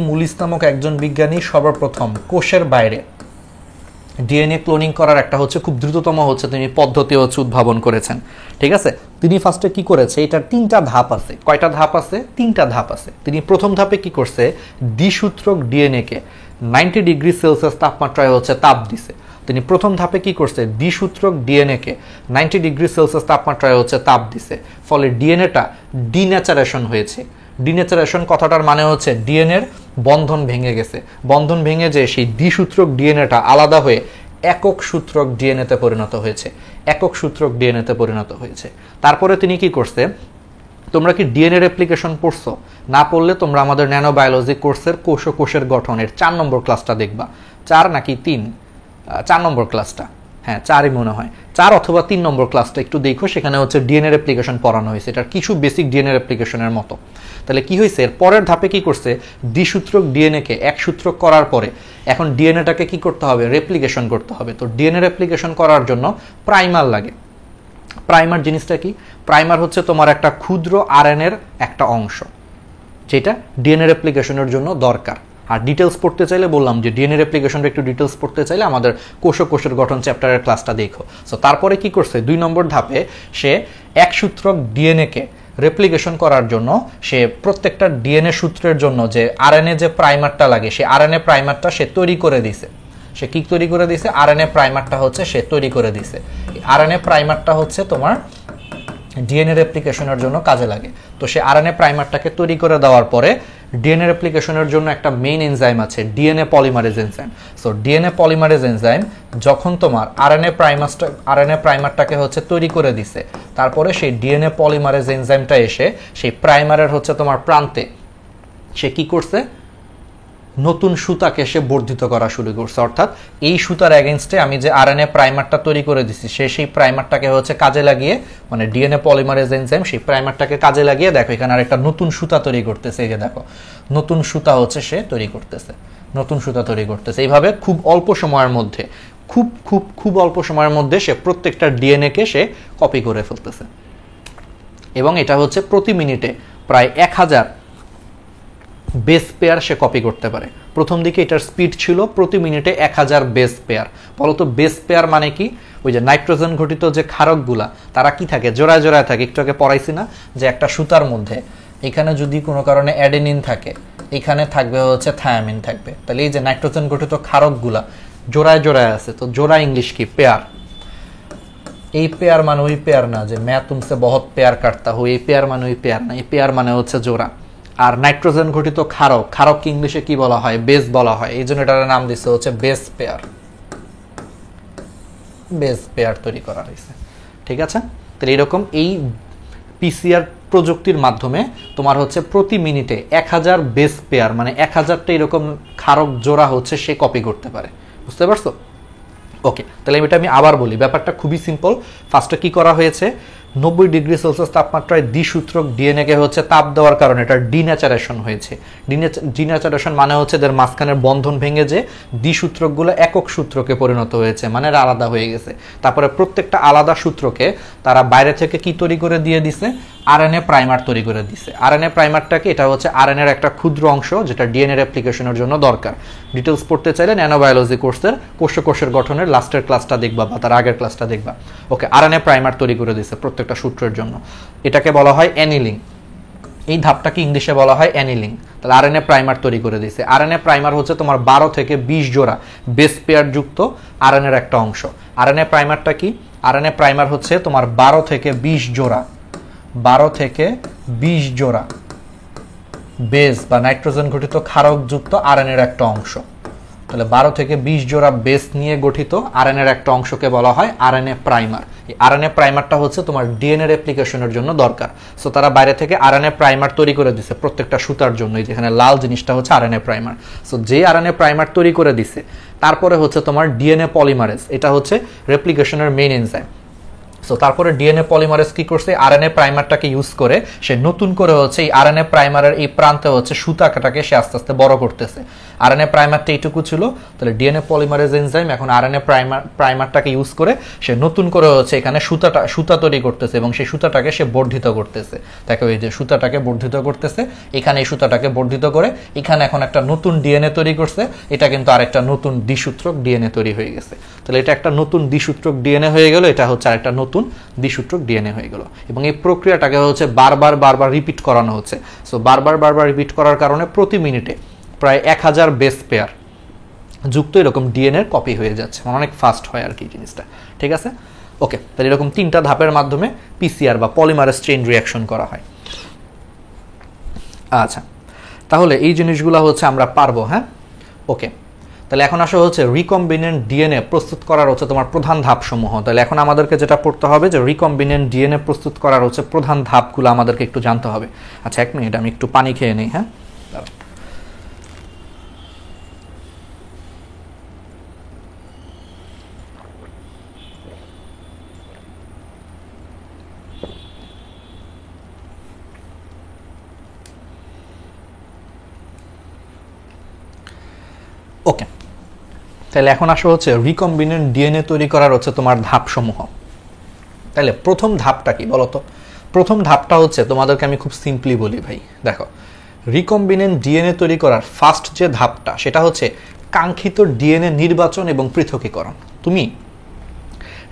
মুলিস নামক একজন বিজ্ঞানী সর্বপ্রথম কোষের বাইরে ডিএনএ ক্লোনিং করার একটা হচ্ছে খুব দ্রুততম হচ্ছে তিনি পদ্ধতি হচ্ছে উদ্ভাবন করেছেন। ঠিক আছে, তিনি ফার্স্টে কি করেছে, এটার তিনটা ধাপ আছে। কয়টা ধাপ আছে? তিনটা ধাপ আছে। তিনি প্রথম ধাপে কি করছে, দ্বিসূত্রক ডিএনএ কে 90 ডিগ্রি সেলসিয়াস তাপমাত্রায় হচ্ছে তাপ দিছে। তিনি প্রথম ধাপে কি করছে, দ্বিসূত্রক ডিএনএ কে 90 ডিগ্রি সেলসিয়াস তাপমাত্রায় হচ্ছে তাপ দিছে। ফলে ডিএনএটা ডিন্যাচারেশন হয়েছে। ডিন্যাচারেশন কথাটার মানে হচ্ছে ডিএনএর বন্ধন ভেঙে গেছে। বন্ধন ভেঙে যে সেই দ্বিসূত্রক ডিএনএটা আলাদা হয়ে একক সূত্রক ডিএনএতে পরিণত হয়েছে। তারপরে তিনি কি করছে, তোমরা কি ডিএনএ রেপ্লিকেশন পড়ছো? না পড়লে তোমরা আমাদের ন্যানোবায়োলজি কোর্সের কোষ ও কোষের গঠনের 4 নম্বর ক্লাসটা দেখবা। 4 নাকি 3? 4 নম্বর ক্লাসটা, হ্যাঁ 4ই মনে হয়, 4 অথবা 3 নম্বর ক্লাসটা একটু দেখো, সেখানে হচ্ছে ডিএনএ রেপ্লিকেশন পড়ানো হয়েছে, এটার কিছু বেসিক ডিএনএ রেপ্লিকেশনের মতো। তাহলে কি হয়েছে, এর পরের ধাপে কি করছে, দ্বিসূত্রক ডিএনএকে একসূত্রক করার পরে এখন ডিএনএটাকে কি করতে হবে, রেপ্লিকেশন করতে হবে। তো ডিএনএ রেপ্লিকেশন করার জন্য প্রাইমার লাগে। প্রাইমার জিনিসটা কি, প্রাইমার হচ্ছে তোমার একটা ক্ষুদ্র আরএনএর একটা অংশ, যেটা ডিএনএ রেপ্লিকেশনের জন্য দরকার। আর ডিটেলস পড়তে চাইলে বললাম যে ডিএনএ রেপ্লিকেশনটা একটু ডিটেলস পড়তে চাইলে আমাদের কোষের গঠন চ্যাপ্টারের ক্লাসটা দেখো। সো তারপরে কি করছে, 2 নম্বর ধাপে সে একসূত্রক ডিএনএকে রেপ্লিকেশন করার জন্য সে প্রত্যেকটা ডিএনএ সূত্রের জন্য যে আরএনএ যে প্রাইমারটা লাগে, সে আরএনএ প্রাইমারটা সে তৈরি করে দিছে। সে কি তৈরি করে দিছে, আরএনএ প্রাইমারটা হচ্ছে সে তৈরি করে দিছে। আরএনএ প্রাইমারটা হচ্ছে তোমার ডিএনএ রেপ্লিকেশনের জন্য কাজে লাগে। তো সে আরএনএ প্রাইমারটাকে তৈরি করে দেওয়ার পরে ডিএনএ রেপ্লিকেশনের জন্য একটা মেইন এনজাইম আছে, DNA polymerase enzyme. So DNA polymerase enzyme যখন তোমার আরএনএ প্রাইমারটাকে হচ্ছে তৈরি করে দিছে, তারপরে সেই ডিএনএ পলিমারেজ এনজাইমটা এসে সেই প্রাইমারের হচ্ছে তোমার প্রান্তে সে কি করছে, নতুন সুতাকে সে বর্ধিত করা শুরু করছে। অর্থাৎ এই সুতার এগেইনস্টে আমি যে আরএনএ প্রাইমারটা তৈরি করে দিছি, সেই প্রাইমারটাকে হচ্ছে কাজে লাগিয়ে, মানে ডিএনএ পলিমারেজ এনজাইম সেই প্রাইমারটাকে কাজে লাগিয়ে দেখো এখানে আরেকটা নতুন সুতা তৈরি করতেছে। এই যে দেখো নতুন সুতা হচ্ছে সে তৈরি করতেছে, নতুন সুতা তৈরি করতেছে। এইভাবে খুব অল্প সময়ের মধ্যে, খুব অল্প সময়ের মধ্যে সে প্রত্যেকটা ডিএনএ কে সে কপি করে ফেলতেছে। এবং এটা হচ্ছে প্রতি মিনিটে প্রায় 1000 বেস পেয়ার সে কপি করতে পারে। প্রথম দিকে এটার স্পিড ছিল প্রতি মিনিটে 1000 বেস পেয়ার। বলতো বেস পেয়ার মানে কি, ওই যে নাইট্রোজেন ঘটিত যে ক্ষারকগুলা তারা কি থাকে, জোড়ায় জোড়ায় থাকে। একটু আগে পড়াইছি না যে একটা সুতার মধ্যে এখানে যদি কোনো কারণে অ্যাডেনিন থাকে, এখানে থাকবে হচ্ছে থায়ামিন থাকবে। তাহলে এই যে নাইট্রোজেন ঘটিত ক্ষারকগুলা জোড়ায় জোড়ায় আছে, তো জোড়া ইংলিশ কি, পেয়ার। এই পেয়ার মানে ওই পেয়ার না যে मैं तुमसे बहुत प्यार करता हूं, এই পেয়ার মানে ওই পেয়ার না, এই পেয়ার মানে হচ্ছে জোড়া। আর নাইট্রোজেন ঘটিত ক্ষারক ইংলিশে কি বলা হয়, বেস বলা হয়। এই জন্য এটার নাম দিচ্ছে হচ্ছে বেস পেয়ার, বেস পেয়ার তৈরি করা হয়েছে। ঠিক আছে, তাহলে এরকম এই পিসিআর প্রযুক্তির মাধ্যমে তোমার হচ্ছে প্রতি মিনিটে 1000 বেস পেয়ার মানে 1000টা এরকম ক্ষারক জোড়া হচ্ছে সে কপি করতে পারে। বুঝতে পারছো? ওকে, তাহলে এটা আমি আবার বলি, ব্যাপারটা খুবই সিম্পল। ফার্স্টে কি করা হয়েছে, 90 ডিগ্রি সেলসিয়াস তাপমাত্রায় দ্বিসূত্রক ডিএনএ কে হচ্ছে তাপ দেওয়ার কারণে এটা ডিন্যাচারেশন হয়েছে। ডিন্যাচারেশন মানে হচ্ছে এদের মাঝখানের বন্ধন ভেঙে যে দ্বিসূত্রকগুলো একক সূত্রকে পরিণত হয়েছে, মানে এরা আলাদা হয়ে গেছে। তারপরে প্রত্যেকটা আলাদা সূত্রকে তারা বাইরে থেকে কি তৈরি করে দিয়ে দিছে, আরএনএ প্রাইমার তৈরি করে দিছে। আরএনএ প্রাইমারটাকে এটা হচ্ছে আরএনএর একটা ক্ষুদ্র অংশ যেটা ডিএনএ রেপ্লিকেশনের জন্য দরকার। ডিটেলস পড়তে চাইলে ন্যানোবায়োলজি কোর্সের কোষের গঠনের লাস্টের ক্লাসটা দেখবা বা তার আগের ক্লাসটা দেখবা। ওকে, আরএনএ প্রাইমার তৈরি করে দিছে প্রত্যেকটা সূত্রের জন্য। এটাকে বলা হয় অ্যানিলিং। এই ধাপটাকে ইংলিশে বলা হয় অ্যানিলিং। তাহলে আরএনএ প্রাইমার তৈরি করে দিছে। আরএনএ প্রাইমার হচ্ছে তোমার 12 থেকে 20 জোড়া বেস পেয়ার যুক্ত আরএনএর একটা অংশ। আরএনএ প্রাইমারটা কি, আরএনএ প্রাইমার হচ্ছে তোমার 12 থেকে 20 জোড়া বেস বা নাইট্রোজেন ঘটিত ক্ষারক যুক্ত আরএনএর একটা অংশ। তাহলে 12 থেকে 20 জোড়া বেস নিয়ে গঠিত আরএনএর একটা অংশকে বলা হয় আরএনএ প্রাইমার। এই আরএনএ প্রাইমারটা হচ্ছে তোমার ডিএনএ রেপ্লিকেশনের জন্য দরকার। সো তারা বাইরে থেকে আরএনএ প্রাইমার তৈরি করে দিছে প্রত্যেকটা সুতার জন্য। যেখানে লাল জিনিসটা হচ্ছে আরএনএ প্রাইমার। সো যে আরএনএ প্রাইমার তৈরি করে দিছে তারপরে হচ্ছে তোমার ডিএনএ পলিমারেজ, এটা হচ্ছে রেপ্লিকেশনের মেইন এনজাইম। সো তারপরে ডিএনএ পলিমারেজ কি করছে, আরএনএ প্রাইমারটাকে ইউজ করে সে নতুন করে হচ্ছে এই আরএনএ প্রাইমারের এই প্রান্তে হচ্ছে সুতাটাকে সে আস্তে আস্তে বড় করতেছে। আরএনএ প্রাইমারটা এইটুকু ছিল, তাহলে ডিএনএ পলিমারেজ এনজাইম এখন আরএনএ প্রাইমারটাকে ইউজ করে সে নতুন করে হচ্ছে এখানে সুতা তৈরি করতেছে এবং সেই সুতাটাকে সে বর্ধিত করতেছে। দেখো এই যে সুতাটাকে বর্ধিত করতেছে, এখানে এই সুতাটাকে বর্ধিত করে এখানে এখন একটা নতুন ডিএনএ তৈরি করছে। এটা কিন্তু আরেকটা নতুন দ্বিসূত্রক ডিএনএ তৈরি হয়ে গেছে। তাহলে এটা একটা নতুন দ্বিসূত্রক ডিএনএ হয়ে গেল, এটা হচ্ছে আরেকটা নতুন দ্বিসূত্রক ডিএনএ হয়ে গেল। এবং এই প্রক্রিয়াটাকে হচ্ছে বারবার রিপিট করানো হচ্ছে। সো বারবার রিপিট করার কারণে প্রতি মিনিটে প্রায় 1000 বেস পেয়ার যুক্ত এরকম ডিএনএ কপি হয়ে যাচ্ছে। অনেক ফাস্ট হয় আর কি জিনিসটা। ঠিক আছে, ওকে, তাহলে এরকম 3টা ধাপের মাধ্যমে পিসিআর বা পলিমারেজ চেইন রিঅ্যাকশন করা হয়। আচ্ছা, তাহলে এই জিনিসগুলো হচ্ছে আমরা পারবো। হ্যাঁ, ওকে, তাহলে এখন আসা হচ্ছে রিকম্বিনেন্ট ডিএনএ প্রস্তুত করার হচ্ছে তোমার প্রধান ধাপসমূহ। তাহলে এখন আমাদেরকে যেটা পড়তে হবে যে রিকম্বিনেন্ট ডিএনএ প্রস্তুত করার হচ্ছে প্রধান ধাপগুলো আমাদেরকে একটু জানতে হবে। আচ্ছা, 1 মিনিট আমি একটু পানি খেয়ে নিই। হ্যাঁ, ওকে, তাহলে এখন আসো হচ্ছে রিকম্বিনেন্ট ডিএনএ তৈরি করার হচ্ছে তোমার ধাপসমূহ। তাহলে প্রথম ধাপটা কি বলো তো? প্রথম ধাপটা হচ্ছে তোমাদেরকে আমি খুব সিম্পলি বলি ভাই, দেখো রিকম্বিনেন্ট ডিএনএ তৈরি করার ফার্স্ট যে ধাপটা সেটা হচ্ছে কাঙ্ক্ষিত ডিএনএ নির্বাচন এবং পৃথকীকরণ। তুমি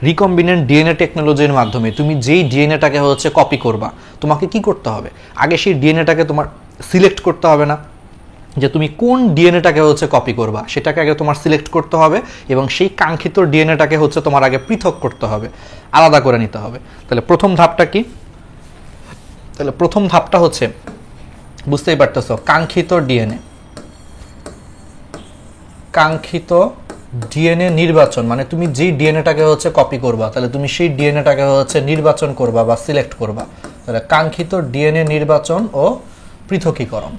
রিকম্বিনেন্ট ডিএনএ টেকনোলজির মাধ্যমে তুমি যেই ডিএনএটাকে হচ্ছে কপি করবা, তোমাকে কি করতে হবে? আগে সেই ডিএনএটাকে তোমার সিলেক্ট করতে হবে না, যে তুমি কোন ডিএনএটাকে হচ্ছে কপি করবা সেটাকে আগে তোমার সিলেক্ট করতে হবে, এবং সেই কাঙ্ক্ষিত ডিএনএটাকে হচ্ছে তোমার আগে পৃথক করতে হবে, আলাদা করে নিতে হবে। তাহলে প্রথম ধাপটা কি? তাহলে প্রথম ধাপটা হচ্ছে, বুঝতেই পারতেছো, কাঙ্ক্ষিত ডিএনএ। কাঙ্ক্ষিত ডিএনএ নির্বাচন মানে তুমি যেই ডিএনএটাকে হচ্ছে কপি করবা, তাহলে তুমি সেই ডিএনএটাকে হচ্ছে নির্বাচন করবা বা সিলেক্ট করবা। তাহলে কাঙ্ক্ষিত ডিএনএ নির্বাচন ও পৃথকীকরণ।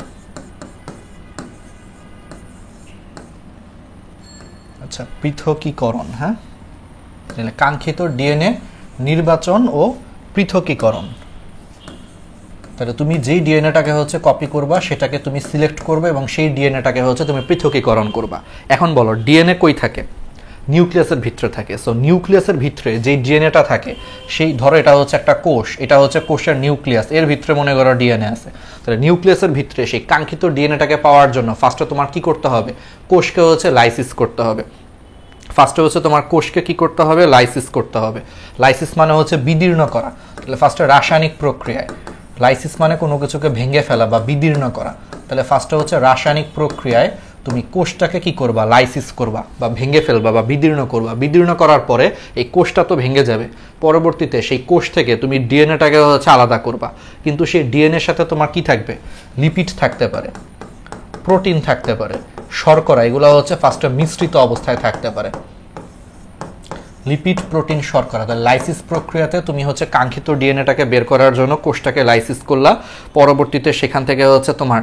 আচ্ছা, পৃথকীকরণ, হ্যাঁ, তাহলে কাঙ্ক্ষিত ডিএনএ নির্বাচন ও পৃথকীকরণ। তাহলে তুমি যেই ডিএনএটাকে হচ্ছে কপি করবা সেটাকে তুমি সিলেক্ট করবে এবং সেই ডিএনএটাকে হচ্ছে তুমি পৃথকীকরণ করবা। এখন বলো, ডিএনএ কই থাকে? নিউক্লিয়াসের ভিতরে থাকে। সো নিউক্লিয়াসের ভিতরে যেই ডিএনএটা থাকে, সেই ধরো এটা হচ্ছে একটা কোষ, এটা হচ্ছে কোষের নিউক্লিয়াস, এর ভিতরে মনে করো ডিএনএ আছে। তাহলে নিউক্লিয়াসের ভিতরে সেই কাঙ্ক্ষিত ডিএনএটাকে পাওয়ার জন্য ফার্স্টে তোমার কি করতে হবে? কোষকে হচ্ছে লাইসিস করতে হবে। ফার্স্টে হচ্ছে তোমার কোষকে কি করতে হবে? লাইসিস করতে হবে। লাইসিস মানে হচ্ছে বিদীর্ণ করা। তাহলে ফার্স্টে রাসায়নিক প্রক্রিয়ায়, লাইসিস মানে কোনো কিছুকে ভেঙে ফেলা বা বিদীর্ণ করা। তাহলে ফার্স্টে হচ্ছে রাসায়নিক প্রক্রিয়ায় তুমি কোষটাকে কি করবা? লাইসিস করবা বা ভেঙে ফেলবা বা বিদীর্ণ করবা। বিদীর্ণ করার পরে এই কোষটা তো ভেঙে যাবে, পরবর্তীতে সেই কোষ থেকে তুমি ডিএনএটাকে হচ্ছে আলাদা করবা। কিন্তু সেই ডিএনএর সাথে তোমার কি থাকবে? লিপিড থাকতে পারে, প্রোটিন থাকতে পারে, শর্করা, এগুলো হচ্ছে ফার্স্টে মিশ্রিত অবস্থায় থাকতে পারে। লিপিড, প্রোটিন, শর্করা। তাহলে লাইসিস প্রক্রিয়াতে তুমি হচ্ছে কাঙ্ক্ষিত ডিএনএটাকে বের করার জন্য কোষটাকে লাইসিস করলা, পরবর্তীতে সেখান থেকে হচ্ছে তোমার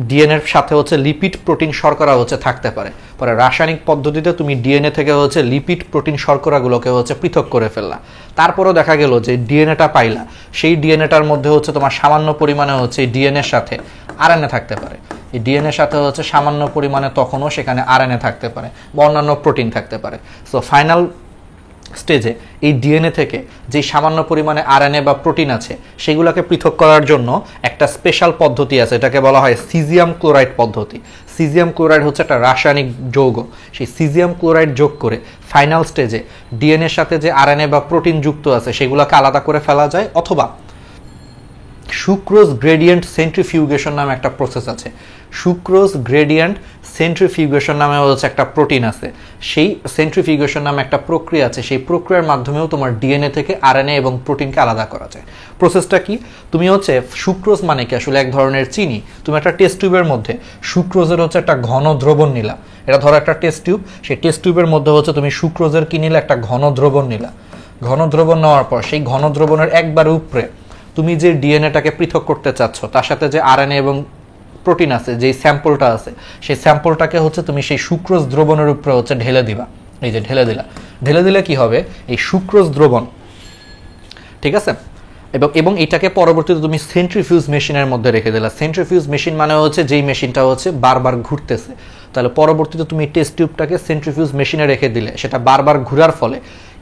ডিএনএর সাথে হচ্ছে লিপিড, প্রোটিন, শর্করা হচ্ছে থাকতে পারে। পরে রাসায়নিক পদ্ধতিতে তুমি ডিএনএ থেকে হচ্ছে লিপিড, প্রোটিন, শর্করাগুলোকে হচ্ছে পৃথক করে ফেললা। তারপরও দেখা গেল যে ডিএনএটা পাইলা, সেই ডিএনএটার মধ্যে হচ্ছে তোমার সামান্য পরিমাণে হচ্ছে এই ডিএনএর সাথে আরএনএ থাকতে পারে। এই ডিএনএর সাথে হচ্ছে সামান্য পরিমাণে তখনও সেখানে আরএনএ থাকতে পারে বা অন্যান্য প্রোটিন থাকতে পারে। সো ফাইনাল স্টেজে এই ডিএনএ থেকে যে সামান্য পরিমাণে আরএনএ বা প্রোটিন আছে সেগুলোকে পৃথক করার জন্য একটা স্পেশাল পদ্ধতি আছে, এটাকে বলা হয় সিজিয়াম ক্লোরাইড পদ্ধতি। সিজিয়াম ক্লোরাইড হচ্ছে একটা রাসায়নিক যৌগ। সেই সিজিয়াম ক্লোরাইড যোগ করে ফাইনাল স্টেজে ডিএনএর সাথে যে আরএনএ বা প্রোটিন যুক্ত আছে সেগুলোকে আলাদা করে ফেলা যায়, অথবা সুক্রোজ গ্রেডিয়েন্ট সেন্ট্রিফিউগেশন নামে একটা প্রসেস আছে। সুক্রোজ গ্রেডিয়েন্ট সেন্ট্রিফিউগেশন নামে হচ্ছে একটা প্রোটিন আছে, সেই সেন্ট্রিফিউগেশন নামে একটা প্রক্রিয়া আছে। সেই প্রক্রিয়ার মাধ্যমেও তোমার ডিএনএ থেকে আরএনএ এবং প্রোটিনকে আলাদা করা যায়। প্রসেসটা কি? তুমি হচ্ছে সুক্রোজ মানে কি? আসলে এক ধরনের চিনি। তুমি একটা টেস্ট টিউবের মধ্যে সুক্রোজের হচ্ছে একটা ঘন দ্রবণ নিলা। এটা ধরো একটা টেস্ট টিউব, সেই টেস্ট টিউবের মধ্যে হচ্ছে তুমি সুক্রোজের কি নিলে? একটা ঘন দ্রবণ নিলা। ঘন দ্রবণ নেওয়ার পর সেই ঘন দ্রবণের একবার উপরে তুমি যে ডিএনএটাকে পৃথক করতে চাচ্ছ, তার সাথে যে আরএনএ এবং প্রোটিন আছে, যেই স্যাম্পলটা আছে, সেই স্যাম্পলটাকে হচ্ছে তুমি সেই সুক্রোজ দ্রবণের উপরে হচ্ছে ঢেলে দিবা। এই যে ঢেলে দিলা, ঢেলে দিলে কি হবে? এই সুক্রোজ দ্রবণ, ঠিক আছে, এবং এটাকে পরবর্তীতে তুমি সেন্ট্রিফিউজ মেশিনের মধ্যে রেখে দিলা। সেন্ট্রিফিউজ মেশিন মানে হচ্ছে যেই মেশিনটা হচ্ছে বারবার ঘুরতেছে। তাহলে পরবর্তীতে তুমি টেস্ট টিউবটাকে সেন্ট্রিফিউজ মেশিনে রেখে দিলে, সেটা বারবার ঘোরার ফলে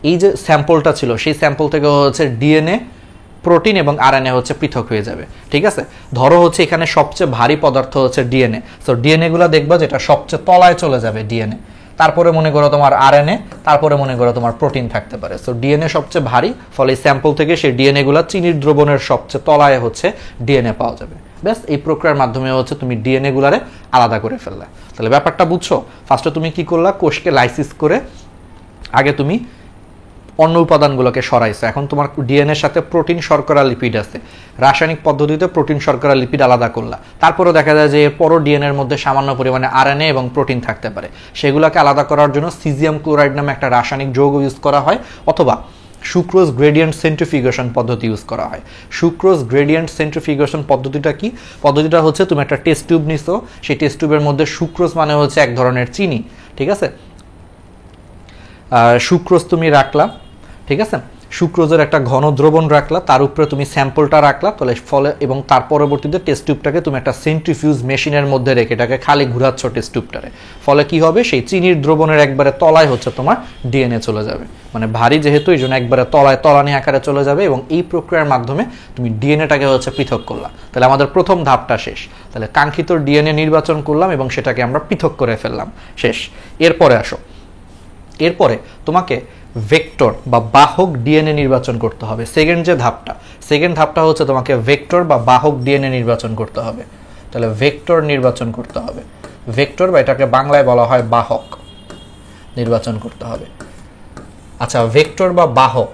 এই যে স্যাম্পলটা ছিল সেই স্যাম্পল থেকে হচ্ছে ডিএনএ, প্রোটিন এবং আরএনএ হচ্ছে পৃথক হয়ে যাবে। ঠিক আছে, ধরো হচ্ছে এখানে সবচেয়ে ভারী পদার্থ হচ্ছে ডিএনএ। সো ডিএনএ গুলো দেখবা যেটা সবচেয়ে তলায় চলে যাবে ডিএনএ, তারপরে মনে করো তোমার আরএনএ, তারপরে মনে করো তোমার প্রোটিন থাকতে পারে। সো ডিএনএ সবচেয়ে ভারী, ফলে স্যাম্পল থেকে সেই ডিএনএ গুলা চিনির দ্রবণের সবচেয়ে তলায় হচ্ছে ডিএনএ পাওয়া যাবে। ব্যাস, এই প্রক্রিয়ার মাধ্যমে হচ্ছে তুমি ডিএনএ গুলারে আলাদা করে ফেললে। তাহলে ব্যাপারটা বুঝছো? ফার্স্টে তুমি কি করলা? কোষকে লাইসিস করে আগে তুমি অন্য উপাদানগুলোকে সরাইছে। এখন তোমার ডিএনএর সাথে প্রোটিন, শর্করা, লিপিড আছে। রাসায়নিক পদ্ধতিতে প্রোটিন, শর্করা, লিপিড আলাদা করলা। তারপরেও দেখা যায় যে এরপরও ডিএনএর মধ্যে সামান্য পরিমাণে আরএনএ এবং প্রোটিন থাকতে পারে। সেগুলোকে আলাদা করার জন্য সিজিয়াম ক্লোরাইড নামে একটা রাসায়নিক যৌগ ইউজ করা হয়, অথবা সুক্রোজ গ্রেডিয়েন্ট সেন্ট্রিফিউগেশন পদ্ধতি ইউজ করা হয়। সুক্রোজ গ্রেডিয়েন্ট সেন্ট্রিফিউগেশন পদ্ধতিটা কি? পদ্ধতিটা হচ্ছে তুমি একটা টেস্ট টিউব নিছো, সেই টেস্ট টিউবের মধ্যে সুক্রোজ মানে হচ্ছে এক ধরনের চিনি, ঠিক আছে, সুক্রোজ তুমি রাখলা। ঠিক আছে, সুক্রোজের একটা ঘন দ্রবণ রাখলা, তার উপরে তুমি স্যাম্পলটা রাখলা, তাহলে ফলে এবং তার পরবর্তীতে টেস্ট টিউবটাকে তুমি একটা সেন্ট্রিফিউজ মেশিনের মধ্যে রেখে এটাকে খালি ঘুরাচ্ছ টেস্ট টিউবটারে, ফলে কি হবে সেই চিনির দ্রবণের একবারে তলায় হচ্ছে তোমার ডিএনএ চলে যাবে, মানে ভারী যেহেতু এই জন্য একবারে তলায় তলানি আকারে চলে যাবে এবং এই প্রক্রিয়ার মাধ্যমে তুমি ডিএনএটাকে হচ্ছে পৃথক করলা। তাহলে আমাদের প্রথম ধাপটা শেষ। তাহলে কাঙ্ক্ষিত ডিএনএ নির্বাচন করলাম এবং সেটাকে আমরা পৃথক করে ফেললাম, শেষ। এরপরে আসো, এরপরে তোমাকে ভেক্টর বা বাহক ডিএনএ নির্বাচন করতে হবে। সেকেন্ড ধাপটা হচ্ছে তোমাকে ভেক্টর বা বাহক ডিএনএ নির্বাচন করতে হবে। তাহলে ভেক্টর নির্বাচন করতে হবে, ভেক্টর বা এটাকে বাংলায় বলা হয় বাহক নির্বাচন করতে হবে। আচ্ছা, ভেক্টর বা বাহক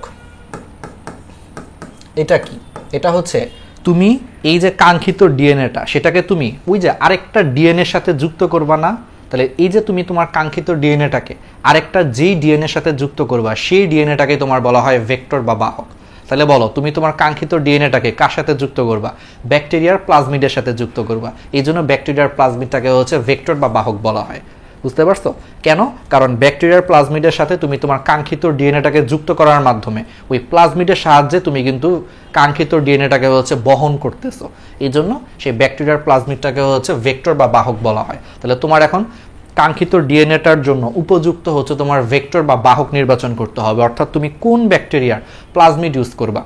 এটা কি? এটা হচ্ছে তুমি এই যে কাঙ্ক্ষিত ডিএনএটা সেটাকে তুমি ওই যে আরেকটা ডিএনএর সাথে যুক্ত করবা না? তাহলে এই যে তুমি তোমার কাঙ্ক্ষিত ডিএনএটাকে আরেকটা যেই ডিএনএর সাথে যুক্ত করবা সেই ডিএনএটাকে তোমার বলা হয় ভেক্টর বা বাহক। তাহলে বলো, তুমি তোমার কাঙ্ক্ষিত ডিএনএটাকে কার সাথে যুক্ত করবা? ব্যাকটেরিয়ার প্লাজমিডের সাথে যুক্ত করবা। এই জন্য ব্যাকটেরিয়ার প্লাজমিডটাকে হচ্ছে ভেক্টর বা বাহক বলা হয়। বুঝতে পারছো কেন? কারণ ব্যাকটেরিয়ার প্লাজমিডের সাথে তুমি তোমার কাঙ্ক্ষিত ডিএনএটাকে যুক্ত করার মাধ্যমে ওই প্লাজমিডের সাহায্যে তুমি কিন্তু কাঙ্ক্ষিত ডিএনএটাকে হচ্ছে বহন করতেছো, এই জন্য সেই ব্যাকটেরিয়ার প্লাজমিডটাকে হচ্ছে ভেক্টর বা বাহক বলা হয়। তাহলে তোমার এখন কাঙ্ক্ষিত ডিএনএটার জন্য উপযুক্ত হচ্ছে তোমার ভেক্টর বা বাহক নির্বাচন করতে হবে, অর্থাৎ তুমি কোন ব্যাকটেরিয়ার প্লাজমিড ইউজ করবা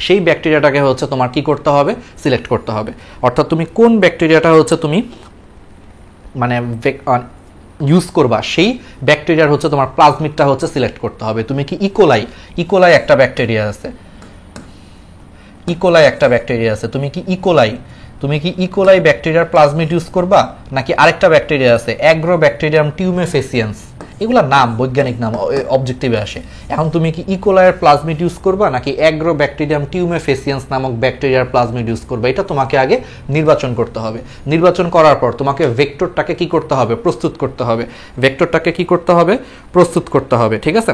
সেই ব্যাকটেরিয়াটাকে হচ্ছে তোমার কি করতে হবে? সিলেক্ট করতে হবে। অর্থাৎ তুমি কোন ব্যাকটেরিয়াটা হচ্ছে তুমি মানে ইউজ করবা সেই ব্যাকটেরিয়ার হচ্ছে তোমার প্লাজমিডটা হচ্ছে সিলেক্ট করতে হবে। তুমি কি ইকোলাই একটা ব্যাকটেরিয়া আছে, তুমি কি ইকোলাই ব্যাকটেরিয়ার প্লাজমিড ইউজ করবা, নাকি আরেকটা ব্যাকটেরিয়া আছে অ্যাগ্রোব্যাকটেরিয়াম টিউমেফেসিয়েন্স, এগুলা নাম বৈজ্ঞানিক নাম অবজেক্টিভে আসে। এখন তুমি কি ইকোলাইয়ের প্লাজমিড ইউজ করবা নাকি অ্যাগ্রোব্যাকটেরিয়াম টিউমেফেসিয়েন্স নামক ব্যাকটেরিয়ার প্লাজমিড ইউজ করবা, এটা তোমাকে আগে নির্বাচন করতে হবে। নির্বাচন করার পর তোমাকে ভেক্টরটাকে কি করতে হবে? প্রস্তুত করতে হবে। ঠিক আছে,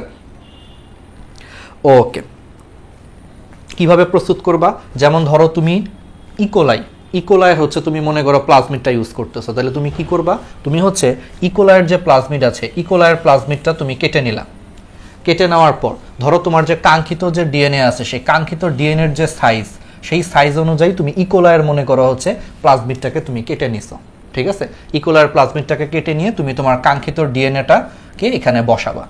ওকে। কিভাবে প্রস্তুত করবা? যেমন ধরো তুমি ইকোলাইয়ের হচ্ছে তুমি মনে করো প্লাজমিডটা ইউজ করতেছো, তাহলে তুমি কি করবা? তুমি হচ্ছে ইকোলাইয়ের যে প্লাজমিড আছে, ইকোলাইয়ের প্লাজমিডটা তুমি কেটে নিলা। কেটে নেওয়ার পর ধরো তোমার যে কাঙ্ক্ষিত যে ডিএনএ আছে সেই কাঙ্ক্ষিত ডিএনএর যে সাইজ, সেই সাইজ অনুযায়ী তুমি ইকোলাইয়ের মনে করো হচ্ছে প্লাজমিডটাকে তুমি কেটে নিছো। ঠিক আছে, ইকোলাইয়ের প্লাজমিডটাকে কেটে নিয়ে তুমি তোমার কাঙ্ক্ষিত ডিএনএটাকে এখানে বসাবা।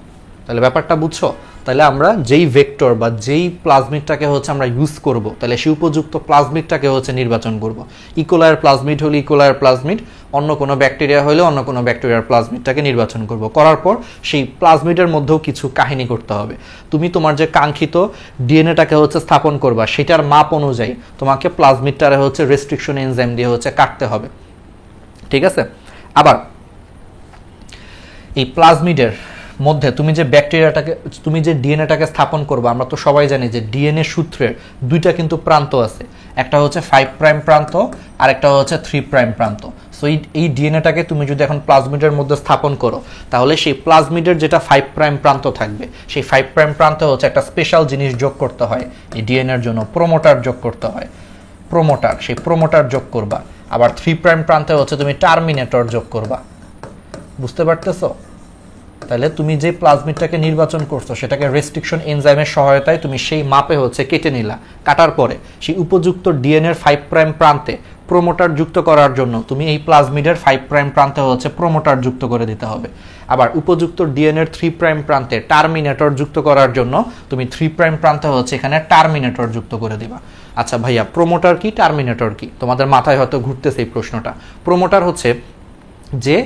তাহলে ব্যাপারটা বুঝছো? তাহলে আমরা যেই ভেক্টর বা যেই প্লাজমিডটাকে হচ্ছে আমরা ইউজ করব, তাহলে সেই উপযুক্ত প্লাজমিডটাকে হচ্ছে নির্বাচন করব। ইকোলাইয়ের প্লাজমিড হলে ইকোলাইয়ের প্লাজমিড, অন্য কোনো ব্যাকটেরিয়া হলে অন্য কোনো ব্যাকটেরিয়ার প্লাজমিডটাকে নির্বাচন করব। করার পর সেই প্লাজমিডের মধ্যেও কিছু কাহিনী করতে হবে। তুমি তোমার যে কাঙ্ক্ষিত ডিএনএটাকে হচ্ছে স্থাপন করবা সেটার মাপ অনুযায়ী তোমাকে প্লাজমিডটারে হচ্ছে রেস্ট্রিকশন এনজাইম দিয়ে হচ্ছে কাটতে হবে। ঠিক আছে, আবার এই প্লাজমিডের মধ্যে তুমি যে ডিএনএটাকে স্থাপন করবে, আমরা তো সবাই জানি যে ডিএনএ সূত্রের দুইটা কিন্তু প্রান্ত আছে, একটা হচ্ছে 5 প্রাইম প্রান্ত আর একটা হচ্ছে 3 প্রাইম প্রান্ত। সো এই ডিএনএটাকে তুমি যদি এখন প্লাজমিডের মধ্যে স্থাপন করো, তাহলে সেই প্লাজমিডের যেটা 5 প্রাইম প্রান্ত থাকবে সেই 5 প্রাইম প্রান্তে হচ্ছে একটা স্পেশাল জিনিস যোগ করতে হয় এই ডিএনএর জন্য, প্রোমোটার যোগ করতে হয়। সেই প্রোমোটার যোগ করবা। আবার 3 প্রাইম প্রান্তে হচ্ছে তুমি টার্মিনেটর যোগ করবা। বুঝতে পারতেছো? তাহলে তুমি যে প্লাজমিডটাকে নির্বাচন করছো সেটাকে রেস্ট্রিকশন এনজাইমের সহায়তায় তুমি সেই মাপে হচ্ছে কেটে নিলা। কাটার পরে সেই উপযুক্ত ডিএনএর 5 প্রাইম প্রান্তে প্রোমোটার যুক্ত করার জন্য তুমি এই প্লাজমিডের 5 প্রাইম প্রান্তে হচ্ছে প্রোমোটার যুক্ত করে দিতে হবে। আবার উপযুক্ত ডিএনএর 3 প্রাইম প্রান্তে টার্মিনেটর যুক্ত করার জন্য তুমি 3 প্রাইম প্রান্তে হচ্ছে এখানে টার্মিনেটর যুক্ত করে দিবা। আচ্ছা ভাইয়া, প্রোমোটার কি, টার্মিনেটর কি? তোমাদের মাথায় হয়তো ঘুরতেছে এই প্রশ্নটা। প্রোমোটার হচ্ছে যে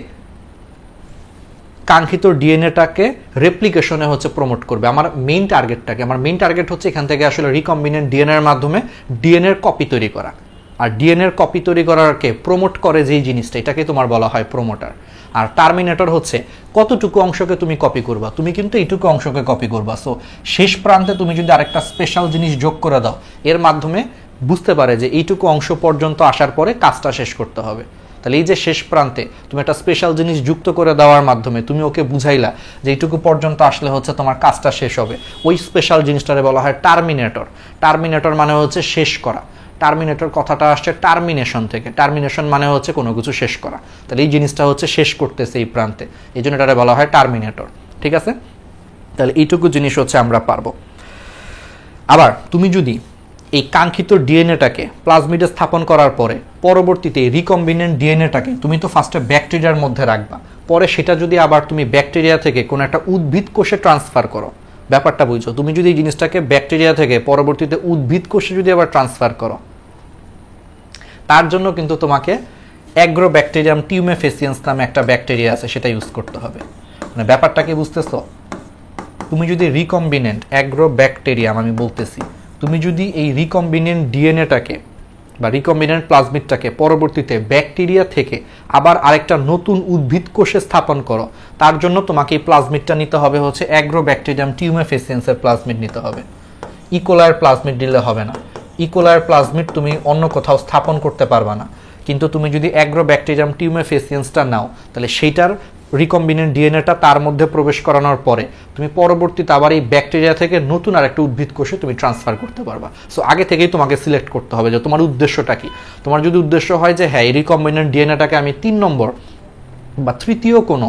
কাঙ্ক্ষিত ডিএনএটাকে রেপ্লিকেশনে হচ্ছে প্রমোট করবে। আমার মেইন টার্গেট হচ্ছে এখান থেকে আসলে রিকম্বিনেন্ট ডিএনএর মাধ্যমে ডিএনএর কপি তৈরি করা। আর ডিএনএর কপি তৈরি করারকে প্রমোট করে যেই জিনিসটা, এটাকে তোমার বলা হয় প্রমোটার। আর টার্মিনেটর হচ্ছে কতটুকু অংশকে তুমি কপি করবা, তুমি কিন্তু এইটুকু অংশকে কপি করবা। সো শেষ প্রান্তে তুমি যদি আরেকটা স্পেশাল জিনিস যোগ করে দাও, এর মাধ্যমে বুঝতে পারে যে এইটুকু অংশ পর্যন্ত আসার পরে কাজটা শেষ করতে হবে। তাহলে এই যে শেষ প্রান্তে তুমি একটা স্পেশাল জিনিস যুক্ত করে দেওয়ার মাধ্যমে তুমি ওকে বুঝাইলা যে এইটুকু পর্যন্ত আসলে হচ্ছে তোমার কাজটা শেষ হবে, ওই স্পেশাল জিনিসটারে বলা হয় টার্মিনেটর। টার্মিনেটর মানে হচ্ছে শেষ করা। টার্মিনেটর কথাটা আসছে টার্মিনেশন থেকে। টার্মিনেশন মানে হচ্ছে কোনো কিছু শেষ করা। তাহলে এই জিনিসটা হচ্ছে শেষ করতেছে এই প্রান্তে, এই জন্য এটারে বলা হয় টার্মিনেটর। ঠিক আছে, তাহলে এইটুকু জিনিস হচ্ছে আমরা পারবো। আবার তুমি যদি এই কাঙ্ক্ষিত ডিএনএটাকে প্লাজমিডে স্থাপন করার পরে পরবর্তীতে রিকম্বিনেন্ট ডিএনএটাকে তুমি তো ফার্স্টে ব্যাকটেরিয়ার মধ্যে রাখবা, পরে সেটা যদি আবার তুমি ব্যাকটেরিয়া থেকে কোনো একটা উদ্ভিদ কোষে ট্রান্সফার করো, ব্যাপারটা বুঝছো? তুমি যদি এই জিনিসটাকে ব্যাকটেরিয়া থেকে পরবর্তীতে উদ্ভিদ কোষে যদি আবার ট্রান্সফার করো, তার জন্য কিন্তু তোমাকে অ্যাগ্রোব্যাকটেরিয়াম টিউমেফেসিয়েন্স নামে একটা ব্যাকটেরিয়া আছে, সেটা ইউজ করতে হবে। মানে ব্যাপারটা কি বুঝতেছো? তুমি যদি রিকম্বিনেন্ট অ্যাগ্রোব্যাকটেরিয়াম, আমি বলতেছি, তুমি যদি এই রিকম্বিনেন্ট ডিএনএটাকে বা রিকম্বিনেন্ট প্লাজমিডটাকে পরবর্তীতে ব্যাকটেরিয়া থেকে আবার আরেকটা নতুন উদ্ভিদ কোষে স্থাপন করো, তার জন্য তোমাকে এই প্লাজমিডটা নিতে হবে হচ্ছে অ্যাগ্রোব্যাকটেরিয়াম টিউমেফেসিয়েন্সের প্লাজমিড নিতে হবে। ইকোলার প্লাজমিড দিলে হবে না। ইকোলার প্লাজমিড তুমি অন্য কোথাও স্থাপন করতে পারবা না, কিন্তু তুমি যদি অ্যাগ্রোব্যাকটেরিয়াম টিউমেফেসিয়েন্সটা নাও, তাহলে সেইটার রিকম্বিনেন্ট ডিএনএটা তার মধ্যে প্রবেশ করানোর পরে তুমি পরবর্তীতে আবার এই ব্যাকটেরিয়া থেকে নতুন আরেকটা উদ্ভিদ কোষে তুমি ট্রান্সফার করতে পারবা। সো আগে থেকেই তোমাকে সিলেক্ট করতে হবে যে তোমার উদ্দেশ্যটা কি। তোমার যদি উদ্দেশ্য হয় যে হ্যাঁ, এই রিকম্বিনেন্ট ডিএনএটাকে আমি 3 নম্বর বা তৃতীয় কোনো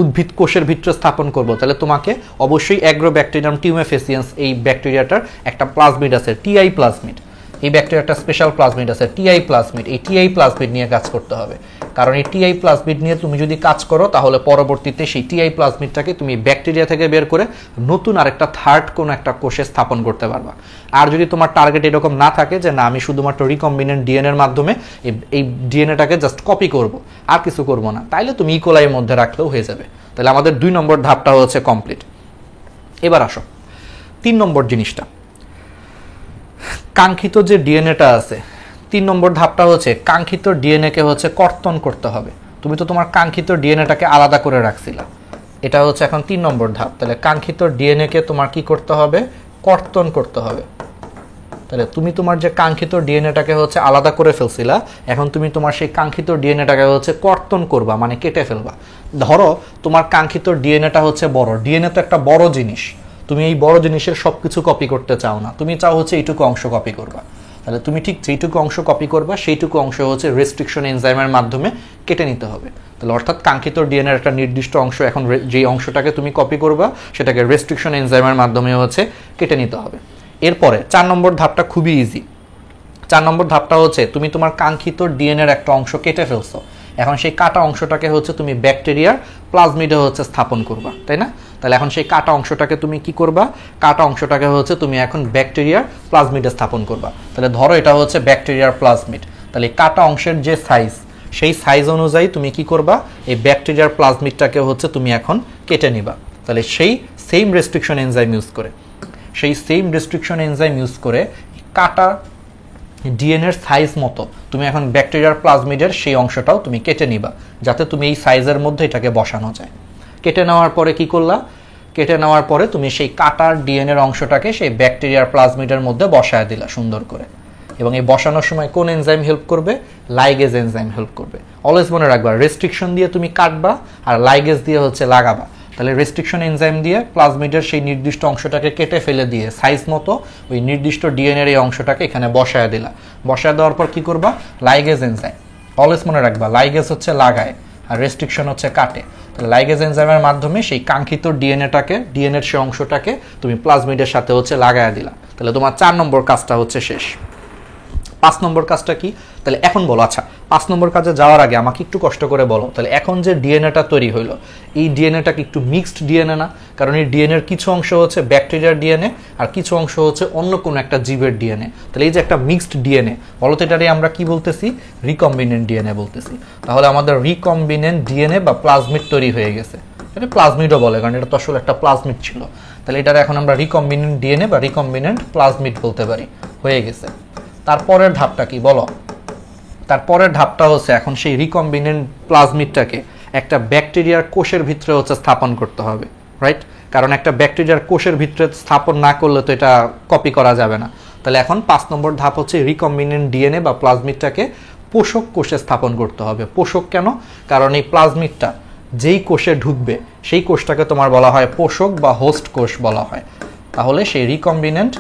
উদ্ভিদ কোষের ভিতরে স্থাপন করব, তাহলে তোমাকে অবশ্যই অ্যাগ্রোব্যাকটেরিয়াম টিউমেফেসিয়েন্স এই ব্যাকটেরিয়াটার একটা প্লাজমিড আছে, টিআই প্লাজমিড। এই ব্যাকটেরিয়াটা স্পেশাল প্লাজমিড আছে, টিআই প্লাজমিড। এই টিআই প্লাজমিড নিয়ে কাজ করতে হবে, কারণ এই টিআই প্লাজমিড নিয়ে তুমি যদি কাজ করো, তাহলে পরবর্তীতে সেই টিআই প্লাজমিডটাকে তুমি ব্যাকটেরিয়া থেকে বের করে নতুন আরেকটা থার্ড কোনো একটা কোষে স্থাপন করতে পারবা। আর যদি তোমার টার্গেট এরকম না থাকে যে না, আমি শুধুমাত্র রিকম্বিনেন্ট ডিএনএর মাধ্যমে এই ডিএনএটাকে জাস্ট কপি করব, আর কিছু করব না, তাইলে তুমি ইকোলাইয়ের মধ্যে রাখলেও হয়ে যাবে। তাহলে আমাদের 2 নম্বর ধাপটা হচ্ছে কমপ্লিট। এবার আসো 3 নম্বর জিনিসটা, কাঙ্ক্ষিত যে ডিএনএটা আছে। 3 নম্বর ধাপটা হচ্ছে কাঙ্ক্ষিত ডিএনএকে হচ্ছে কর্তন করতে হবে। তুমি তো তোমার কাঙ্ক্ষিত ডিএনএটাকে আলাদা করে রাখছিলা, এটা হচ্ছে এখন 3 নম্বর ধাপ। তাহলে কাঙ্ক্ষিত ডিএনএকে তোমার কি করতে হবে? কর্তন করতে হবে। তাহলে তুমি তোমার যে কাঙ্ক্ষিত ডিএনএটাকে হচ্ছে আলাদা করে ফেলছিলা, এখন তুমি তোমার সেই কাঙ্ক্ষিত ডিএনএটাকে হচ্ছে কর্তন করবা, মানে কেটে ফেলবা। ধরো তোমার কাঙ্ক্ষিত ডিএনএটা হচ্ছে বড়, ডিএনএ তো একটা বড় জিনিস, তুমি এই বড় জিনিসের সবকিছু কপি করতে চাও না, তুমি চাও হচ্ছে এইটুকু অংশ কপি করবা। তাহলে তুমি ঠিক যেইটুকু অংশ কপি করবা, সেইটুকু অংশ হচ্ছে রেস্ট্রিকশন এনজাইমের মাধ্যমে কেটে নিতে হবে। তাহলে অর্থাৎ কাঙ্ক্ষিত ডিএনএর একটা নির্দিষ্ট অংশ, এখন যেই অংশটাকে তুমি কপি করবা সেটাকে রেস্ট্রিকশন এনজাইমের মাধ্যমে হচ্ছে কেটে নিতে হবে। এরপরে 4 নম্বর ধাপটা খুবই ইজি। 4 নম্বর ধাপটা হচ্ছে তুমি তোমার কাঙ্ক্ষিত ডিএনএর একটা অংশ কেটে ফেলছো, এখন সেই কাটা অংশটাকে হচ্ছে তুমি ব্যাকটেরিয়ার প্লাজমিডে হচ্ছে স্থাপন করবা, তাই না? তাহলে এখন সেই কাটা অংশটাকে তুমি কি করবা? কাটা অংশটাকে হচ্ছে তুমি এখন ব্যাকটেরিয়ার প্লাজমিডে স্থাপন করবা। তাহলে ধরো এটা হচ্ছে ব্যাকটেরিয়ার প্লাজমিড, তাহলে কাটা অংশের যে সাইজ, সেই সাইজ অনুযায়ী তুমি কি করবা? এই ব্যাকটেরিয়ার প্লাজমিডটাকে হচ্ছে তুমি এখন কেটে নিবা। তাহলে সেই সেম রেস্ট্রিকশন এনজাইম ইউজ করে কাটা ডিএনএর সাইজ মতো তুমি এখন ব্যাকটেরিয়ার প্লাজমিডের সেই অংশটাও তুমি কেটে নিবা, যাতে তুমি এই সাইজের মধ্যে এটাকে বসানো যায়। কেটে নেওয়ার পরে কি করলা? কেটে নেওয়ার পরে তুমি সেই কাটার ডিএনএর অংশটাকে সেই ব্যাকটেরিয়ার প্লাজমিডের মধ্যে বসায় দিলা সুন্দর করে। এবং এই বসানোর সময় কোন এনজাইম হেল্প করবে? লাইগেজ এনজাইম হেল্প করবে। অলওয়েজ মনে রাখবা, রেস্ট্রিকশন দিয়ে তুমি কাটবা আর লাইগেজ দিয়ে হচ্ছে লাগাবা। তাহলে রেস্ট্রিকশন এনজাইম দিয়ে প্লাজমিডের সেই নির্দিষ্ট অংশটাকে কেটে ফেলে দিয়ে সাইজ মতো ওই নির্দিষ্ট ডিএনএর এই অংশটাকে এখানে বসায় দিলা। বসায় দেওয়ার পর কি করবা? Ligase enzyme. অলওয়েজ মনে রাখবা, লাইগেজ হচ্ছে লাগায় আর রেস্ট্রিকশন হচ্ছে কাটে। তাহলে লাইগেজ এনজাইমের মাধ্যমে সেই কাঙ্ক্ষিত ডিএনএর সেই অংশটাকে তুমি প্লাজমিডের সাথে হচ্ছে লাগায় দিলা। তাহলে তোমার 4 নম্বর কাজটা হচ্ছে শেষ। 5 নম্বর কাজটা কি? তাহলে এখন বলো। আচ্ছা, 5 নম্বর কাজে যাওয়ার আগে আমাকে একটু কষ্ট করে বলো, তাহলে এখন যে ডিএনএটা তৈরি হইলো, এই ডিএনএটা কি একটু মিক্সড ডিএনএ না? কারণ এই ডিএনএর কিছু অংশ হচ্ছে ব্যাকটেরিয়ার ডিএনএ আর কিছু অংশ হচ্ছে অন্য কোনো একটা জীবের ডিএনএ। তাহলে এই যে একটা মিক্সড ডিএনএ, বলো তো এটারে আমরা কি বলতেছি? রিকম্বিনেন্ট ডিএনএ বলতেছি। তাহলে আমাদের রিকম্বিনেন্ট ডিএনএ বা প্লাজমিড তৈরি হয়ে গেছে। এটা প্লাজমিডও বলে, কারণ এটা তো আসলে একটা প্লাজমিড ছিল। তাহলে এটারে এখন আমরা রিকম্বিনেন্ট ডিএনএ বা রিকম্বিনেন্ট প্লাজমিড বলতে পারি, হয়ে গেছে। তারপরের ধাপটা কি বলো? তারপরের ধাপটা হচ্ছে এখন সেই রিকম্বিনেন্ট প্লাজমিডটাকে একটা ব্যাকটেরিয়ার কোষের ভিতরে হচ্ছে স্থাপন করতে হবে, রাইট? কারণ একটা ব্যাকটেরিয়ার কোষের ভিতরে স্থাপন না করলে তো এটা কপি করা যাবে না। তাহলে এখন 5 নম্বর ধাপ হচ্ছে রিকম্বিনেন্ট ডিএনএ বা প্লাজমিডটাকে পোষক কোষে স্থাপন করতে হবে। পোষক কেন? কারণ এই প্লাজমিডটা যেই কোষে ঢুকবে সেই কোষটাকে তোমার বলা হয় পোষক বা হোস্ট কোষ বলা হয়। তাহলে সেই রিকম্বিনেন্ট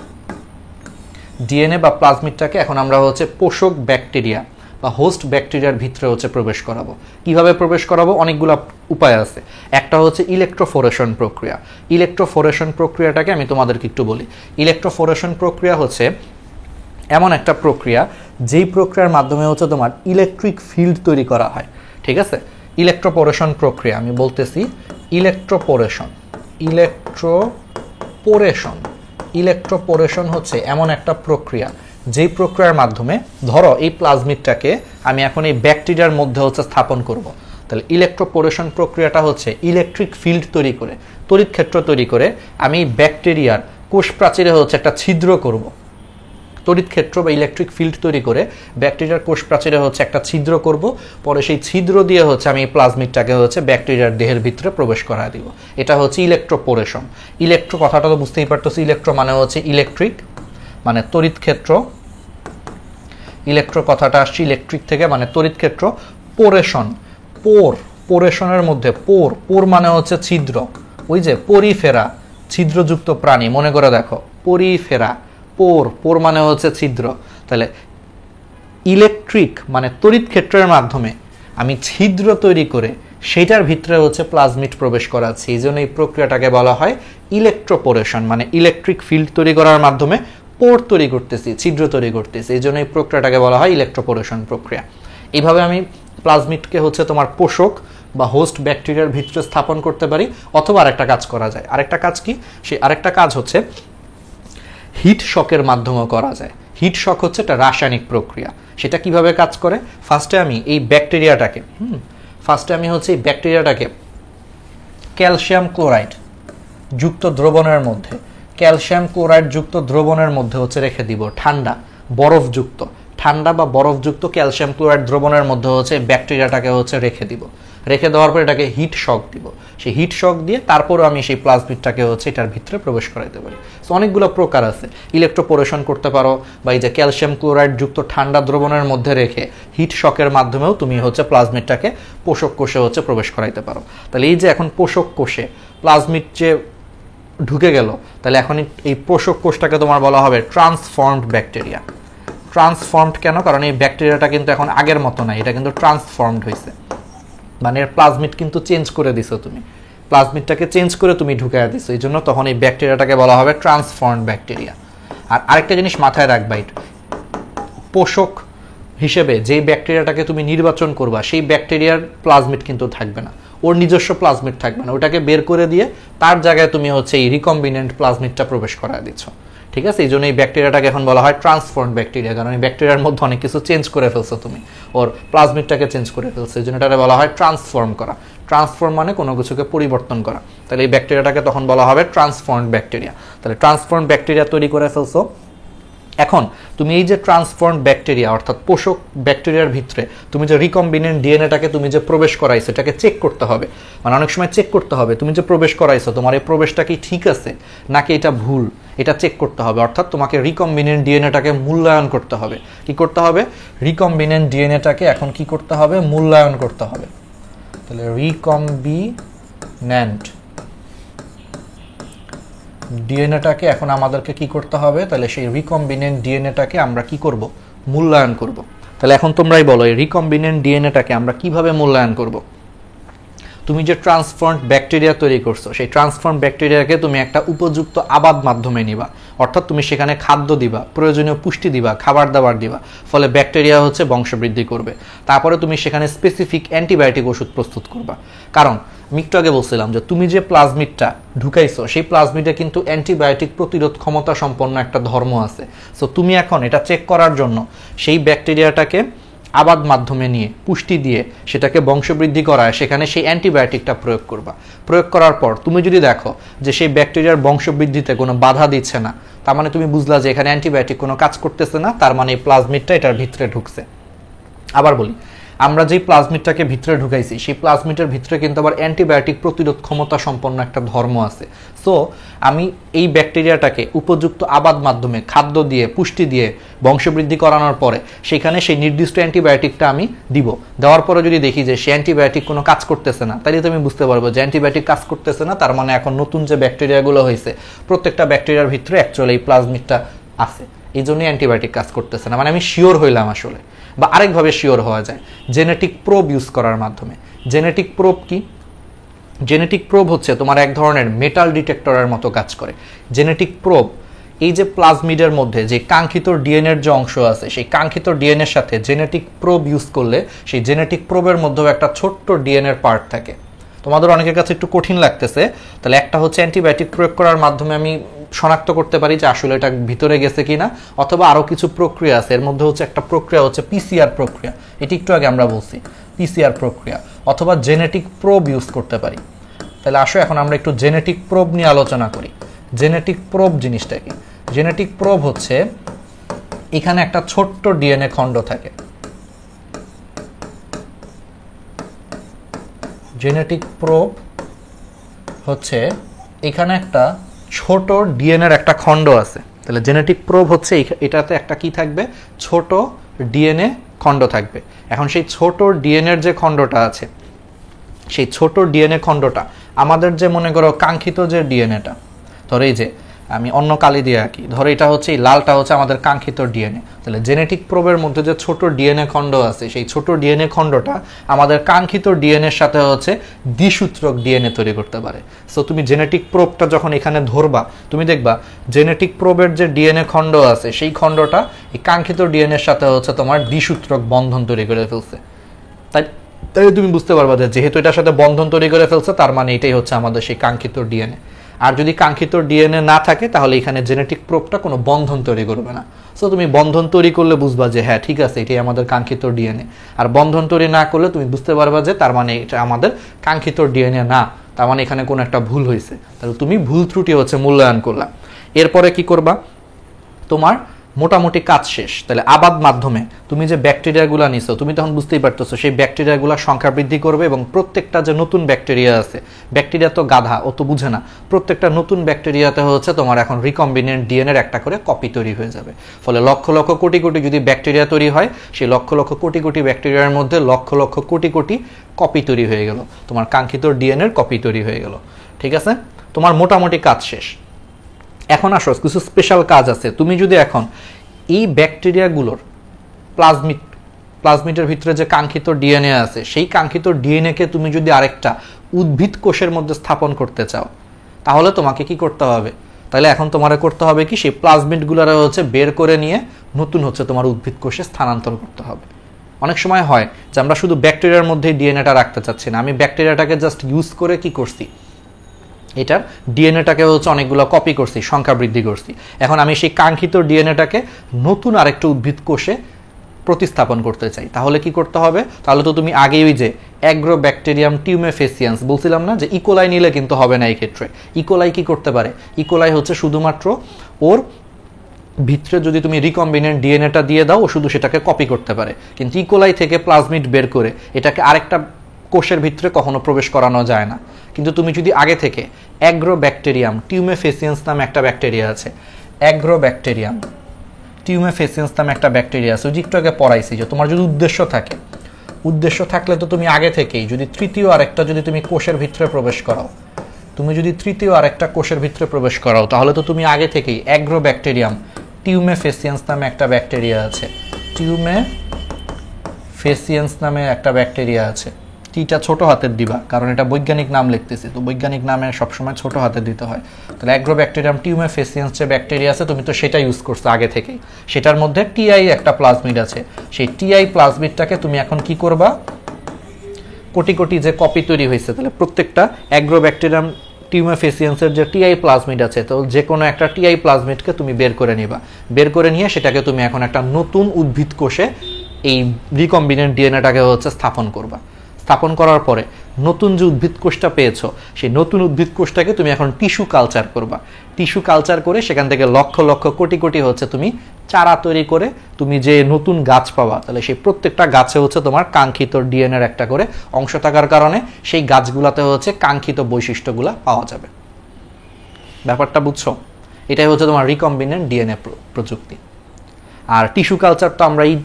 ডিএনএ বা প্লাজমিডটাকে এখন আমরা হচ্ছে পোষক ব্যাকটেরিয়া বা হোস্ট ব্যাকটেরিয়ার ভিতরে হচ্ছে প্রবেশ করাবো। কিভাবে প্রবেশ করাবো? অনেকগুলো উপায় আছে। একটা হচ্ছে ইলেকট্রোফোরেশন প্রক্রিয়া। ইলেকট্রোফোরেশন প্রক্রিয়াটাকে আমি তোমাদেরকে একটু বলি। ইলেকট্রোফোরেশন প্রক্রিয়া হচ্ছে এমন একটা প্রক্রিয়া যেই প্রক্রিয়ার মাধ্যমে হচ্ছে তোমার ইলেকট্রিক ফিল্ড তৈরি করা হয়। ঠিক আছে, ইলেকট্রোপোরেশন প্রক্রিয়া আমি বলতেছি। ইলেকট্রোপোরেশন হচ্ছে এমন একটা প্রক্রিয়া যেই প্রক্রিয়ার মাধ্যমে ধরো এই প্লাজমিডটাকে আমি এখন এই ব্যাকটেরিয়ার মধ্যে হচ্ছে স্থাপন করব। তাহলে ইলেকট্রোপোরেশন প্রক্রিয়াটা হচ্ছে ইলেকট্রিক ফিল্ড তৈরি করে, তড়িৎ ক্ষেত্র তৈরি করে আমি ব্যাকটেরিয়ার কোষ প্রাচীরে হচ্ছে একটা ছিদ্র করব। তড়িৎ ক্ষেত্র বা ইলেকট্রিক ফিল্ড তৈরি করে ব্যাকটেরিয়ার কোষ প্রাচীরে হচ্ছে একটা ছিদ্র করব, পরে সেই ছিদ্র দিয়ে হচ্ছে আমি প্লাজমিডটাকে হচ্ছে ব্যাকটেরিয়ার দেহের ভিতরে প্রবেশ করা দিব। এটা হচ্ছে ইলেকট্রোপোরেশন। ইলেকট্রো কথাটা তো বুঝতেই পারতেছি, ইলেকট্রো মানে হচ্ছে ইলেকট্রিক, মানে তড়িৎ ক্ষেত্র। ইলেকট্রো কথাটা আসছে ইলেকট্রিক থেকে, মানে তড়িৎ ক্ষেত্র। পোরেশন, পোরেশনের মধ্যে পোর মানে হচ্ছে ছিদ্র। ওই যে পরিফেরা, ছিদ্রযুক্ত প্রাণী, মনে করে দেখো পরিফেরা। পোর মানে হচ্ছে ছিদ্র। তাহলে ইলেকট্রিক মানে তড়িৎ ক্ষেত্রের মাধ্যমে আমি ছিদ্র তৈরি করে সেটার ভিতরে হচ্ছে প্লাজমিড প্রবেশ করাচ্ছি। এই জন্য এই প্রক্রিয়াটাকে বলা হয় ইলেকট্রোপোরেশন, মানে ইলেকট্রিক ফিল্ড তৈরি করার মাধ্যমে পোর তৈরি করতেছি, ছিদ্র তৈরি করতেছি। এই জন্য এই প্রক্রিয়াটাকে বলা হয় ইলেকট্রোপোরেশন প্রক্রিয়া। এইভাবে আমি প্লাজমিডকে হচ্ছে তোমার পোষক বা হোস্ট ব্যাকটেরিয়ার ভিতরে স্থাপন করতে পারি। অথবা আরেকটা কাজ করা যায়। আরেকটা কাজ কি? সেই আরেকটা কাজ হচ্ছে হিট শকের মাধ্যমেও করা যায়। হিট শক হচ্ছে একটা রাসায়নিক প্রক্রিয়া। সেটা কিভাবে কাজ করে? ফার্স্টে আমি হচ্ছে এই ব্যাকটেরিয়াটাকে ক্যালসিয়াম ক্লোরাইড যুক্ত দ্রবণের মধ্যে হচ্ছে রেখে দিব। ঠান্ডা বা বরফযুক্ত ক্যালসিয়াম ক্লোরাইড দ্রবণের মধ্যে হচ্ছে ব্যাকটেরিয়াটাকে হচ্ছে রেখে দিব। রেখে দেওয়ার পর এটাকে হিট শক দিব। সেই হিট শক দিয়ে তারপরও আমি সেই প্লাজমিডটাকে হচ্ছে এটার ভিতরে প্রবেশ করাইতে পারি। সো অনেকগুলো প্রকার আছে। ইলেকট্রোপোরেশন করতে পারো, বা এই যে ক্যালসিয়াম ক্লোরাইড যুক্ত ঠান্ডা দ্রবণের মধ্যে রেখে হিট শকের মাধ্যমেও তুমি হচ্ছে প্লাজমিডটাকে পোষক কোষে হচ্ছে প্রবেশ করাইতে পারো। তাহলে এই যে এখন পোষক কোষে প্লাজমিড যে ঢুকে গেল, তাহলে এখন এই পোষক কোষটাকে তোমার বলা হবে ট্রান্সফর্মড ব্যাকটেরিয়া। ট্রান্সফর্মড কেন? কারণ এই ব্যাকটেরিয়াটা কিন্তু এখন আগের মতো নাই, এটা কিন্তু ট্রান্সফর্মড হয়েছে। মানে এর প্লাজমিড কিন্তু চেঞ্জ করে দিছো, তুমি প্লাজমিডটাকে চেঞ্জ করে তুমি ঢুকাইয়া দিছো। এই জন্য তখন এই ব্যাকটেরিয়াটাকে বলা হবে ট্রান্সফর্মড ব্যাকটেরিয়া। আর আরেকটা জিনিস মাথায় রাখবা, পোষক হিসেবে যেই ব্যাকটেরিয়াটাকে তুমি নির্বাচন করবা সেই ব্যাকটেরিয়ার প্লাজমিড কিন্তু থাকবে না, ওর নিজস্ব প্লাজমিড থাকবে না। ওটাকে বের করে দিয়ে তার জায়গায় তুমি হচ্ছে এই রিকম্বিনেন্ট প্লাজমিডটা প্রবেশ করায় দিচ্ছ। ঠিক আছে, এই জন্য এই ব্যাকটেরিয়াটাকে এখন বলা হয় ট্রান্সফর্মড ব্যাকটেরিয়া, কারণ এই ব্যাকটেরিয়ার মধ্যে অনেক কিছু চেঞ্জ করে ফেলছো তুমি, ওর প্লাজমিডটাকে চেঞ্জ করে ফেলছো। এই জন্য এটাকে বলা হয় ট্রান্সফর্ম করা। ট্রান্সফর্ম মানে কোনো কিছুকে পরিবর্তন করা। তাহলে এই ব্যাকটেরিয়াটাকে তখন বলা হবে ট্রান্সফর্মড ব্যাকটেরিয়া। তাহলে ট্রান্সফর্মড ব্যাকটেরিয়া তৈরি করে ফেলছো। এখন তুমি এই যে ট্রান্সফর্মড ব্যাকটেরিয়া অর্থাৎ পোষক ব্যাকটেরিয়ার ভিতরে তুমি যে রিকম্বিনেন্ট ডিএনএটাকে তুমি যে প্রবেশ করাইছো, এটাকে চেক করতে হবে। মানে অনেক সময় চেক করতে হবে তুমি যে প্রবেশ করাইছো তোমার এই প্রবেশটা কি ঠিক আছে নাকি এটা ভুল, এটা চেক করতে হবে। অর্থাৎ তোমাকে রিকম্বিনেন্ট ডিএনএটাকে মূল্যায়ন করতে হবে। কি করতে হবে? রিকম্বিনেন্ট ডিএনএটাকে এখন কি করতে হবে? মূল্যায়ন করতে হবে। তাহলে রিকম্বিনেন্ট ডিএনএটাকে এখন আমাদেরকে কি করতে হবে? তাহলে সেই রিকম্বিনেন্ট ডিএনএটাকে আমরা কি করব? মূল্যায়ন করব। তাহলে এখন তোমরাই বলো এই রিকম্বিনেন্ট ডিএনএটাকে আমরা কিভাবে মূল্যায়ন করব? তুমি যে ট্রান্সফর্মড ব্যাকটেরিয়া তৈরি করছো সেই ট্রান্সফর্মড ব্যাকটেরিয়াকে তুমি একটা উপযুক্ত আবাদ মাধ্যমে নিবা। অর্থাৎ তুমি সেখানে খাদ্য দিবা, প্রয়োজনীয় পুষ্টি দিবা, খাবার দাবার দিবা, ফলে ব্যাকটেরিয়া হচ্ছে বংশবৃদ্ধি করবে। তারপরে তুমি সেখানে স্পেসিফিক অ্যান্টিবায়োটিক ওষুধ প্রস্তুত করবা। কারণ আমি একটু আগে বলছিলাম যে তুমি যে প্লাজমিডটা ঢুকাইছো সেই প্লাজমিডে কিন্তু অ্যান্টিবায়োটিক প্রতিরোধ ক্ষমতা সম্পন্ন একটা ধর্ম আছে। সো তুমি এখন এটা চেক করার জন্য সেই ব্যাকটেরিয়াটাকে আবাদ মাধ্যমে নিয়ে পুষ্টি দিয়ে সেটাকে বংশবৃদ্ধি করায় সেখানে সেই অ্যান্টিবায়োটিকটা প্রয়োগ করবা। প্রয়োগ করার পর তুমি যদি দেখো যে সেই ব্যাকটেরিয়ার বংশবৃদ্ধিতে কোনো বাধা দিচ্ছে না, তার মানে তুমি বুঝলা যে এখানে অ্যান্টিবায়োটিক কোনো কাজ করতেছে না, তার মানে এই প্লাজমিডটা এটার ভিতরে ঢুকছে। আবার বলি, আমরা যেই প্লাজমিডটাকে ভিতরে ঢুকাইছি সেই প্লাজমিডের ভিতরে কিন্তু আবার অ্যান্টিবায়োটিক প্রতিরোধ ক্ষমতা সম্পন্ন একটা ধর্ম আছে। সো আমি এই ব্যাকটেরিয়াটাকে উপযুক্ত আবাদ মাধ্যমে খাদ্য দিয়ে পুষ্টি দিয়ে বংশবৃদ্ধি করানোর পরে সেখানে সেই নির্দিষ্ট অ্যান্টিবায়োটিকটা আমি দিব। দেওয়ার পরে যদি দেখি যে সেই অ্যান্টিবায়োটিক কোনো কাজ করতেছে না, তাহলে তুমি বুঝতে পারবো যে অ্যান্টিবায়োটিক কাজ করতেছে না, তার মানে এখন নতুন যে ব্যাকটেরিয়াগুলো হয়েছে প্রত্যেকটা ব্যাকটেরিয়ার ভিতরে অ্যাকচুয়ালি এই প্লাজমিডটা আছে, এই জন্যই অ্যান্টিবায়োটিক কাজ করতেছে না। মানে আমি শিওর হইলাম আসলে বা আরেকভাবে শিওর হওয়া যায় জেনেটিক প্রোব ইউজ করার মাধ্যমে। জেনেটিক প্রোব কি? জেনেটিক প্রোব হচ্ছে তোমার এক ধরনের মেটাল ডিটেক্টরের মতো কাজ করে। জেনেটিক প্রোব এই যে প্লাজমিডের মধ্যে যে কাঙ্ক্ষিত ডিএনএর যে অংশ আছে সেই কাঙ্ক্ষিত ডিএনএর সাথে জেনেটিক প্রোব ইউজ করলে সেই জেনেটিক প্রোবের মধ্যেও একটা ছোট্ট ডিএনএর পার্ট থাকে। তোমাদের অনেকের কাছে একটু কঠিন লাগতেছে, তাহলে একটা হচ্ছে অ্যান্টিবায়োটিক প্রয়োগ করার মাধ্যমে আমি শনাক্ত করতে পারি যে আসলে এটা ভিতরে গেছে কিনা, অথবা আরও কিছু প্রক্রিয়া আছে। এর মধ্যে হচ্ছে একটা প্রক্রিয়া হচ্ছে পিসিআর প্রক্রিয়া, এটি একটু আগে আমরা বলছি পিসিআর প্রক্রিয়া, অথবা জেনেটিক প্রোব ইউজ করতে পারি। তাহলে আসো এখন আমরা একটু জেনেটিক প্রোব নিয়ে আলোচনা করি। জেনেটিক প্রোব জিনিসটা কি? জেনেটিক প্রোব হচ্ছে এখানে একটা ছোট্ট ডিএনএ খণ্ড থাকে। জেনেটিক প্রোব হচ্ছে এখানে একটা ছোট ডিএনএর একটা খণ্ড আছে। তাহলে জেনেটিক প্রোব হচ্ছে এটাতে একটা কি থাকবে? ছোট ডিএনএ খণ্ড থাকবে। এখন সেই ছোট ডিএনএর যে খণ্ডটা আছে, সেই ছোট ডিএনএ খণ্ডটা আমাদের যে মনে করো কাঙ্ক্ষিত যে ডিএনএটা, ধরো এই যে আমি অন্য কালি দিয়ে আঁকি, ধরো এটা হচ্ছে এই লালটা হচ্ছে আমাদের কাঙ্ক্ষিত ডিএনএ। তাহলে জেনেটিক প্রোবের মধ্যে যে ছোট ডিএনএ খণ্ড আছে সেই ছোট ডিএনএ খণ্ডটা আমাদের কাঙ্ক্ষিত ডিএনএর সাথে হচ্ছে দ্বিসূত্রক ডিএনএ তৈরি করতে পারে। সো তুমি জেনেটিক প্রোবটা যখন এখানে ধরবা, তুমি দেখবা জেনেটিক প্রোবের যে ডিএনএ খণ্ড আছে সেই খণ্ডটা এই কাঙ্ক্ষিত ডিএনএর সাথে হচ্ছে তোমার দ্বিসূত্রক বন্ধন তৈরি করে ফেলছে। তাই তুমি বুঝতে পারবা যে যেহেতু এটার সাথে বন্ধন তৈরি করে ফেলছে, তার মানে এটাই হচ্ছে আমাদের সেই কাঙ্ক্ষিত ডিএনএ। আর যদি কাঙ্ক্ষিত ডিএনএ না থাকে তাহলে এখানে জেনেটিক প্রোবটা কোনো বন্ধন তৈরি করবে না। সো তুমি বন্ধন তৈরি করলে বুঝবা যে হ্যাঁ ঠিক আছে এটাই আমাদের কাঙ্ক্ষিত ডিএনএ। আর বন্ধন তৈরি না করলে তুমি বুঝতে পারবা যে তার মানে এটা আমাদের কাঙ্ক্ষিত ডিএনএ না, তার মানে এখানে কোনো একটা ভুল হয়েছে। তাহলে তুমি ভুল ত্রুটি হচ্ছে মূল্যায়ন করলা। এরপরে কি করবা? তোমার মোটামুটি কাজ শেষ। তাহলে আবাদ মাধ্যমে তুমি যে ব্যাকটেরিয়াগুলো নিছো, তুমি তখন বুঝতেই পারতেছো সেই ব্যাকটেরিয়াগুলোর সংখ্যা বৃদ্ধি করবে এবং প্রত্যেকটা যে নতুন ব্যাকটেরিয়া আছে, ব্যাকটেরিয়া তো গাধা, ও তো বুঝে না, প্রত্যেকটা নতুন ব্যাকটেরিয়াতে হচ্ছে তোমার এখন রিকম্বিনেন্ট ডিএনএর একটা করে কপি তৈরি হয়ে যাবে। ফলে লক্ষ লক্ষ কোটি কোটি যদি ব্যাকটেরিয়া তৈরি হয়, সেই লক্ষ লক্ষ কোটি কোটি ব্যাকটেরিয়ার মধ্যে লক্ষ লক্ষ কোটি কোটি কপি তৈরি হয়ে গেল, তোমার কাঙ্ক্ষিত ডিএনএর কপি তৈরি হয়ে গেল। ঠিক আছে, তোমার মোটামুটি কাজ শেষ। এখন আসো কিছু স্পেশাল কাজ আছে। তুমি যদি এখন এই ব্যাকটেরিয়াগুলোর প্লাজমিডের ভিতরে যে কাঙ্ক্ষিত ডিএনএ আছে সেই কাঙ্ক্ষিত ডিএনএকে তুমি যদি আরেকটা উদ্ভিদ কোষের মধ্যে স্থাপন করতে চাও, তাহলে তোমাকে কি করতে হবে? তাহলে এখন তোমার করতে হবে কি, সেই প্লাজমিডগুলোর হচ্ছে বের করে নিয়ে নতুন হচ্ছে তোমার উদ্ভিদ কোষে স্থানান্তর করতে হবে। অনেক সময় হয় যে আমরা শুধু ব্যাকটেরিয়ার মধ্যে ডিএনএটা রাখতে চাচ্ছি না, আমি ব্যাকটেরিয়াটাকে জাস্ট ইউজ করে কি করছি, এটার ডিএনএটাকে হচ্ছে অনেকগুলো কপি করছি, সংখ্যা বৃদ্ধি করছি। এখন আমি সেই কাঙ্ক্ষিত ডিএনএটাকে নতুন আরেকটা উদ্ভিদ কোষে প্রতিস্থাপন করতে চাই, তাহলে কি করতে হবে? তাহলে তো তুমি আগে ওই যে অ্যাগ্রোব্যাকটেরিয়াম টিউমেফেসিয়ান্স বলছিলাম না, যে ইকোলাই নিলে কিন্তু হবে না এই ক্ষেত্রে। ইকোলাই কি করতে পারে? ইকোলাই হচ্ছে শুধুমাত্র ওর ভিতরে যদি তুমি রিকম্বিনেন্ট ডিএনএটা দিয়ে দাও, ও শুধু সেটাকে কপি করতে পারে। কিন্তু ইকোলাই থেকে প্লাজমিড বের করে এটাকে আরেকটা কোষের ভিতরে কখনো প্রবেশ করানো যায় না। কিন্তু তুমি যদি আগে থেকে অ্যাগ্রোব্যাকটেরিয়াম টিউমেফেসিয়েন্স নামে একটা ব্যাকটেরিয়া আছে, অ্যাগ্রোব্যাকটেরিয়াম টিউমেফেসিয়েন্স নামে একটা ব্যাকটেরিয়া আছে, ওই যে একটু আগে পড়াইছি, যে তোমার যদি উদ্দেশ্য থাকলে তো তুমি আগে থেকেই যদি তৃতীয় আরেকটা যদি তুমি কোষের ভিতরে প্রবেশ করাও, তাহলে তো তুমি আগে থেকেই অ্যাগ্রোব্যাকটেরিয়াম টিউমেফেসিয়েন্স নামে একটা ব্যাকটেরিয়া আছে, টিউমেফেসিয়েন্স নামে একটা ব্যাকটেরিয়া আছে। টিটা ছোট হাতের দিবা, কারণ এটা বৈজ্ঞানিক নাম লিখতেছি, তো বৈজ্ঞানিক নামে সবসময় ছোট হাতে দিতে হয়। তাহলে অ্যাগ্রোব্যাকটেরিয়াম টিউমেফেসিয়েন্স যে ব্যাকটেরিয়া আছে, তুমি তো সেটা ইউজ করছো আগে থেকেই। সেটার মধ্যে টিআই একটা প্লাজমিড আছে, সেই টিআই প্লাজমিডটাকে তুমি এখন কি করবা? কোটি কোটি যে কপি তৈরি হয়েছে, তাহলে প্রত্যেকটা অ্যাগ্রোব্যাকটেরিয়াম টিউমেফেসিয়েন্সের যে টিআই প্লাজমিড আছে, তো যে কোনো একটা টিআই প্লাজমিডকে তুমি বের করে নিবা। বের করে নিয়ে সেটাকে তুমি এখন একটা নতুন উদ্ভিদ কোষে এই রিকম্বিনেন্ট ডিএনএটাকে হচ্ছে স্থাপন করবা। স্থাপন করার পরে নতুন যে উদ্ভিদ কোষটা পেয়েছো, সেই নতুন উদ্ভিদ কোষটাকে তুমি এখন টিস্যু কালচার করবা। টিস্যু কালচার করে সেখান থেকে লক্ষ লক্ষ কোটি কোটি হচ্ছে তুমি চারা তৈরি করে তুমি যে নতুন গাছ পাবা, তাহলে সেই প্রত্যেকটা গাছে হচ্ছে তোমার কাঙ্ক্ষিত ডিএনএর একটা করে অংশ থাকার কারণে সেই গাছগুলাতে হচ্ছে কাঙ্ক্ষিত বৈশিষ্ট্যগুলা পাওয়া যাবে। ব্যাপারটা বুঝছো? এটাই হচ্ছে তোমার রিকম্বিনেন্ট ডিএনএ প্রযুক্তি। আর টিস্যু কালচার তো আমরা এই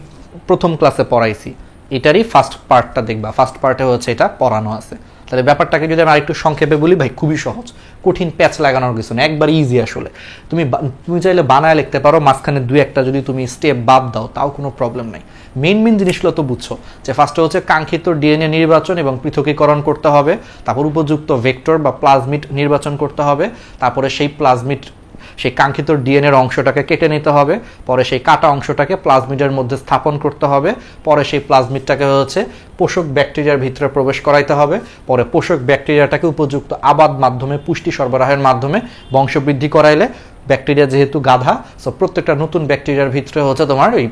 প্রথম ক্লাসে পড়াইছি, এটারই ফার্স্ট পার্টটা দেখবা, ফার্স্ট পার্টে হচ্ছে এটা পড়ানো আছে। তাহলে ব্যাপারটাকে যদি আমি আরেকটু সংক্ষেপে বলি ভাই, খুবই সহজ, কঠিন প্যাচ লাগানোর কিছু না, একবার ইজি আসলে। তুমি চাইলে বানায় লিখতে পারো, মাঝখানে দুই একটা যদি তুমি স্টেপ বাদ দাও তাও কোনো প্রবলেম নাই। মেইন জিনিসগুলো তো বুঝছো, যে ফার্স্টে হচ্ছে কাঙ্ক্ষিত ডিএনএ নির্বাচন এবং পৃথকীকরণ করতে হবে, তারপর উপযুক্ত ভেক্টর বা প্লাজমিড নির্বাচন করতে হবে, তারপরে সেই কাঙ্ক্ষিত ডিএনএর অংশটাকে কেটে নিতে হবে, পরে সেই কাটা অংশটাকে প্লাজমিডের মধ্যে স্থাপন করতে হবে, পরে সেই প্লাজমিডটাকে হচ্ছে পোষক ব্যাকটেরিয়ার ভিতরে প্রবেশ করাইতে হবে, পরে পোষক ব্যাকটেরিয়াটাকে উপযুক্ত আবাদ মাধ্যমে পুষ্টি সরবরাহের মাধ্যমে বংশবৃদ্ধি করাইলে, ব্যাকটেরিয়া যেহেতু গাধা, সো প্রত্যেকটা নতুন ব্যাকটেরিয়ার ভিতরে হচ্ছে তোমার এই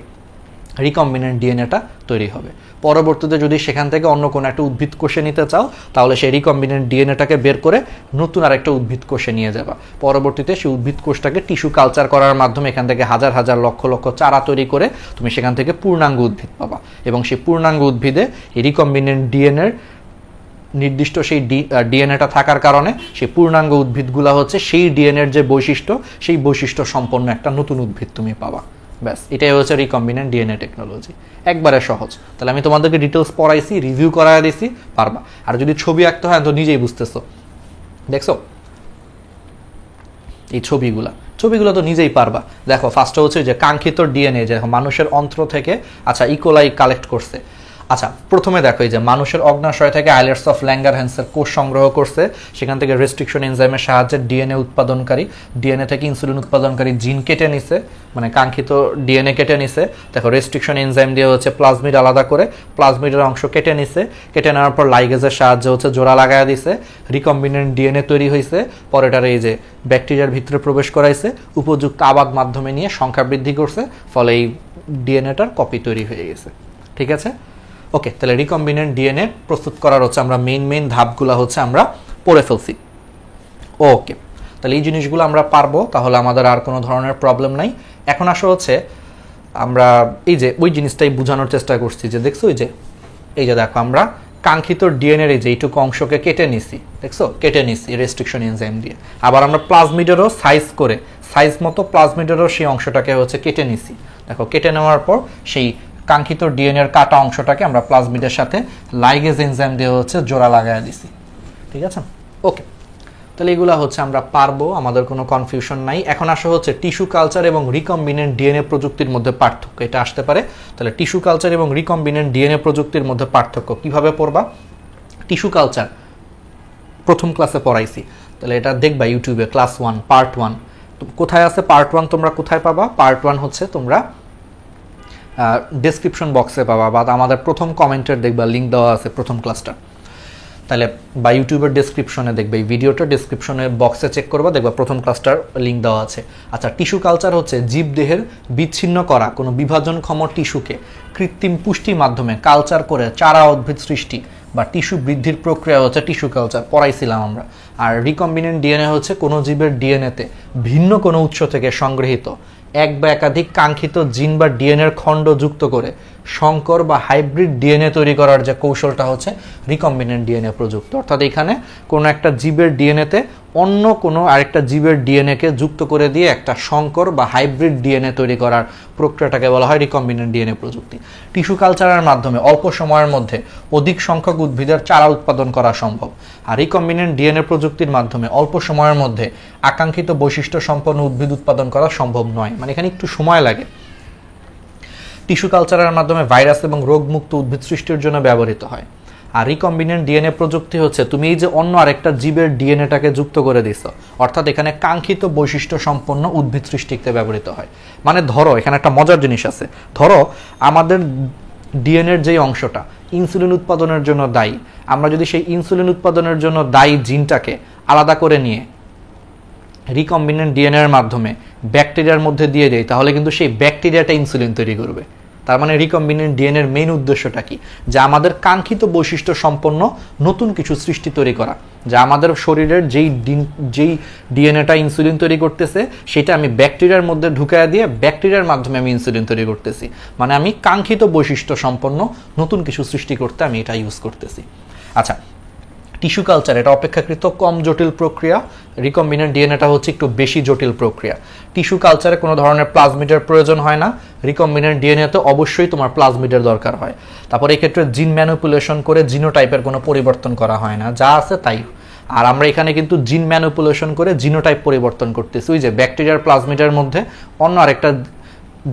রিকম্বিনেন্ট ডিএনএটা তৈরি হবে। পরবর্তীতে যদি সেখান থেকে অন্য কোনো একটা উদ্ভিদ কোষে নিতে চাও, তাহলে সেই রিকম্বিনেন্ট ডিএনএটাকে বের করে নতুন আরেকটা উদ্ভিদ কোষে নিয়ে যাবা। পরবর্তীতে সেই উদ্ভিদ কোষটাকে টিস্যু কালচার করার মাধ্যমে এখান থেকে হাজার হাজার লক্ষ লক্ষ চারা তৈরি করে তুমি সেখান থেকে পূর্ণাঙ্গ উদ্ভিদ পাবা, এবং সেই পূর্ণাঙ্গ উদ্ভিদে এই রিকম্বিনেন্ট ডিএনএর নির্দিষ্ট সেই ডিএনএটা থাকার কারণে সেই পূর্ণাঙ্গ উদ্ভিদগুলো হচ্ছে সেই ডিএনএর যে বৈশিষ্ট্য, সেই বৈশিষ্ট্য সম্পন্ন একটা নতুন উদ্ভিদ তুমি পাবা। ব্যাস, এটাই হচ্ছে রিকম্বিনেন্ট ডিএনএ টেকনোলজি, একবারে সহজ। তাহলে আমি তোমাদেরকে ডিটেলস পড়াইছি, রিভিউ করাই দিছি, পারবা। আর যদি ছবি আঁকতে হয় তো নিজেই বুঝতেছো, দেখছো এই ছবিগুলো তো নিজেই পারবা। দেখো ফার্স্টে হচ্ছে যে কাঙ্ক্ষিত ডিএনএ, যে মানুষের অন্ত্র থেকে আচ্ছা ইকোলাই কালেক্ট করছে। আচ্ছা, প্রথমে দেখো এই যে মানুষের অগ্নাশয় থেকে আইলেটস অফ ল্যাঙ্গারহ্যান্সের কোষ সংগ্রহ করছে, সেখান থেকে রেস্ট্রিকশন এনজাইমের সাহায্যে ডিএনএ থেকে ইনসুলিন উৎপাদনকারী জিন কেটে নিছে, মানে কাঙ্ক্ষিত ডিএনএ কেটে নিছে। দেখো রেস্ট্রিকশন এনজাইম দিয়ে হচ্ছে প্লাজমিড আলাদা করে প্লাজমিডের অংশ কেটে নিছে, কেটে নেওয়ার পর লাইগেজের সাহায্যে হচ্ছে জোড়া লাগায়া দিছে, রিকম্বিনেন্ট ডিএনএ তৈরি হয়েছে। পরে এটার এই যে ব্যাকটেরিয়ার ভিতরে প্রবেশ করাইছে, উপযুক্ত আবাদ মাধ্যমে নিয়ে সংখ্যা বৃদ্ধি করছে, ফলে এই ডিএনএটার কপি তৈরি হয়ে গেছে। ঠিক আছে, ওকে। তাহলে রিকম্বিনেন্ট ডিএনএ প্রস্তুত করার হচ্ছে আমরা মেইন ধাপগুলো হচ্ছে আমরা পড়ে ফেলছি। ওকে, তাহলে এই জিনিসগুলো আমরা পারবো, তাহলে আমাদের আর কোনো ধরনের প্রবলেম নাই। এখন আসা হচ্ছে আমরা এই যে ওই জিনিসটাই বোঝানোর চেষ্টা করছি, যে দেখছো এই যে দেখো আমরা কাঙ্ক্ষিত ডিএনএর এই যে এইটুকু অংশকে কেটে নিছি, দেখছো কেটে নিছি রেস্ট্রিকশন এনজাইম দিয়ে। আবার আমরা প্লাজমিডেরও সাইজ মতো প্লাজমিডেরও সেই অংশটাকে হচ্ছে কেটে নিছি। দেখো কেটে নেওয়ার পর সেই কাঙ্ক্ষিত ডিএনএর কাটা অংশটাকে আমরা প্লাজমিডের সাথে লাইগেজ এনজাইম দিয়ে হচ্ছে জোড়া লাগায় দিছি। ঠিক আছে, ওকে। তাহলে এগুলো হচ্ছে আমরা পারবো, আমাদের কোনো কনফিউশন নাই। এখন আসা হচ্ছে টিস্যু কালচার এবং রিকম্বিনেন্ট ডিএনএ প্রযুক্তির মধ্যে পার্থক্য, এটা আসতে পারে। তাহলে টিস্যু কালচার এবং রিকম্বিনেন্ট ডিএনএ প্রযুক্তির মধ্যে পার্থক্য কিভাবে পড়বা? টিস্যু কালচার প্রথম ক্লাসে পড়াইছি, তাহলে এটা দেখবা ইউটিউবে ক্লাস 1 পার্ট 1 কোথায় আছে। পার্ট 1 তোমরা কোথায় পাবা? পার্ট 1 হচ্ছে তোমরা ডেসক্রিপশন বক্সে পাবা, বা আমাদের প্রথম কমেন্টের দেখবা লিঙ্ক দেওয়া আছে প্রথম ক্লাসটা। তাহলে বা ইউটিউবের ডেসক্রিপশনে দেখবে, এই ভিডিওটা ডেসক্রিপশনে বক্সে চেক করবা, দেখবা প্রথম ক্লাসটার লিঙ্ক দেওয়া আছে। আচ্ছা, টিস্যু কালচার হচ্ছে জীবদেহের বিচ্ছিন্ন করা কোনো বিভাজনক্ষম টিস্যুকে কৃত্রিম পুষ্টি মাধ্যমে কালচার করে চারা উদ্ভিদ সৃষ্টি বা টিস্যু বৃদ্ধির প্রক্রিয়া হচ্ছে টিস্যু কালচার, পড়াইছিলাম আমরা। আর রিকম্বিনেন্ট ডিএনএ হচ্ছে কোনো জীবের ডিএনএতে ভিন্ন কোনো উৎস থেকে সংগৃহীত এক বা একাধিক কাঙ্ক্ষিত জিন বা ডিএনএর খণ্ড যুক্ত করে সংকর বা হাইব্রিড ডিএনএ তৈরি করার যে কৌশলটা হচ্ছে রিকম্বিনেন্ট ডিএনএ প্রযুক্ত। অর্থাৎ এখানে কোনো একটা জীবের ডিএনএতে অন্য কোনো আরেকটা জীবের ডিএনএকে যুক্ত করে দিয়ে একটা সংকর বা হাইব্রিড ডিএনএ তৈরি করার প্রক্রিয়াটাকে বলা হয় রিকম্বিনেন্ট ডিএনএ প্রযুক্তি। টিস্যু কালচারের মাধ্যমে অল্প সময়ের মধ্যে অধিক সংখ্যক উদ্ভিদের চারা উৎপাদন করা সম্ভব, আর রিকম্বিনেন্ট ডিএনএ প্রযুক্তির মাধ্যমে অল্প সময়ের মধ্যে আকাঙ্ক্ষিত বৈশিষ্ট্য সম্পন্ন উদ্ভিদ উৎপাদন করা সম্ভব নয়, মানে এখানে একটু সময় লাগে। টিস্যু কালচারের মাধ্যমে ভাইরাস এবং রোগমুক্ত উদ্ভিদ সৃষ্টির জন্য ব্যবহৃত হয়। আর রিকম্বিনেন্ট ডিএনএ প্রযুক্তি হচ্ছে তুমি এই যে অন্য আরেকটা জীবের ডিএনএটাকে যুক্ত করে দিছো, অর্থাৎ এখানে কাঙ্ক্ষিত বৈশিষ্ট্য সম্পন্ন উদ্ভিদ সৃষ্টিতে ব্যবহৃত হয়। মানে ধরো এখানে একটা মজার জিনিস আছে, ধরো আমাদের ডিএনএর যেই অংশটা ইনসুলিন উৎপাদনের জন্য দায়ী, আমরা যদি সেই ইনসুলিন উৎপাদনের জন্য দায়ী জিনটাকে আলাদা করে নিয়ে রিকম্বিনেন্ট ডিএনএর মাধ্যমে ব্যাকটেরিয়ার মধ্যে দিয়ে দেয়, তাহলে কিন্তু সেই ব্যাকটেরিয়াটা ইনসুলিন তৈরি করবে। তার মানে রিকম্বিনেন্ট ডিএনএর মেইন উদ্দেশ্যটা কি? যা আমাদের কাঙ্ক্ষিত বৈশিষ্ট্য সম্পন্ন নতুন কিছু সৃষ্টি তৈরি করা, যা আমাদের শরীরের যেই ডিএনএটা ইনসুলিন তৈরি করতেছে সেটা আমি ব্যাকটেরিয়ার মধ্যে ঢুকায় দিয়ে ব্যাকটেরিয়ার মাধ্যমে আমি ইনসুলিন তৈরি করতেছি। মানে আমি কাঙ্ক্ষিত বৈশিষ্ট্য সম্পন্ন নতুন কিছু সৃষ্টি করতে আমি এটা ইউজ করতেছি। আচ্ছা, টিস্যু কালচার এটা অপেক্ষাকৃত কম জটিল প্রক্রিয়া, রিকম্বিনেন্ট ডিএনএটা হচ্ছে একটু বেশি জটিল প্রক্রিয়া। টিস্যু কালচারে কোনো ধরনের প্লাজমিডের প্রয়োজন হয় না, রিকম্বিনেন্ট ডিএনএতে অবশ্যই তোমার প্লাজমিডের দরকার হয়। তারপর এই ক্ষেত্রে জিন ম্যানিপুলেশন করে জিনোটাইপের কোনো পরিবর্তন করা হয় না, যা আছে তাই। আর আমরা এখানে কিন্তু জিন ম্যানিপুলেশন করে জিনোটাইপ পরিবর্তন করতেছি, ওই যে ব্যাকটেরিয়ার প্লাজমিডের মধ্যে অন্য আরেকটা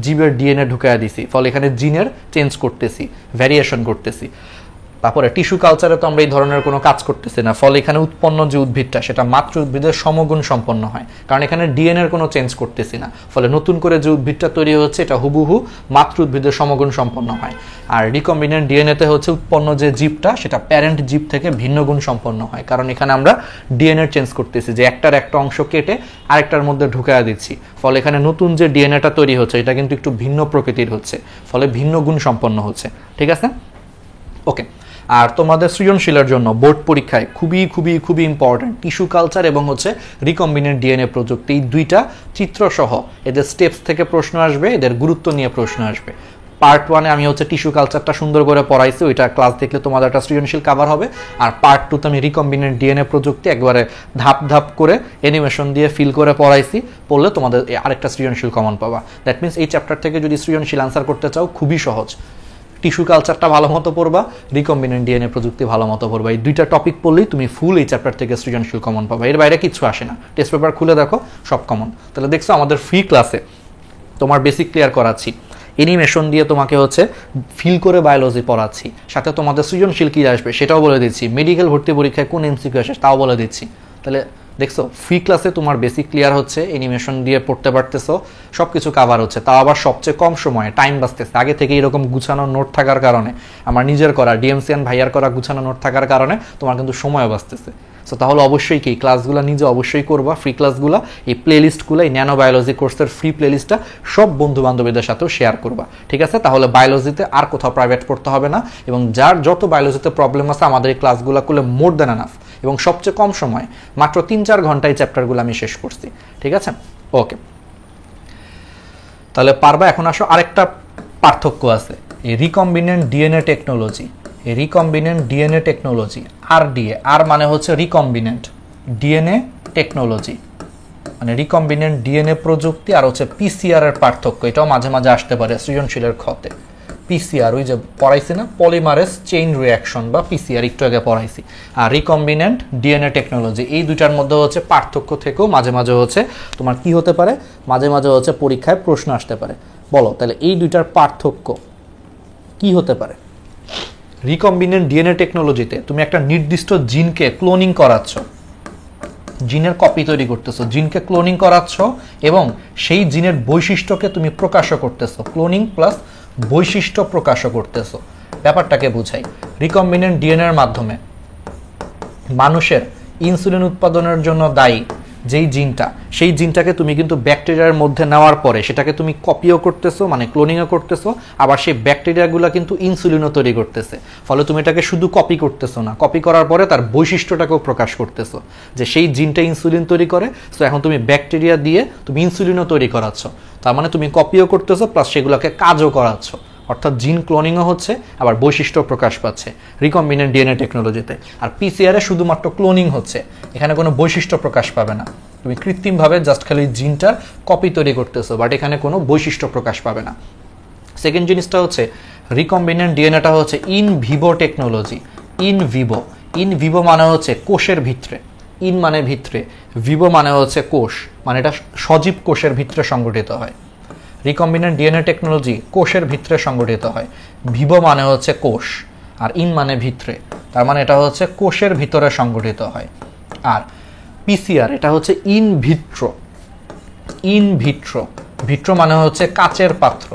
জীবের ডিএনএ ঢুকাইয়া দিছি, ফলে এখানে জিনের চেঞ্জ করতেছি, ভ্যারিয়েশন করতেছি। তারপরে টিস্যু কালচারে তো আমরা এই ধরনের কোনো কাজ করতেছি না, ফলে এখানে উৎপন্ন যে উদ্ভিদটা সেটা মাতৃ উদ্ভিদের সমগুণ সম্পন্ন হয়, কারণ এখানে ডিএনএর কোনো চেঞ্জ করতেছি না, ফলে নতুন করে যে উদ্ভিদটা তৈরি হচ্ছে এটা হুবহু মাতৃ উদ্ভিদের সমগুণ সম্পন্ন হয়। আর রিকম্বিনেন্ট ডিএনএতে হচ্ছে উৎপন্ন যে জীবটা সেটা প্যারেন্ট জীব থেকে ভিন্ন গুণ সম্পন্ন হয়, কারণ এখানে আমরা ডিএনএ চেঞ্জ করতেছি, যে একটার একটা অংশ কেটে আরেকটার মধ্যে ঢুকায়া দিচ্ছি, ফলে এখানে নতুন যে ডিএনএটা তৈরি হচ্ছে এটা কিন্তু একটু ভিন্ন প্রকৃতির হচ্ছে, ফলে ভিন্ন গুণ সম্পন্ন হচ্ছে। ঠিক আছে, ওকে। আর তোমাদের সৃজনশীলের জন্য বোর্ড পরীক্ষায় খুবই খুবই খুবই ইম্পর্টেন্ট টিস্যু কালচার এবং হচ্ছে রিকম্বিনেন্ট ডিএনএ প্রযুক্তি, এই দুইটা চিত্রসহ এদের স্টেপস থেকে প্রশ্ন আসবে, এদের গুরুত্ব নিয়ে প্রশ্ন আসবে। পার্ট 1-এ আমি হচ্ছে টিস্যু কালচারটা সুন্দর করে পড়াইছি, ওইটা ক্লাস দেখলে তোমাদের একটা সৃজনশীল কভার হবে। আর পার্ট 2-তে আমি রিকম্বিনেন্ট ডিএনএ প্রযুক্তি একবারে ধাপ ধাপ করে অ্যানিমেশন দিয়ে ফিল করে পড়াইছি, পড়লে তোমাদের আরেকটা সৃজনশীল কমন পাবা। দ্যাট মিনস এই চ্যাপ্টার থেকে যদি সৃজনশীল আনসার করতে চাও খুবই সহজ, টিস্যু কালচারটা ভালো মতো পড়বা, রিকম্বিনেন্ট ডিএনএ প্রযুক্তি ভালো মতো পড়বা, এই দুইটা টপিক পড়লেই তুমি ফুল এই চ্যাপ্টার থেকে সৃজনশীল কমন পাবা, এর বাইরে কিছু আসে না। টেস্ট পেপার খুলে দেখো সব কমন। তাহলে দেখছো আমাদের ফ্রি ক্লাসে তোমার বেসিক ক্লিয়ার করাচ্ছি, অ্যানিমেশন দিয়ে তোমাকে হচ্ছে ফিল করে বায়োলজি পড়াচ্ছি, সাথে তোমাদের সৃজনশীল কী আসবে সেটাও বলে দিচ্ছি, মেডিকেল ভর্তি পরীক্ষায় কোন এমসিকিউ আসে তাও বলে দিচ্ছি। তাহলে দেখছো ফ্রি ক্লাসে তোমার বেসিক ক্লিয়ার হচ্ছে, অ্যানিমেশন দিয়ে পড়তে পারতেছো, সব কিছু কাভার হচ্ছে, তাও আবার সবচেয়ে কম সময়ে, টাইম বাঁচতেছে। আগে থেকে এরকম গুছানো নোট থাকার কারণে, আমার নিজের করা ডিএমসিএন ভাইয়ার করা গুছানো নোট থাকার কারণে তোমার কিন্তু সময় বাঁচতেছে। সো তাহলে অবশ্যই কি ক্লাসগুলো নিজে অবশ্যই করবা, ফ্রি ক্লাসগুলো, এই প্লেলিস্টগুলো, এই ন্যানো বায়োলজি কোর্সের ফ্রি প্লেলিস্টটা সব বন্ধু বান্ধবীদের সাথেও শেয়ার করবা। ঠিক আছে, তাহলে বায়োলজিতে আর কোথাও প্রাইভেট পড়তে হবে না, এবং যার যত বায়োলজিতে প্রবলেম আছে আমাদের এই ক্লাসগুলো করলে মোর দ্যান এনাফ, এবং সবচেয়ে কম সময় মাত্র 3-4 ঘন্টায় চ্যাপ্টারগুলো আমি শেষ করছি। ঠিক আছে, ওকে, তাহলে পারবা। এখন আসো আরেকটা পার্থক্য আছে, এই রিকম্বিনেন্ট ডিএনএ টেকনোলজি, এই রিকম্বিনেন্ট ডিএনএ টেকনোলজি, আরডিএ, আর মানে হচ্ছে রিকম্বিনেন্ট ডিএনএ টেকনোলজি, মানে রিকম্বিনেন্ট ডিএনএ প্রযুক্তি, আর হচ্ছে পিসিআর এর পার্থক্য, এটাও মাঝে মাঝে আসতে পারে সৃজনশীলের ক্ষতে। পিসিআর ওই যে পড়াইছি না, পলিমারেজ চেইন রিঅ্যাকশন বা পিসিআর, একটু আগে পড়াইছি। আর রিকম্বিনেন্ট ডিএনএ টেকনোলজি, এই দুটার মধ্যে হচ্ছে পার্থক্য থেকেও মাঝে মাঝে হচ্ছে তোমার কি হতে পারে, মাঝে মাঝে হচ্ছে পরীক্ষায় প্রশ্ন আসতে পারে। বলো তাহলে এই দুইটার পার্থক্য কি হতে পারে? রিকম্বিনেন্ট ডিএনএ টেকনোলজিতে তুমি একটা নির্দিষ্ট জিনকে ক্লোনিং করাচ্ছ, জিনের কপি তৈরি করতেছো, জিনকে ক্লোনিং করাচ্ছ এবং সেই জিনের বৈশিষ্ট্যকে তুমি প্রকাশও করতেছো, ক্লোনিং প্লাস বৈশিষ্ট্য প্রকাশও করতেছো। ব্যাপারটাকে বুঝাই, রিকম্বিনেন্ট ডিএনএর মাধ্যমে মানুষের ইনসুলিন উৎপাদনের জন্য দায়ী যেই জিনটা, সেই জিনটাকে তুমি কিন্তু ব্যাকটেরিয়ার মধ্যে নেওয়ার পরে সেটাকে তুমি কপিও করতেছো, মানে ক্লোনিংও করতেছো, আবার সেই ব্যাকটেরিয়াগুলো কিন্তু ইনসুলিনও তৈরি করতেছে, ফলে তুমি এটাকে শুধু কপি করতেছো না, কপি করার পরে তার বৈশিষ্ট্যটাকেও প্রকাশ করতেছো, যে সেই জিনটা ইনসুলিন তৈরি করে, সো এখন তুমি ব্যাকটেরিয়া দিয়ে তুমি ইনসুলিনও তৈরি করাচ্ছ, তার মানে তুমি কপিও করতেছো প্লাস সেগুলোকে কাজও করাচ্ছ, অর্থাৎ জিন ক্লোনিংও হচ্ছে আবার বৈশিষ্ট্য প্রকাশ পাচ্ছে রিকম্বিনেন্ট ডিএনএ টেকনোলজিতে। আর পিসিআর এ শুধুমাত্র ক্লোনিং হচ্ছে, এখানে কোনো বৈশিষ্ট্য প্রকাশ পাবে না, তুমি কৃত্রিমভাবে জাস্ট খালি জিনটার কপি তৈরি করতেছো, বাট এখানে কোনো বৈশিষ্ট্য প্রকাশ পাবে না। সেকেন্ড জিনিসটা হচ্ছে রিকম্বিনেন্ট ডিএনএটা হচ্ছে in Vivo technology. In Vivo, in Vivo মানে হচ্ছে কোষের ভিতরে, ইন মানে ভিতরে, ভিভো মানে হচ্ছে কোষ, মানে এটা সজীব কোষের ভিতরে সংগঠিত হয়। রিকম্বিনেন্ট ডিএনএ টেকনোলজি কোষের ভিতরে সংগঠিত হয়, ভিভো মানে হচ্ছে কোষ, আর ইন মানে ভিতরে, তার মানে এটা হচ্ছে কোষের ভিতরে সংগঠিত হয়। আর পিসিআর এটা হচ্ছে in vitro, in vitro, vitro মানে হচ্ছে কাচের পাত্র,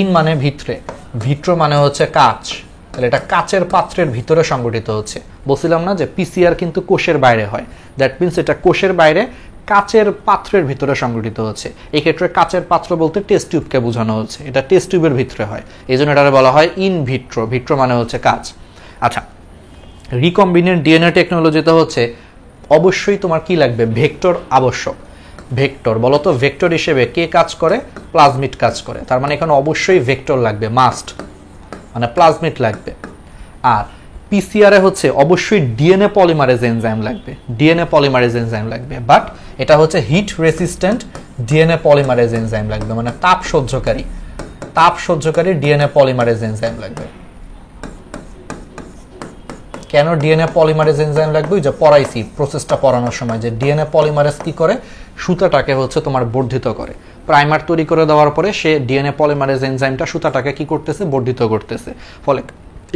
ইন মানে ভিতরে, ভিট্রো মানে হচ্ছে কাচ, তাহলে এটা কাচের পাত্রের ভিতরে সংগঠিত হচ্ছে। বলছিলাম না যে পিসিআর কিন্তু কোষের বাইরে হয়, দ্যাট মিনস এটা কোষের বাইরে কাচের পাত্রের ভিতরে সংগঠিত হচ্ছে। এই ক্ষেত্রে কাচের পাত্র বলতে টেস্ট টিউবকে বোঝানো হচ্ছে, এটা টেস্ট টিউবের ভিতরে হয়, এই জন্য এটা বলা হয় ইন ভিট্রো, ভিট্রো মানে হচ্ছে কাচ। আচ্ছা, রিকম্বিনেন্ট ডিএনএ টেকনোলজিতে হচ্ছে অবশ্যই তোমার কি লাগবে, ভেক্টর আবশ্যক। ভেক্টর বলো তো, ভেক্টর হিসেবে কে কাজ করে, প্লাজমিড কাজ করে, তার মানে এখানে অবশ্যই ভেক্টর লাগবে, মাস্ট, মানে প্লাজমিড লাগবে। আর পিসিআরে হচ্ছে অবশ্যই ডিএনএ পলিমারেজ এনজাইম লাগবে, ডিএনএ পলিমারেজ এনজাইম লাগবে, বাট এটা হচ্ছে heat resistant DNA polymerase enzyme লাগবে, মানে তাপ সহ্যকারী ডিএনএ পলিমারেজ এনজাইম লাগবে। কেন ডিএনএ পলিমারেজ এনজাইম লাগবে? যে পড়াইছি প্রসেসটা পড়ানোর সময় যে ডিএনএ পলিমারেজ কি করে, সুতাটাকে হচ্ছে তোমার বর্ধিত করে। প্রাইমার তৈরি করে দেওয়ার পরে সে ডিএনএ পলিমারেজ এনজাইমটা সুতাটাকে কি করতেছে, বর্ধিত করতেছে। ফলে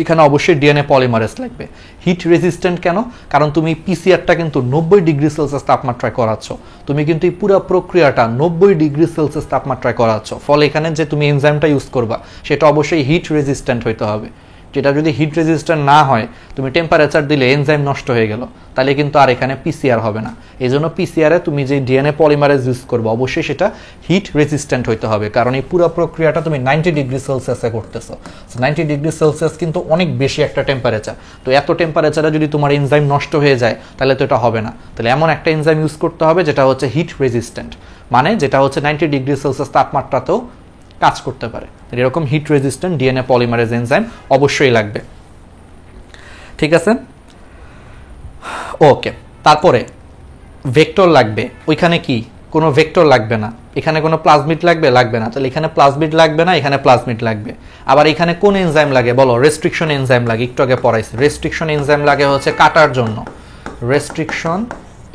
এখানে অবশ্যই ডিএনএ পলিমারেজ লাগবে। হিট রেজিস্ট্যান্ট কেন? কারণ তুমি পিসিআরটা কিন্তু 90 ডিগ্রি সেলসিয়াস তাপমাত্রায় করাচ্ছ, তুমি কিন্তু এই পুরো প্রক্রিয়াটা 90 ডিগ্রি সেলসিয়াস তাপমাত্রায় করাচ্ছ। ফলে এখানে যে তুমি এনজাইমটা ইউজ করবা সেটা অবশ্যই হিট রেজিস্ট্যান্ট হইতে হবে। যেটা যদি হিট রেজিস্ট্যান্ট না হয়, তুমি টেম্পারেচার দিলে এনজাইম নষ্ট হয়ে গেল, তাহলে কিন্তু আর এখানে পিসিআর হবে না। এই জন্য পিসিআরে তুমি যে ডিএনএ পলিমারেজ ইউজ করবে অবশ্যই সেটা হিট রেজিস্ট্যান্ট হইতে হবে, কারণ এই পুরো প্রক্রিয়াটা তুমি 90 ডিগ্রি সেলসিয়াসে করতেছো। 90 ডিগ্রি সেলসিয়াস কিন্তু অনেক বেশি একটা টেম্পারেচার। তো এত টেম্পারেচারে যদি তোমার এনজাইম নষ্ট হয়ে যায় তাহলে তো এটা হবে না। তাহলে এমন একটা এনজাইম ইউজ করতে হবে যেটা হচ্ছে হিট রেজিস্ট্যান্ট, মানে যেটা হচ্ছে 90 ডিগ্রি সেলসিয়াস তাপমাত্রাতেও কাজ করতে পারে। এরকম hit resistant DNA polymerase enzyme অবশ্যই লাগবে, ঠিক আছে? ওকে, তারপরে ভেক্টর লাগবে। ওইখানে কি কোনো ভেক্টর লাগবে না, এখানে কোনো প্লাজমিড লাগবে না। তাহলে এখানে প্লাজমিড লাগবে না, এখানে প্লাজমিড লাগবে। আবার এখানে কোন এনজাইম লাগে বলো? রেস্ট্রিকশন এনজাইম লাগে, একটু আগে পড়াইছি। রেস্ট্রিকশন এনজাইম লাগে হচ্ছে কাটার জন্য, রেস্ট্রিকশন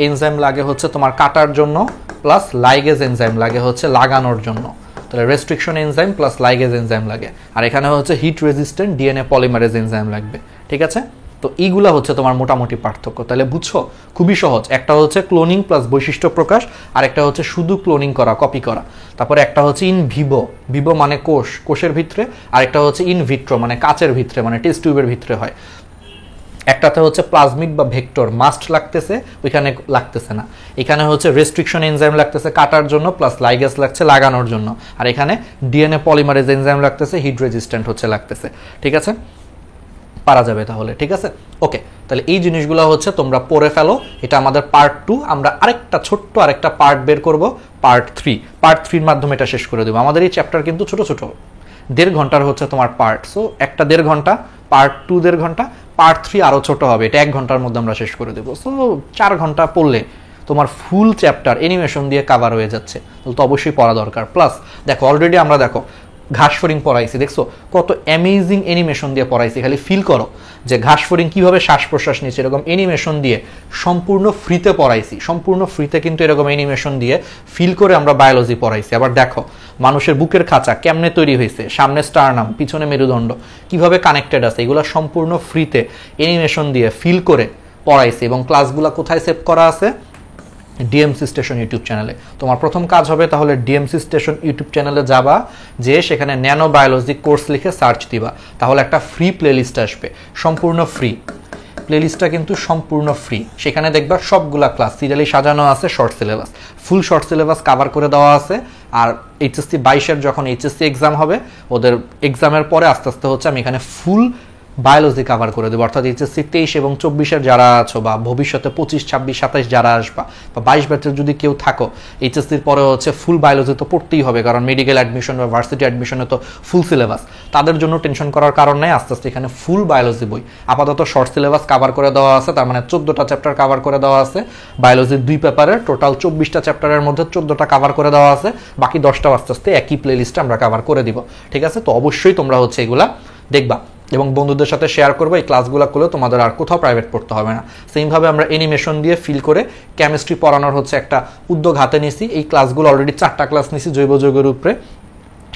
এনজাইম লাগে হচ্ছে তোমার কাটার জন্য, প্লাস লাইগেজ এনজাইম লাগে হচ্ছে লাগানোর জন্য। তাহলে restriction enzyme plus ligase enzyme লাগে। আর এখানে হচ্ছে hit resistant DNA polymerase enzyme লাগবে, ঠিক আছে? তো এইগুলা হচ্ছে তোমার মোটামুটি পার্থক্য। তাহলে বুঝছো, খুবই সহজ। একটা হচ্ছে ক্লোনিং প্লাস বৈশিষ্ট্য প্রকাশ, আর একটা হচ্ছে শুধু ক্লোনিং করা, কপি করা। তারপরে একটা হচ্ছে ইন ভিভো, ভিভো মানে কোষ, কোষের ভিতরে। আর একটা হচ্ছে ইন ভিট্রো মানে কাচের ভিতরে, মানে টেস্ট টিউবের ভিতরে হয়। একটাতে হচ্ছে প্লাজমিড বা ভেক্টর মাস্ট লাগতেছে, ওইখানে লাগতেছে না। এখানে হচ্ছে রেস্ট্রিকশন এনজাইম লাগতেছে কাটার জন্য, প্লাস লাইগেজ লাগছে লাগানোর জন্য। আর এখানে ডিএনএ পলিমারেজ এনজাইম লাগতেছে, হিট রেজিস্ট্যান্ট হচ্ছে লাগতেছে, ঠিক আছে? পারা যাবে তাহলে, ঠিক আছে? ওকে, তাহলে এই জিনিসগুলো হচ্ছে তোমরা পড়ে ফেলো। এটা আমাদের পার্ট 2। আমরা ছোট্ট আরেকটা পার্ট বের করব, পার্ট 3। পার্ট 3 এর মাধ্যমে এটা শেষ করে দেবো। আমাদের এই চ্যাপ্টার কিন্তু ছোট 1.5 ঘন্টার হচ্ছে তোমার পার্ট। সো একটা 1.5 ঘন্টা, পার্ট 2 1.5 ঘন্টা, পার্ট 3 আরো ছোট হবে, এটা 1 ঘন্টার মধ্যে আমরা শেষ করে দেবো। সো 4 ঘন্টা পড়লে তোমার ফুল চ্যাপ্টার অ্যানিমেশন দিয়ে কভার হয়ে যাচ্ছে। তো অবশ্যই পড়া দরকার। প্লাস দেখো, অলরেডি আমরা দেখো ঘাস ফড়িং পড়াইছি, দেখছো কত অ্যামেজিং অ্যানিমেশন দিয়ে পড়াইছি। খালি ফিল করো যে ঘাস ফড়িং কিভাবে শ্বাস প্রশ্বাস নিচ্ছে, এরকম অ্যানিমেশন দিয়ে সম্পূর্ণ ফ্রিতে পড়াইছি। সম্পূর্ণ ফ্রিতে কিন্তু এরকম অ্যানিমেশন দিয়ে ফিল করে আমরা বায়োলজি পড়াইছি। আবার দেখো মানুষের বুকের খাঁচা কেমনে তৈরি হয়েছে, সামনে স্টারনাম, পিছনে মেরুদণ্ড কিভাবে কানেক্টেড আছে, এগুলো সম্পূর্ণ ফ্রিতে অ্যানিমেশন দিয়ে ফিল করে পড়াইছি। এবং ক্লাসগুলো কোথায় সেভ করা আছে? ডিএমসি স্টেশন ইউটিউব চ্যানেলে। তোমার প্রথম কাজ হবে তাহলে ডিএমসি স্টেশন ইউটিউব চ্যানেলে যাবা, যে সেখানে ন্যানো বায়োলজি কোর্স লিখে সার্চ দিবা, তাহলে একটা ফ্রি প্লেলিস্ট আসবে, সম্পূর্ণ ফ্রি। প্লেলিস্টটা কিন্তু সম্পূর্ণ ফ্রি। সেখানে দেখবা সবগুলা ক্লাস সিরিয়ালি সাজানো আছে, শর্ট সিলেবাস, ফুল শর্ট সিলেবাস কভার করে দেওয়া আছে। আর এইচএসসি 22-এর যখন এইচএসসি এক্সাম হবে, ওদের এক্সামের পরে আস্তে আস্তে হচ্ছে আমি এখানে ফুল বায়োলজি কভার করে দেবো। অর্থাৎ এইচএসসি 23 এবং 24-এর যারা আছো, বা ভবিষ্যতে 25, 26, 27 যারা আসবা, বা 22 ব্যাচের যদি কেউ থাকো, এইচএসসির পরে হচ্ছে ফুল বায়োলজি তো পড়তেই হবে, কারণ মেডিকেল অ্যাডমিশন বা ভার্সিটি অ্যাডমিশনে তো ফুল সিলেবাস। তাদের জন্য টেনশন করার কারণ নেই, আস্তে আস্তে এখানে ফুল বায়োলজি বই। আপাতত শর্ট সিলেবাস কভার করে দেওয়া আছে, তার মানে 14টা চ্যাপ্টার কভার করে দেওয়া আছে। বায়োলজির 2 পেপারের টোটাল 24টা চ্যাপ্টারের মধ্যে 14টা কভার করে দেওয়া আছে, বাকি 10টা আস্তে আস্তে একই প্লেলিস্টে আমরা কভার করে দিব, ঠিক আছে? তো অবশ্যই তোমরা হচ্ছে এগুলা দেখবা এবং বন্ধুদের সাথে শেয়ার করবে। এই ক্লাসগুলো করলে তোমাদের আর কোথাও প্রাইভেট পড়তে হবে না। সেমভাবে আমরা অ্যানিমেশন দিয়ে ফিল করে কেমিস্ট্রি পড়ানোর হচ্ছে একটা উদ্যোগ হাতে নিছি। এই ক্লাসগুলো অলরেডি 4টা ক্লাস নিছি জৈব যৌগের উপরে,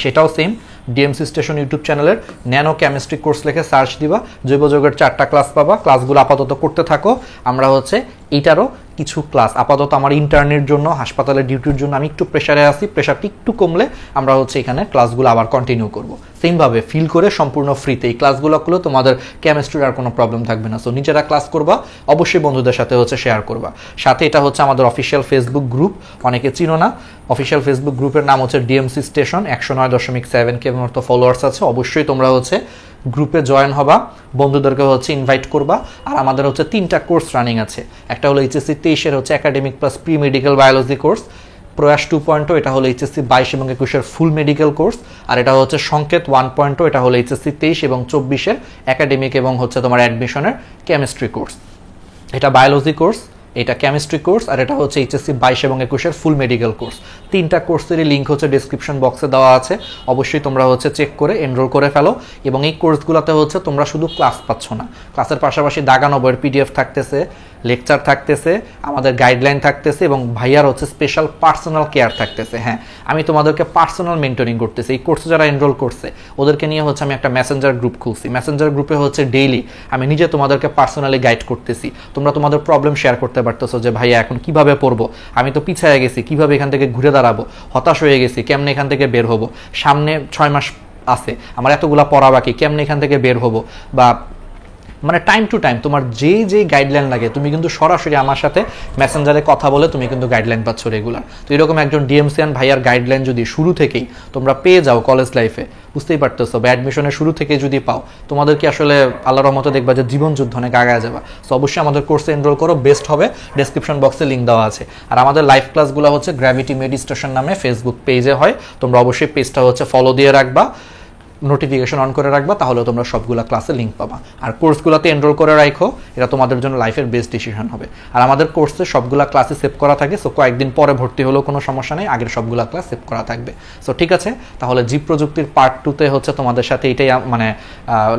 সেটাও সেম ডিএমসি স্টেশন ইউটিউব চ্যানেলের ন্যানো কেমিস্ট্রি কোর্স লিখে সার্চ দিবা, জৈব যৌগের 4টা ক্লাস পাবা। ক্লাসগুলো আপাতত করতে থাকো। আমরা হচ্ছে এইটারও কিছু ক্লাস আপাতত আমার ইন্টার্নের জন্য, হাসপাতালের ডিউটির জন্য আমি একটু প্রেশারে আছি, প্রেশারটি একটু কমলে আমরা হচ্ছে এখানে ক্লাসগুলো আবার কন্টিনিউ করব। সেমভাবে ফিল করে সম্পূর্ণ ফ্রিতে এই ক্লাসগুলো করলে তোমাদের কেমিস্ট্রির আর কোনো প্রবলেম থাকবে না। সো নিজেরা ক্লাস করবা, অবশ্যই বন্ধুদের সাথে হচ্ছে শেয়ার করবা। সাথে এটা হচ্ছে আমাদের অফিসিয়াল ফেসবুক গ্রুপ, অনেকে চিনো না। অফিসিয়াল ফেসবুক গ্রুপের নাম হচ্ছে ডিএমসি স্টেশন, 109.7K মতো ফলোয়ার্স আছে। অবশ্যই তোমরা হচ্ছে গ্রুপে জয়েন হবা, বন্ধুদেরকে হচ্ছে ইনভাইট করবা। আর আমাদের হচ্ছে 3টা কোর্স রানিং আছে। একটা হলো এইচএসসি 23-এর হচ্ছে academic plus pre medical biology course, প্রয়াস 2.0 এটা হলো এইচএসসি 22 এবং 21-এর ফুল মেডিকেল কোর্স, আর এটা হচ্ছে সংকেত 1.0 এটা হলো এইচএসসি 23 এবং 24-এর একাডেমিক এবং হচ্ছে তোমার অ্যাডমিশনের কেমিস্ট্রি কোর্স। এটা বায়োলজি কোর্স, এটা কেমিস্ট্রি কোর্স, আর এটা হচ্ছে এইচএসসি 22 এবং 21-এর ফুল মেডিকেল কোর্স। তিনটা কোর্সেরই লিঙ্ক হচ্ছে ডেসক্রিপশন বক্সে দেওয়া আছে, অবশ্যই তোমরা হচ্ছে চেক করে এনরোল করে ফেলো। এবং এই কোর্সগুলোতে হচ্ছে তোমরা শুধু ক্লাস পাচ্ছ না, ক্লাসের পাশাপাশি দাগানো বইয়ের পিডিএফ থাকতেছে, লেকচার থাকতেছে, আমাদের গাইডলাইন থাকতেছে এবং ভাইয়ার হচ্ছে স্পেশাল পার্সোনাল কেয়ার থাকতেছে। হ্যাঁ, আমি তোমাদেরকে পার্সোনাল মেন্টরিং করতেছি। এই কোর্সে যারা এনরোল করছে ওদেরকে নিয়ে হচ্ছে আমি একটা মেসেঞ্জার গ্রুপ খুলছি। মেসেঞ্জার গ্রুপে হচ্ছে ডেইলি আমি নিজে তোমাদেরকে পার্সোনালি গাইড করতেছি। তোমরা তোমাদের প্রবলেম শেয়ার করতে পারতেছো যে ভাইয়া এখন কিভাবে পড়বো, আমি তো পিছায় গেছি, কিভাবে এখান থেকে ঘুরে দাঁড়াবো, হতাশ হয়ে গেছি, কেমনে এখান থেকে বের হবো, সামনে 6 মাস আছে, আমার এতগুলা পড়া বাকি, কেমনে এখান থেকে বের হবো, বা মানে টাইম টু টাইম তোমার যেই গাইডলাইন লাগে তুমি কিন্তু সরাসরি আমার সাথে মেসেঞ্জারে কথা বলে তুমি কিন্তু গাইডলাইন পাচ্ছ রেগুলার। তো এরকম একজন ডিএমসিয়ান ভাইয়ার গাইডলাইন যদি শুরু থেকেই তোমরা পেয়ে যাও কলেজ লাইফে, বুঝতেই পারতেছো, বা অ্যাডমিশনের শুরু থেকে যদি পাও, তোমাদের কি আসলে আল্লাহর রহমতে দেখবা যে জীবন যুদ্ধ অনেক আগায় যাবা। সো অবশ্যই আমাদের কোর্সে এনরোল করো, বেস্ট হবে। ডেসক্রিপশন বক্সে লিঙ্ক দেওয়া আছে। আর আমাদের লাইভ ক্লাসগুলো হচ্ছে গ্র্যাভিটি মেডিটেশন নামে ফেসবুক পেজে হয়, তোমরা অবশ্যই পেজটা হচ্ছে ফলো দিয়ে রাখবা, নোটিফিকেশন অন করে রাখবা, তাহলে তোমরা সবগুলা ক্লাসে লিঙ্ক পাবা। আর কোর্সগুলোতে এনরোল করে রাখো, এটা তোমাদের জন্য লাইফের বেস্ট ডিসিশন হবে। আর আমাদের কোর্সে সবগুলা ক্লাসে সেভ করা থাকে, সো কয়েকদিন পরে ভর্তি হলেও কোনো সমস্যা নেই, আগের সবগুলা ক্লাস সেভ করা থাকবে। সো ঠিক আছে, তাহলে জীব প্রযুক্তির পার্ট 2-তে হচ্ছে তোমাদের সাথে এটাই মানে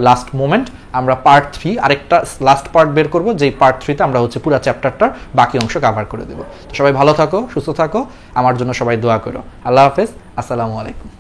লাস্ট মোমেন্ট। আমরা পার্ট 3 আরেকটা লাস্ট পার্ট বের করবো, যেই পার্ট 3-তে আমরা হচ্ছে পুরো চ্যাপ্টারটার বাকি অংশ কভার করে দেবো। তো সবাই ভালো থাকো, সুস্থ থাকো, আমার জন্য সবাই দোয়া করো। আল্লাহ হাফেজ, আসসালামু আলাইকুম।